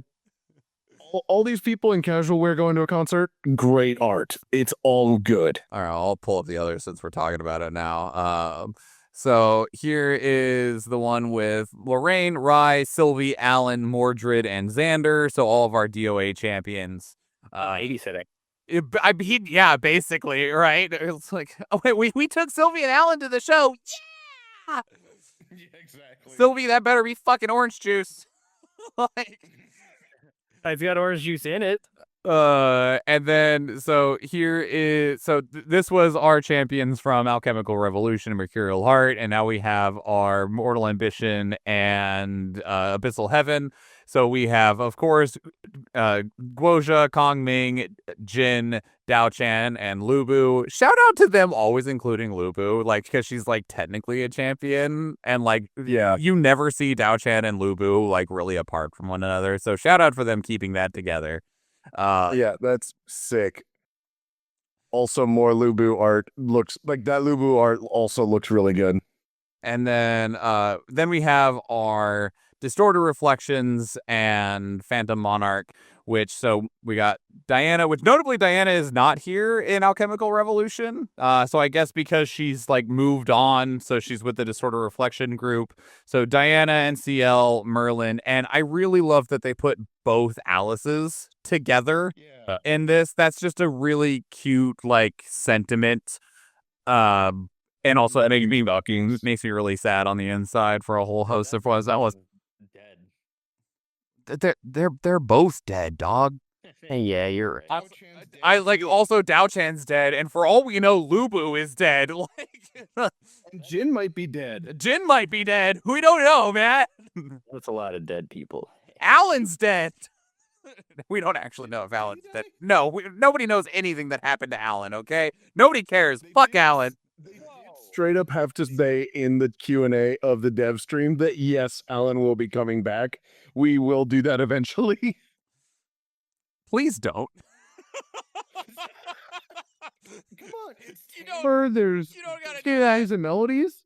All these people in casual wear going to a concert, great art. It's all good. All right, I'll pull up the others since we're talking about it now. So here is the one with Lorraine, Rye, Sylvie, Alan, Mordred, and Xander. So all of our DOA champions. Babysitting. Yeah, basically, right? It's like, oh wait, we took Sylvie and Alan to the show. Yeah, exactly. Sylvie, that better be fucking orange juice. Like, It's got orange juice in it. and then so here is this was our champions from Alchemical Revolution and Mercurial Heart, and now we have our Mortal Ambition and Abyssal Heaven. So we have, of course, Guoja, Kongming, Jin, Dao Chan, and Lubu. Shout out to them always including Lubu, like, because she's like technically a champion, and like, Yeah. you never see Dao Chan and Lubu like really apart from one another. So shout out for them keeping that together. Yeah, that's sick. Also, more Lubu art looks like that. Lubu art also looks really good. And then we have our Distorted Reflections and Phantom Monarch, so we got Diana, which notably Diana is not here in Alchemical Revolution. So I guess because she's like moved on, so she's with the Distorted Reflection group. So Diana, NCL, Merlin, and I really love that they put both Alices together in this. That's just a really cute like sentiment. And also it makes me really sad on the inside for a whole host of ones. That was dead. They're both dead, dog. Yeah, you're right. I like also Dao Chan's dead, and for all we know, Lubu is dead. Like Jin might be dead. Jin might be dead. We don't know, man. That's a lot of dead people. Alan's dead. We don't actually know if Alan's dead. No, nobody knows anything that happened to Alan. Okay, nobody cares. Fuck Alan. Straight up have to say in the Q&A of the dev stream that yes, Alan will be coming back. We will do that eventually. Please don't. Come on, there's guys and melodies.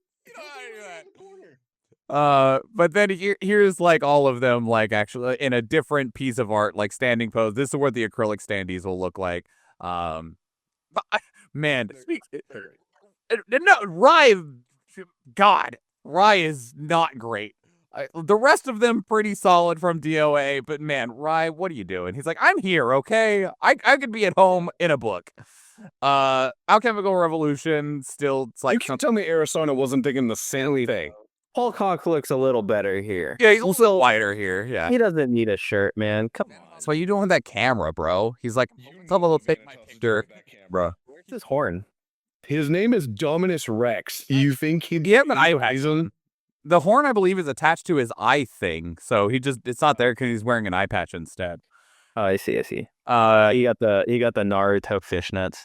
But then here's like all of them like actually in a different piece of art, like standing pose. This is what the acrylic standees will look like. But man, no, Rye is not great. The rest of them pretty solid from DOA, but man, Rye, what are you doing? He's like, I'm here, okay? I could be at home in a book. Alchemical Revolution still, it's like, You can't tell me Arizona wasn't thinking the same thing. Polcock looks a little better here. yeah, he's a little wider here. Yeah, He doesn't need a shirt, man. Come on. that's why you doing with that camera, bro. He's like, some of the picture, Bruh. Where's his horn? His name is Dominus Rex. You think he'd Yeah, but the horn, I believe, is attached to his eye thing, so it's not there because he's wearing an eye patch instead. Oh, I see. He got the Naruto fishnets.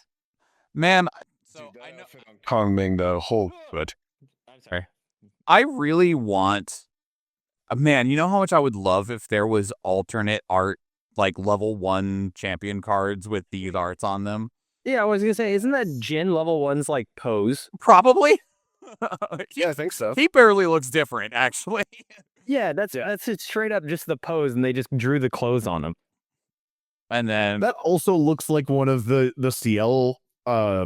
Man, so I know Kongming the whole foot. I'm sorry. I really want Man, you know how much I would love if there was alternate art, like level 1 champion cards with these arts on them? Yeah, I was gonna say, isn't that Jin level 1's like pose? Probably. Yeah, I think so. He barely looks different, actually. Yeah, that's it, straight up just the pose, and they just drew the clothes on him. And then That also looks like one of the CL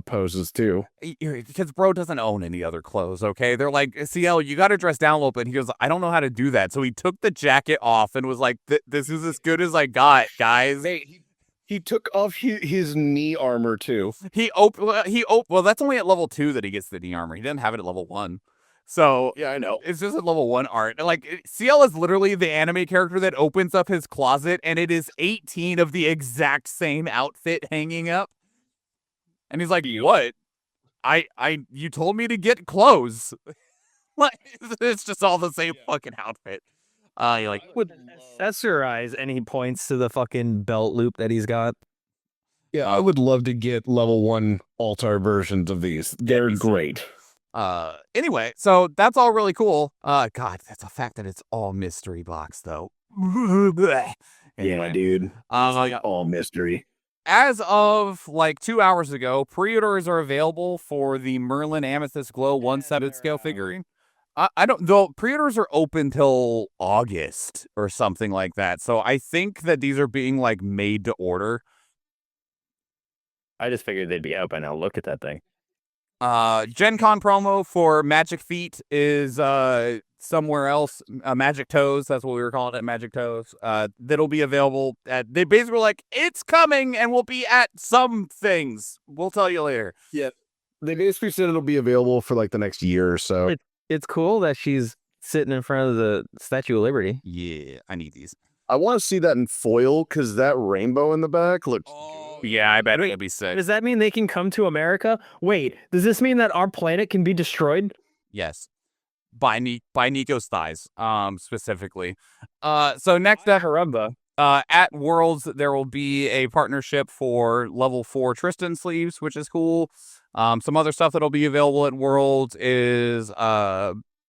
poses too. because bro doesn't own any other clothes, okay? They're like, CL, you got to dress down a little bit. And he goes, I don't know how to do that. So he took the jacket off and was like, this is as good as I got, guys. He took off his knee armor too. Well, that's only at level 2 that he gets the knee armor. He didn't have it at level 1. So Yeah, I know. it's just a level 1 art. Like, CL is literally the anime character that opens up his closet and it is 18 of the exact same outfit hanging up. And he's like, what? You told me to get clothes. Like, it's just all the same fucking outfit. You're like, With accessorize, and he points to the fucking belt loop that he's got. Yeah, I would love to get level 1 altar versions of these. They're great. Anyway, so that's all really cool. God, that's a fact that it's all mystery box though. Anyway, dude. yeah. All mystery. As of like 2 hours ago, pre-orders are available for the Merlin Amethyst Glow 1/7 scale figurine. I don't, though, pre-orders are open till August or something like that. So I think that these are being like made to order. I just figured they'd be out by now. Look at that thing. Gen Con promo for Magic Feet is somewhere else. Magic Toes, that's what we were calling it, Magic Toes. That'll be available at, they basically were like, it's coming and will be at some things. We'll tell you later. Yeah. They basically said it'll be available for like the next year or so. It's cool that she's sitting in front of the Statue of Liberty. Yeah, I need these. I want to see that in foil because that rainbow in the back looks Yeah, I bet it'll be sick. Does that mean they can come to America? Wait, does this mean that our planet can be destroyed? Yes. By Nico's thighs, specifically. So next up, Caramba. at Worlds, there will be a partnership for level 4 Tristan sleeves, which is cool. Some other stuff that'll be available at Worlds is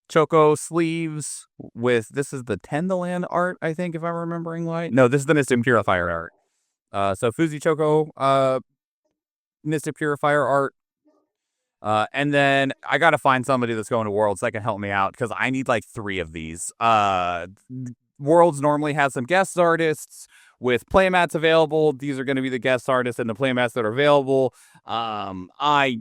Choco sleeves with, this is the Tendaland art, I think, if I'm remembering right. No, this is the Mystic Purifier art. So Fuzi Choco, Mystic Purifier art. And then I gotta find somebody that's going to Worlds that can help me out because I need like 3 of these. Worlds normally has some guest artists with playmats available. These are going to be the guest artists and the playmats that are available. I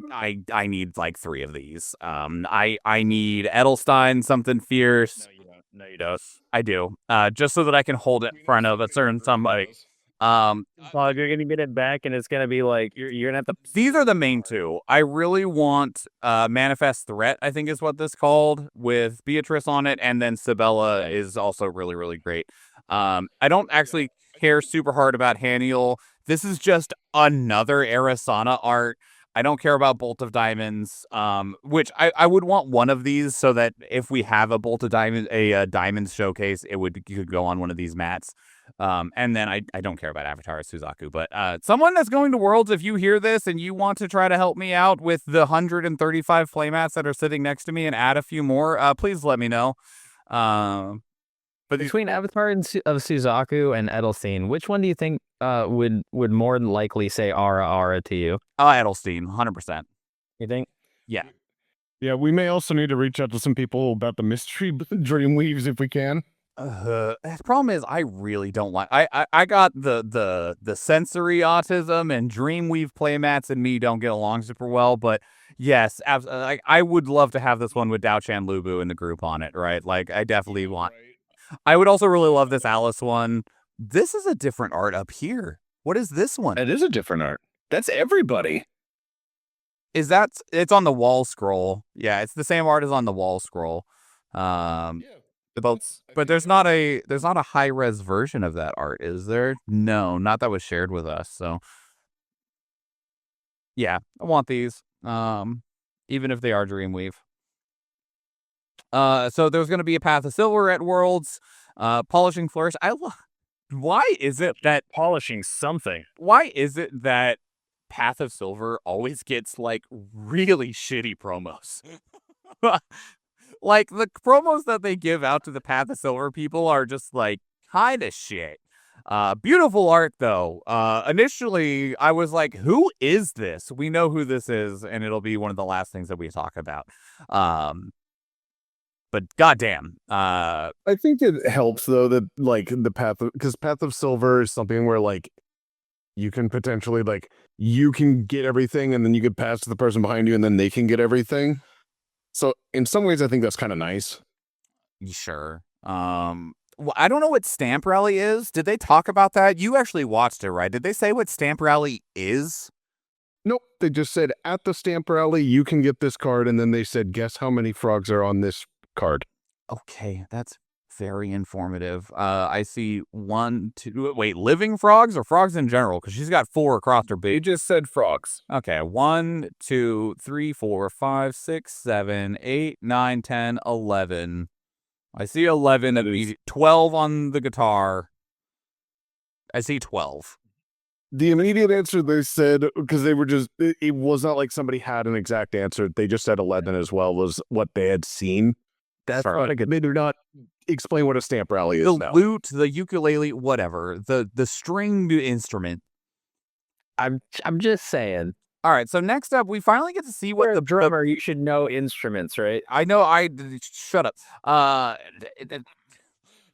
need like 3 of these. I need Edelstein, something fierce. No, you don't. No, you don't. I do. Just so that I can hold it in front of a certain somebody. Well, you're gonna get it back, and it's gonna be like you're gonna have to. These are the main 2. I really want Manifest Threat, I think is what this called, with Beatrice on it, and then Sabella is also really, really great. I don't actually care super hard about Haniel. This is just another Arasana art. I don't care about Bolt of Diamonds, which I would want one of these so that if we have a Bolt of Diamonds, a Diamonds showcase, you could go on one of these mats. And then I don't care about Avatar Suzaku, but someone that's going to Worlds, if you hear this and you want to try to help me out with the 135 playmats that are sitting next to me and add a few more, please let me know. But Between Avatar of Suzaku and Edelstein, which one do you think would more than likely say Ara to you? Edelstein, 100%. You think? Yeah. Yeah, we may also need to reach out to some people about the mystery Dreamweaves if we can. The problem is I really don't like. I got the sensory autism and Dreamweave playmats and me don't get along super well. But yes, I would love to have this one with Dao Chan Lubu in the group on it, right? Like I definitely want. I would also really love this Alice one. This is a different art up here. What is this one? It is a different art. That's everybody. It's on the wall scroll. Yeah, it's the same art as on the wall scroll. But there's not a high res version of that art, is there? No, not that was shared with us. So yeah, I want these. Even if they are Dreamweave. So there's going to be a Path of Silver at Worlds. Polishing Flourish. Why is it that Polishing something. Why is it that Path of Silver always gets like really shitty promos? Like, the promos that they give out to the Path of Silver people are just, like, kind of shit. Beautiful art, though. Initially, I was like, who is this? We know who this is, and it'll be one of the last things that we talk about. But goddamn. I think it helps, though, that, like, because Path of Silver is something where, like, you can potentially, like, you can get everything, and then you can pass to the person behind you, and then they can get everything. So, in some ways, I think that's kind of nice. Sure. Well, I don't know what Stamp Rally is. Did they talk about that? You actually watched it, right? Did they say what Stamp Rally is? Nope, they just said, at the Stamp Rally, you can get this card, and then they said, guess how many frogs are on this card. Okay, that's very informative. I see 1, 2. Wait, living frogs or frogs in general? Because she's got 4 across her They base. just said frogs. Okay, 1, 2, 3, 4, 5, 6, 7, 8, 9, 10, 11. I see 11 of these. 12 on the guitar. I see 12. The immediate answer they said, because they were just, it was not like somebody had an exact answer. They just said 11 as well, was what they had seen. That's Sorry, they do not explain what a Stamp Rally is The now. lute, the ukulele, whatever. The stringed instrument. I'm just saying. All right, so next up, we finally get to see what You're the a drummer. You should know instruments, right? I know. Shut up.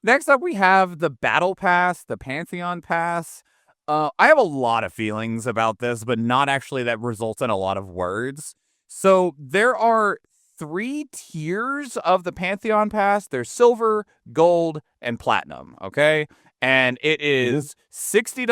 Next up, we have the Battle Pass, the Pantheon Pass. I have a lot of feelings about this, but not actually that results in a lot of words. So there are 3 tiers of the Pantheon Pass. There's silver, gold, and platinum, okay? And it is $60,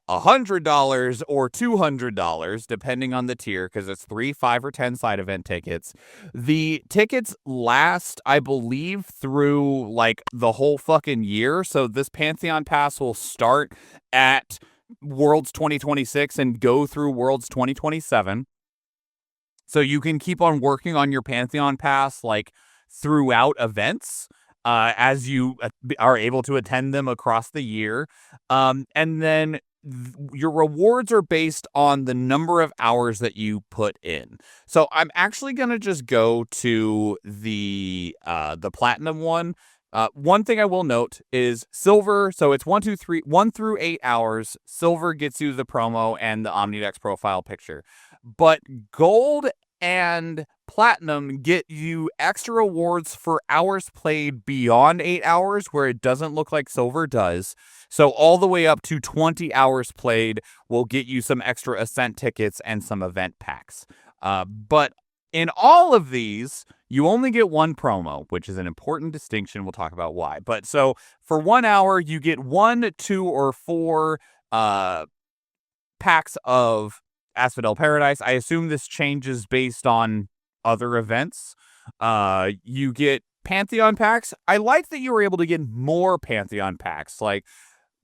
$100, or $200, depending on the tier, because it's 3, 5, or 10 side event tickets. The tickets last, I believe, through, like, the whole fucking year. So this Pantheon Pass will start at Worlds 2026 and go through Worlds 2027. So you can keep on working on your Pantheon Pass, like, throughout events as you are able to attend them across the year. And then your rewards are based on the number of hours that you put in. So I'm actually going to just go to the platinum one. One thing I will note is silver. So it's 1 through 8 hours. Silver gets you the promo and the Omnidex profile picture. But gold and platinum get you extra rewards for hours played beyond 8 hours, where it doesn't look like silver does. So all the way up to 20 hours played will get you some extra Ascent tickets and some event packs. But in all of these, you only get 1 promo, which is an important distinction. We'll talk about why. But so for 1 hour, you get 1, 2, or 4 packs of Asphodel Paradise. I assume this changes based on other events. You get Pantheon packs. I like that you were able to get more Pantheon packs, like,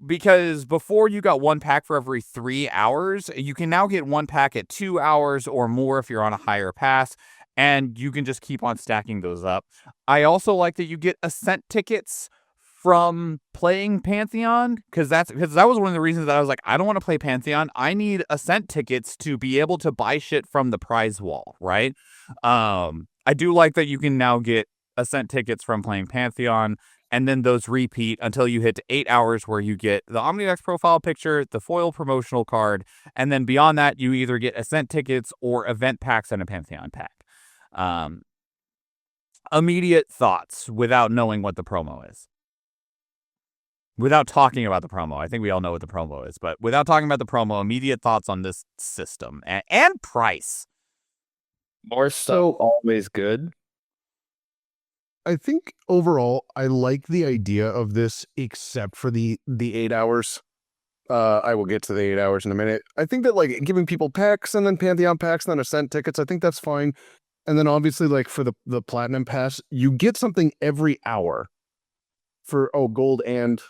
because before you got 1 pack for every 3 hours, you can now get 1 pack at 2 hours or more if you're on a higher pass, and you can just keep on stacking those up. I also like that you get Ascent tickets from playing Pantheon, because that was one of the reasons that I was like, I don't want to play Pantheon. I need Ascent tickets to be able to buy shit from the prize wall, right? I do like that you can now get Ascent tickets from playing Pantheon, and then those repeat until you hit 8 hours, where you get the Omnidex profile picture, the foil promotional card, and then beyond that, you either get Ascent tickets or event packs and a Pantheon pack. Immediate thoughts without knowing what the promo is. Without talking about the promo. I think we all know what the promo is, but without talking about the promo, immediate thoughts on this system and price. More stuff always good. I think overall, I like the idea of this, except for the 8 hours. I will get to the 8 hours in a minute. I think that, like, giving people packs and then Pantheon packs and then Ascent tickets, I think that's fine. And then obviously, like, for the Platinum Pass, you get something every hour for gold and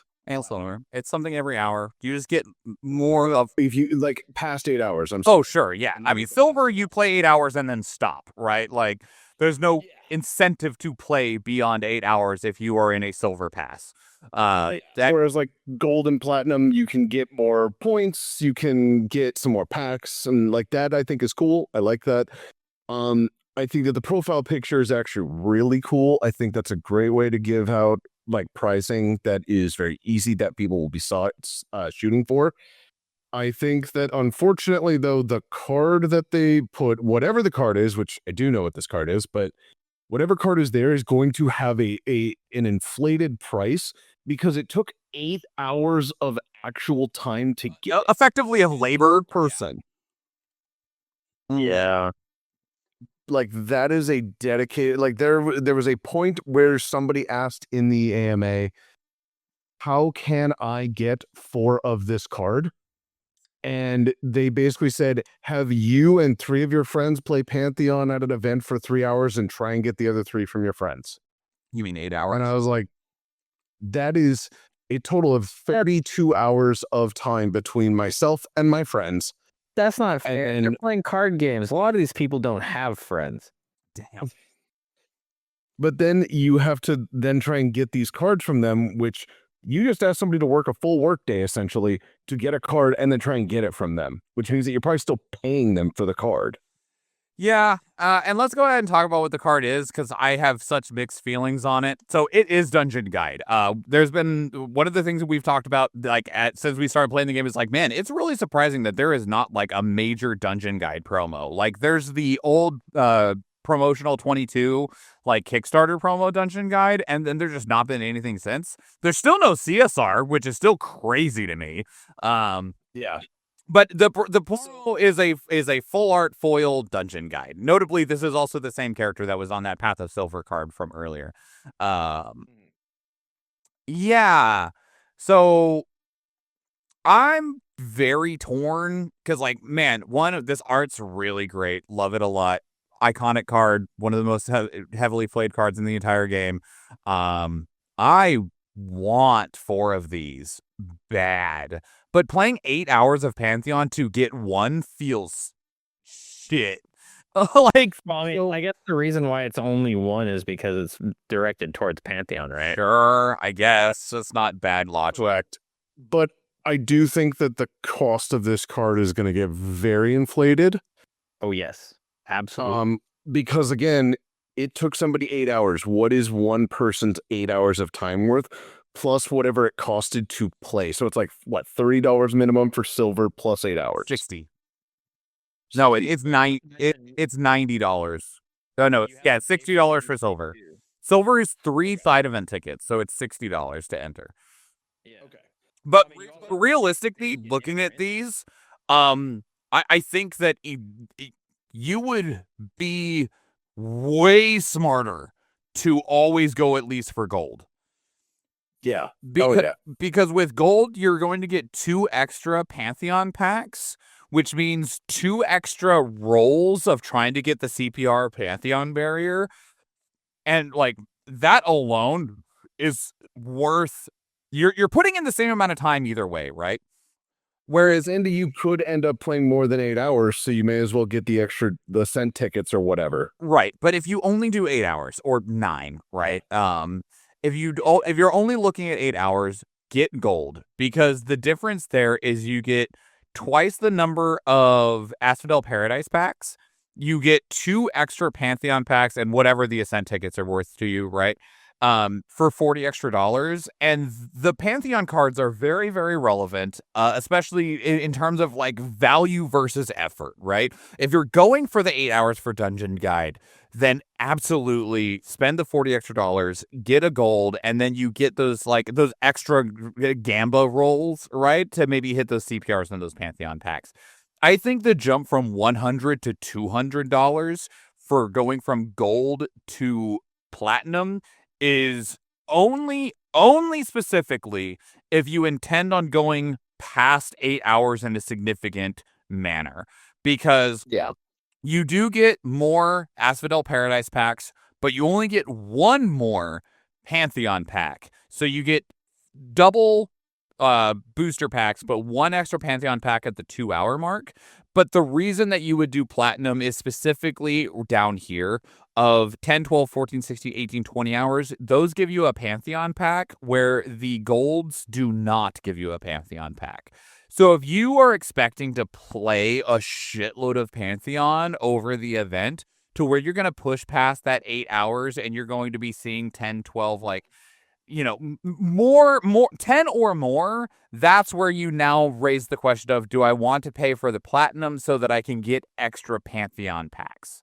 silver. It's something every hour. You just get more of. If you, like, past 8 hours, Oh, sure, yeah. I mean, silver, you play 8 hours and then stop, right? Like, there's no incentive to play beyond 8 hours if you are in a silver pass. Whereas, like, gold and platinum, you can get more points, you can get some more packs, and, like, that I think is cool. I like that. I think that the profile picture is actually really cool. I think that's a great way to give out like pricing that is very easy that people will be shooting for. I think that unfortunately, though, the card that they put, whatever the card is, which I do know what this card is, but whatever card is there is going to have an inflated price because it took 8 hours of actual time to get effectively of labor. person. Yeah. Like that is a dedicated, like there was a point where somebody asked in the AMA, how can I get 4 of this card? And they basically said, have you and 3 of your friends play Pantheon at an event for 3 hours and try and get the other 3 from your friends. You mean 8 hours? And I was like, that is a total of 32 hours of time between myself and my friends. That's not fair. And- They're playing card games. A lot of these people don't have friends. Damn. But then you have to then try and get these cards from them, which you just ask somebody to work a full work day essentially to get a card and then try and get it from them, which means that you're probably still paying them for the card. Yeah, and let's go ahead and talk about what the card is, because I have such mixed feelings on it. So it is Dungeon Guide. There's been one of the things that we've talked about, like since we started playing the game, is like, man, it's really surprising that there is not like a major Dungeon Guide promo. Like there's the old promotional 22 like Kickstarter promo Dungeon Guide, and then there's just not been anything since. There's still no CSR, which is still crazy to me. Yeah. But the promo is a full art foil dungeon guide. Notably, this is also the same character that was on that Path of Silver card from earlier. Yeah. So I'm very torn because, like, man, this art's really great. Love it a lot. Iconic card, one of the most heavily played cards in the entire game. I want 4 of these bad. But playing 8 hours of Pantheon to get 1 feels shit. Like, Well, I mean, I guess the reason why it's only 1 is because it's directed towards Pantheon, right? sure, I guess it's not bad logic. Correct. But I do think that the cost of this card is going to get very inflated. Oh, yes. Absolutely. Because again, it took somebody 8 hours. What is one person's 8 hours of time worth? Plus whatever it costed to play. So it's like, what, $30 minimum for silver plus 8 hours? 60. No, it's $90. Oh, no, yeah, $60 for silver. Silver is 3 side event tickets, so it's $60 to enter. Okay. But realistically, looking at these, I think that you would be way smarter to always go at least for gold. Yeah. Because with gold, you're going to get 2 extra Pantheon packs, which means 2 extra rolls of trying to get the CPR Pantheon barrier. And like that alone is worth, you're putting in the same amount of time either way, right? Whereas Andy, you could end up playing more than 8 hours, so you may as well get the cent tickets or whatever. Right. But if you only do 8 hours or 9, right? If you're only looking at 8 hours, get gold, because the difference there is you get twice the number of Asphodel Paradis packs. You get 2 extra Pantheon packs and whatever the Ascent tickets are worth to you, right? For $40 extra. And the Pantheon cards are very, very relevant, especially in terms of like value versus effort, right? If you're going for the 8 hours for Dungeon Guide, then absolutely spend the $40 extra, get a gold, and then you get those extra Gamba rolls, right? To maybe hit those CPRs and those Pantheon packs. I think the jump from $100 to $200 for going from gold to platinum is only specifically if you intend on going past 8 hours in a significant manner, because you do get more Asphodel Paradise packs, but you only get 1 more Pantheon pack. So you get double booster packs, but 1 extra Pantheon pack at the 2 hour mark. But the reason that you would do platinum is specifically down here of 10, 12, 14, 16, 18, 20 hours. Those give you a Pantheon pack, where the golds do not give you a Pantheon pack. So if you are expecting to play a shitload of Pantheon over the event, to where you're going to push past that 8 hours and you're going to be seeing 10, 12, like, more 10 or more, that's where you now raise the question of, do I want to pay for the platinum so that I can get extra Pantheon packs?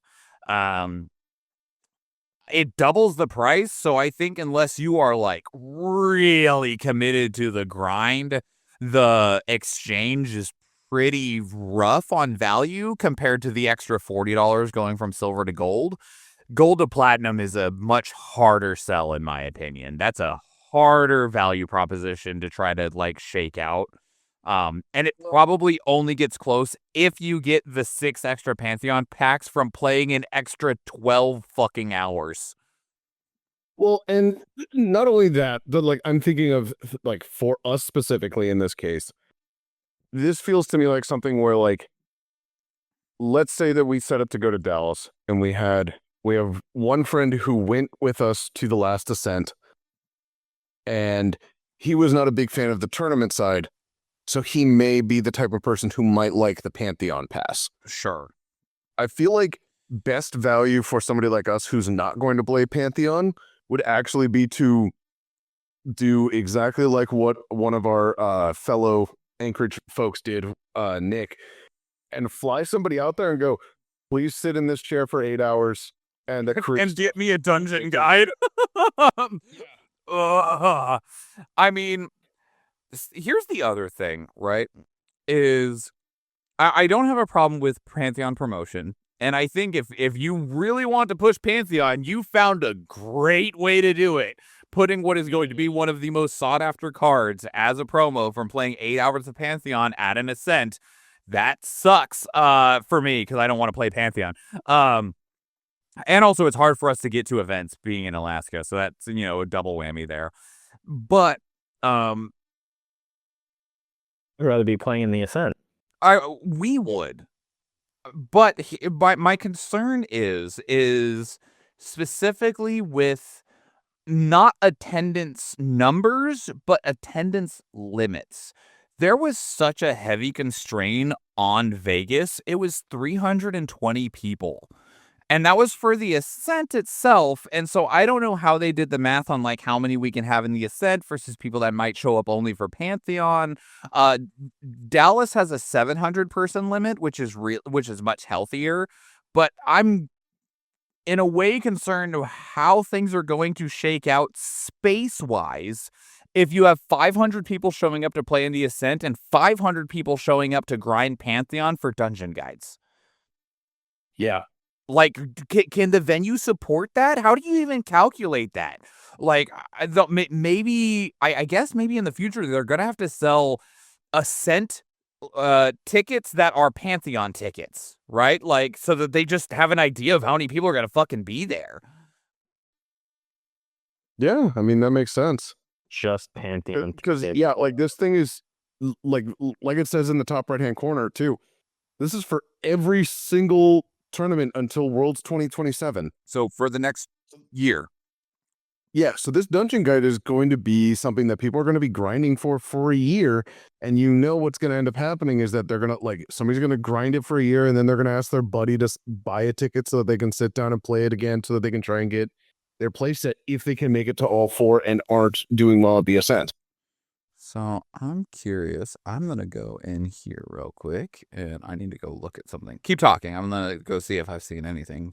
It doubles the price, so I think unless you are like really committed to the grind, the exchange is pretty rough on value compared to the extra $40 going from silver to gold. Gold to platinum is a much harder sell, in my opinion. That's a harder value proposition to try to like shake out. And it probably only gets close if you get the 6 extra Pantheon packs from playing an extra 12 fucking hours. Well, and not only that, but like I'm thinking of like for us specifically in this case, this feels to me like something where like, let's say that we set up to go to Dallas and we have one friend who went with us to the last ascent, and he was not a big fan of the tournament side. So he may be the type of person who might like the Pantheon pass. Sure. I feel like best value for somebody like us who's not going to play Pantheon would actually be to do exactly like what one of our fellow Anchorage folks did, Nick, and fly somebody out there and go, please sit in this chair for 8 hours and get me a dungeon guide. I mean, here's the other thing, right? Is I don't have a problem with Pantheon promotion. And I think if you really want to push Pantheon, you found a great way to do it. Putting what is going to be one of the most sought after cards as a promo from playing 8 hours of Pantheon at an ascent. That sucks for me because I don't want to play Pantheon. And also it's hard for us to get to events being in Alaska. So that's, a double whammy there. But I'd rather be playing in the ascent. We would. But my concern is specifically with not attendance numbers, but attendance limits. There was such a heavy constraint on Vegas. It was 320 people. And that was for the ascent itself. And so I don't know how they did the math on like how many we can have in the ascent versus people that might show up only for Pantheon. Dallas has a 700 person limit, which is much healthier. But I'm in a way concerned of how things are going to shake out space wise. If you have 500 people showing up to play in the ascent and 500 people showing up to grind Pantheon for dungeon guides. Yeah. Like, can the venue support that? How do you even calculate that? Like, I guess maybe in the future they're going to have to sell ascent tickets that are Pantheon tickets, right? Like, so that they just have an idea of how many people are going to fucking be there. Yeah, I mean, that makes sense. Just Pantheon. Because, yeah, like this thing is, like it says in the top right-hand corner, too. This is for every single tournament until Worlds 2027. So for the next year. Yeah, so this dungeon guide is going to be something that people are going to be grinding for a year, and what's going to end up happening is that they're going to, like, somebody's going to grind it for a year, and then they're going to ask their buddy to buy a ticket so that they can sit down and play it again so that they can try and get their playset if they can make it to all 4 and aren't doing well at the ascent. So I'm curious. I'm going to go in here real quick, and I need to go look at something. Keep talking. I'm going to go see if I've seen anything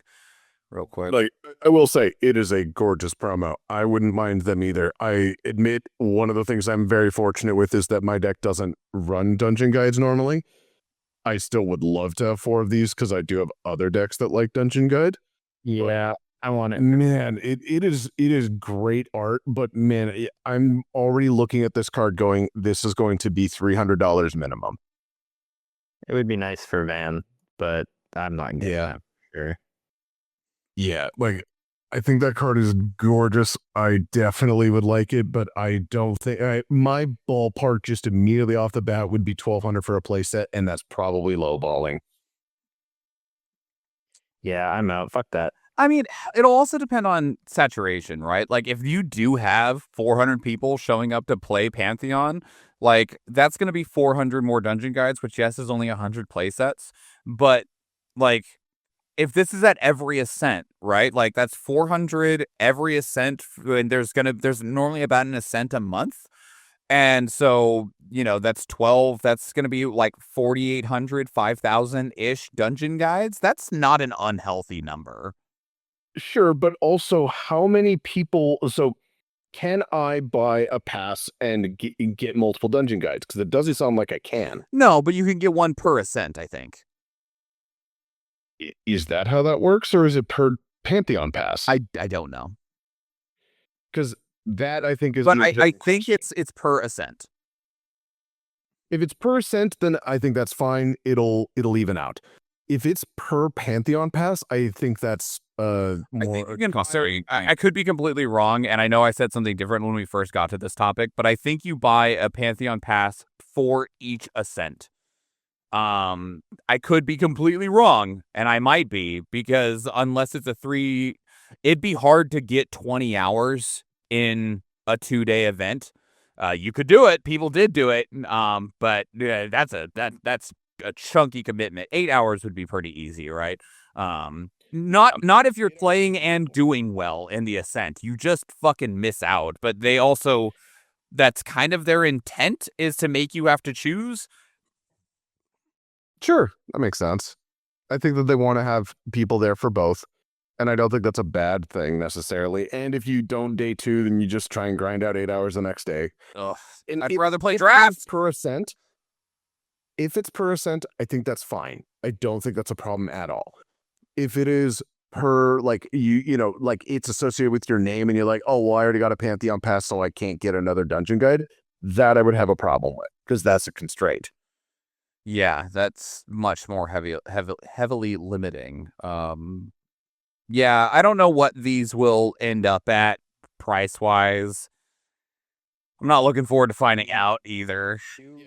real quick. Like, I will say, it is a gorgeous promo. I wouldn't mind them either. I admit one of the things I'm very fortunate with is that my deck doesn't run dungeon guides normally. I still would love to have 4 of these because I do have other decks that like dungeon guide. Yeah. I want it. Man, it is great art, but man, I'm already looking at this card going, this is going to be $300 minimum. It would be nice for Van, but I'm not getting that for sure. Yeah, like, I think that card is gorgeous. I definitely would like it, but I don't think my ballpark just immediately off the bat would be $1,200 for a playset, and that's probably lowballing. Yeah, I'm out. Fuck that. I mean, it'll also depend on saturation, right? Like, if you do have 400 people showing up to play Pantheon, like, that's going to be 400 more dungeon guides, which, yes, is only 100 play sets. But, like, if this is at every ascent, right? Like that's 400 every ascent, and there's normally about an ascent a month. And so, that's 12, that's going to be like 4,800, 5,000-ish dungeon guides. That's not an unhealthy number. Sure, but also how many people? So, can I buy a pass and get multiple dungeon guides? Because it doesn't sound like I can. No, but you can get one per ascent, I think. Is that how that works, or is it per Pantheon pass? I don't know. Because that I think is. But I think it's per ascent. If it's per ascent, then I think that's fine. It'll even out. If it's per Pantheon pass, I think that's more. I could be completely wrong, and I know I said something different when we first got to this topic, but I think you buy a Pantheon pass for each ascent. I could be completely wrong, and I might be, because unless it's it'd be hard to get 20 hours in a 2-day event. You could do it. People did do it. But that's a chunky commitment. 8 hours would be pretty easy, right? Not if you're playing and doing well in the ascent. You just fucking miss out. But they also, that's kind of their intent, is to make you have to choose. Sure, that makes sense. I think that they want to have people there for both. And I don't think that's a bad thing necessarily. And if you don't day 2, then you just try and grind out 8 hours the next day. Ugh, And I'd rather play draft per ascent. If it's per ascent, I think that's fine. I don't think that's a problem at all. If it is per, like, like it's associated with your name and you're like, oh, well, I already got a Pantheon pass, so I can't get another dungeon guide, that I would have a problem with, because that's a constraint. Yeah, that's much more heavily limiting. Yeah, I don't know what these will end up at price-wise. I'm not looking forward to finding out either.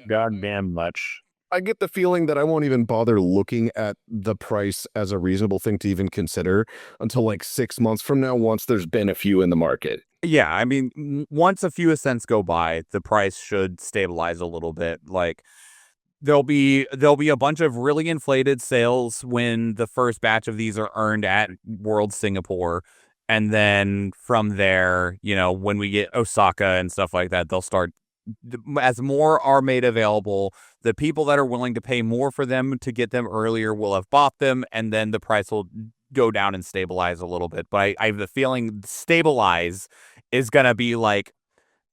Goddamn much. I get the feeling that I won't even bother looking at the price as a reasonable thing to even consider until like 6 months from now, once there's been a few in the market. Yeah, I mean, once a few ascents go by, the price should stabilize a little bit. Like, there'll be a bunch of really inflated sales when the first batch of these are earned at World Singapore. And then from there, when we get Osaka and stuff like that, they'll start, as more are made available, the people that are willing to pay more for them to get them earlier will have bought them, and then the price will go down and stabilize a little bit. But I have the feeling stabilize is going to be like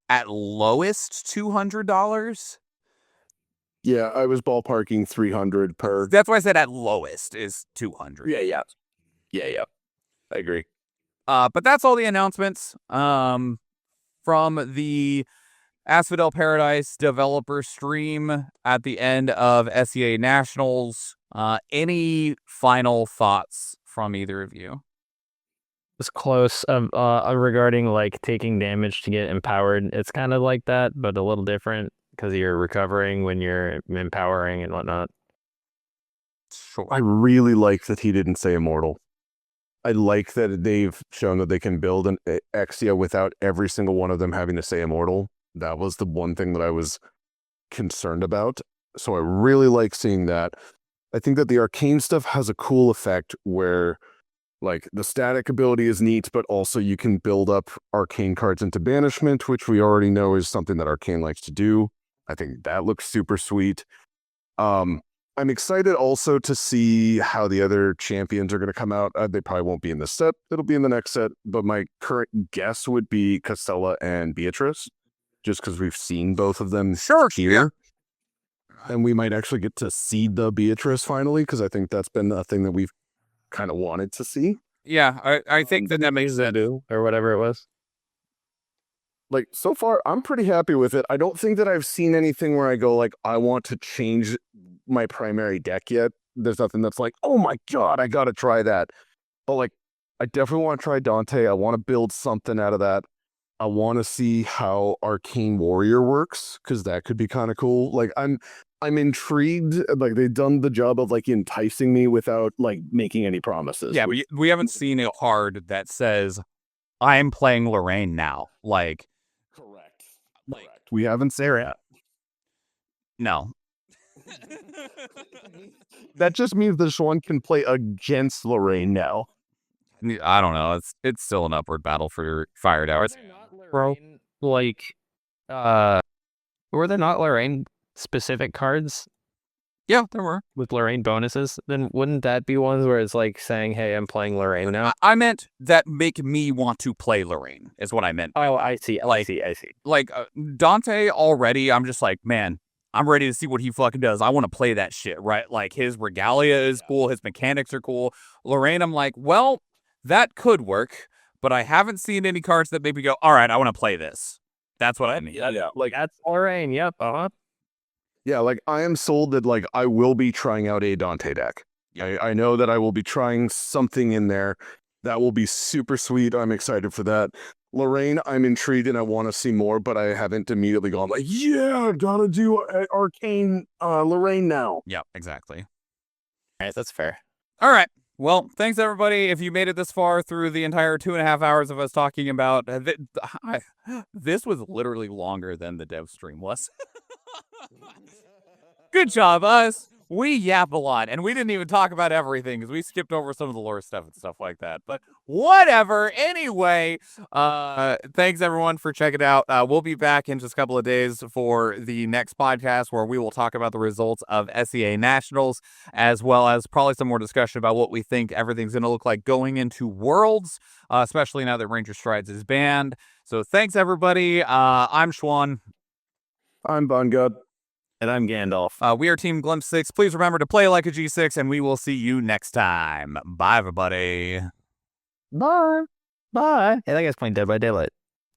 at lowest $200. Yeah, I was ballparking 300 per. That's why I said at lowest is 200. Yeah. I agree. But that's all the announcements from the Asphodel Paradis developer stream at the end of SEA Nationals. Any final thoughts from either of you? It's close. Regarding like taking damage to get empowered, it's kind of like that, but a little different, because you're recovering when you're empowering and whatnot. Sure. I really like that he didn't say immortal. I like that they've shown that they can build an Exia without every single one of them having to say immortal. That was the one thing that I was concerned about. So I really like seeing that. I think that the arcane stuff has a cool effect where, like, the static ability is neat, but also you can build up arcane cards into banishment, which we already know is something that arcane likes to do. I think that looks super sweet. I'm excited also to see how the other champions are going to come out. They probably won't be in this set. It'll be in the next set. But my current guess would be Castella and Beatrice, just because we've seen both of them here. Yeah. And we might actually get to see the Beatrice finally, because I think that's been a thing that we've kind of wanted to see. Yeah, I think that makes sense. Or whatever it was. Like, so far, I'm pretty happy with it. I don't think that I've seen anything where I go, like, I want to change my primary deck yet. There's nothing that's like, oh my god, I gotta try that. But, like, I definitely want to try Dante. I want to build something out of that. I want to see how Arcane Warrior works, because that could be kind of cool. Like, I'm intrigued. Like, they've done the job of, like, enticing me without, like, making any promises. Yeah, we haven't seen a card that says, I'm playing Lorraine now. Like, correct. We haven't Sarah. No. That just means this one can play against Lorraine now. I don't know. It's still an upward battle for Fire Towers. Bro, like, were there not Lorraine specific cards Yeah, there were. with Lorraine bonuses? Then wouldn't that be ones where it's like saying, "Hey, I'm playing Lorraine now"? I meant that make me want to play Lorraine is what I meant. Oh, I see. I see. Like Dante already, I'm just like, man, I'm ready to see what he fucking does. I want to play that shit, right? Like his regalia is cool, his mechanics are cool. Lorraine, I'm like, well, that could work, but I haven't seen any cards that make me go, all right, I want to play this. That's what I mean. Yeah. Like, That's Lorraine. Yep. yeah, like I am sold that like I will be trying out a Dante deck. I know that I will be trying something in there that will be super sweet. I'm excited for that. Lorraine, I'm intrigued and I want to see more, but I haven't immediately gone like, yeah, gotta do Arcane Lorraine now. Yeah, exactly. All right, that's fair. All right. Well, thanks everybody. If you made it this far through the entire 2.5 hours of us talking about this was literally longer than the dev stream was. Good job, us. We yap a lot, and we didn't even talk about everything because we skipped over some of the lore stuff and stuff like that. But whatever. Anyway, thanks everyone for checking it out. We'll be back in just a couple of days for the next podcast where we will talk about the results of SEA Nationals, as well as probably some more discussion about what we think everything's going to look like going into Worlds, especially now that Ranger Strides is banned. So thanks everybody. I'm Schwan. I'm Bungud. And I'm Gandalf. We are Team Glimpse 6. Please remember to play like a G6, and we will see you next time. Bye, everybody. Bye. Bye. Hey, that guy's playing Dead by Daylight.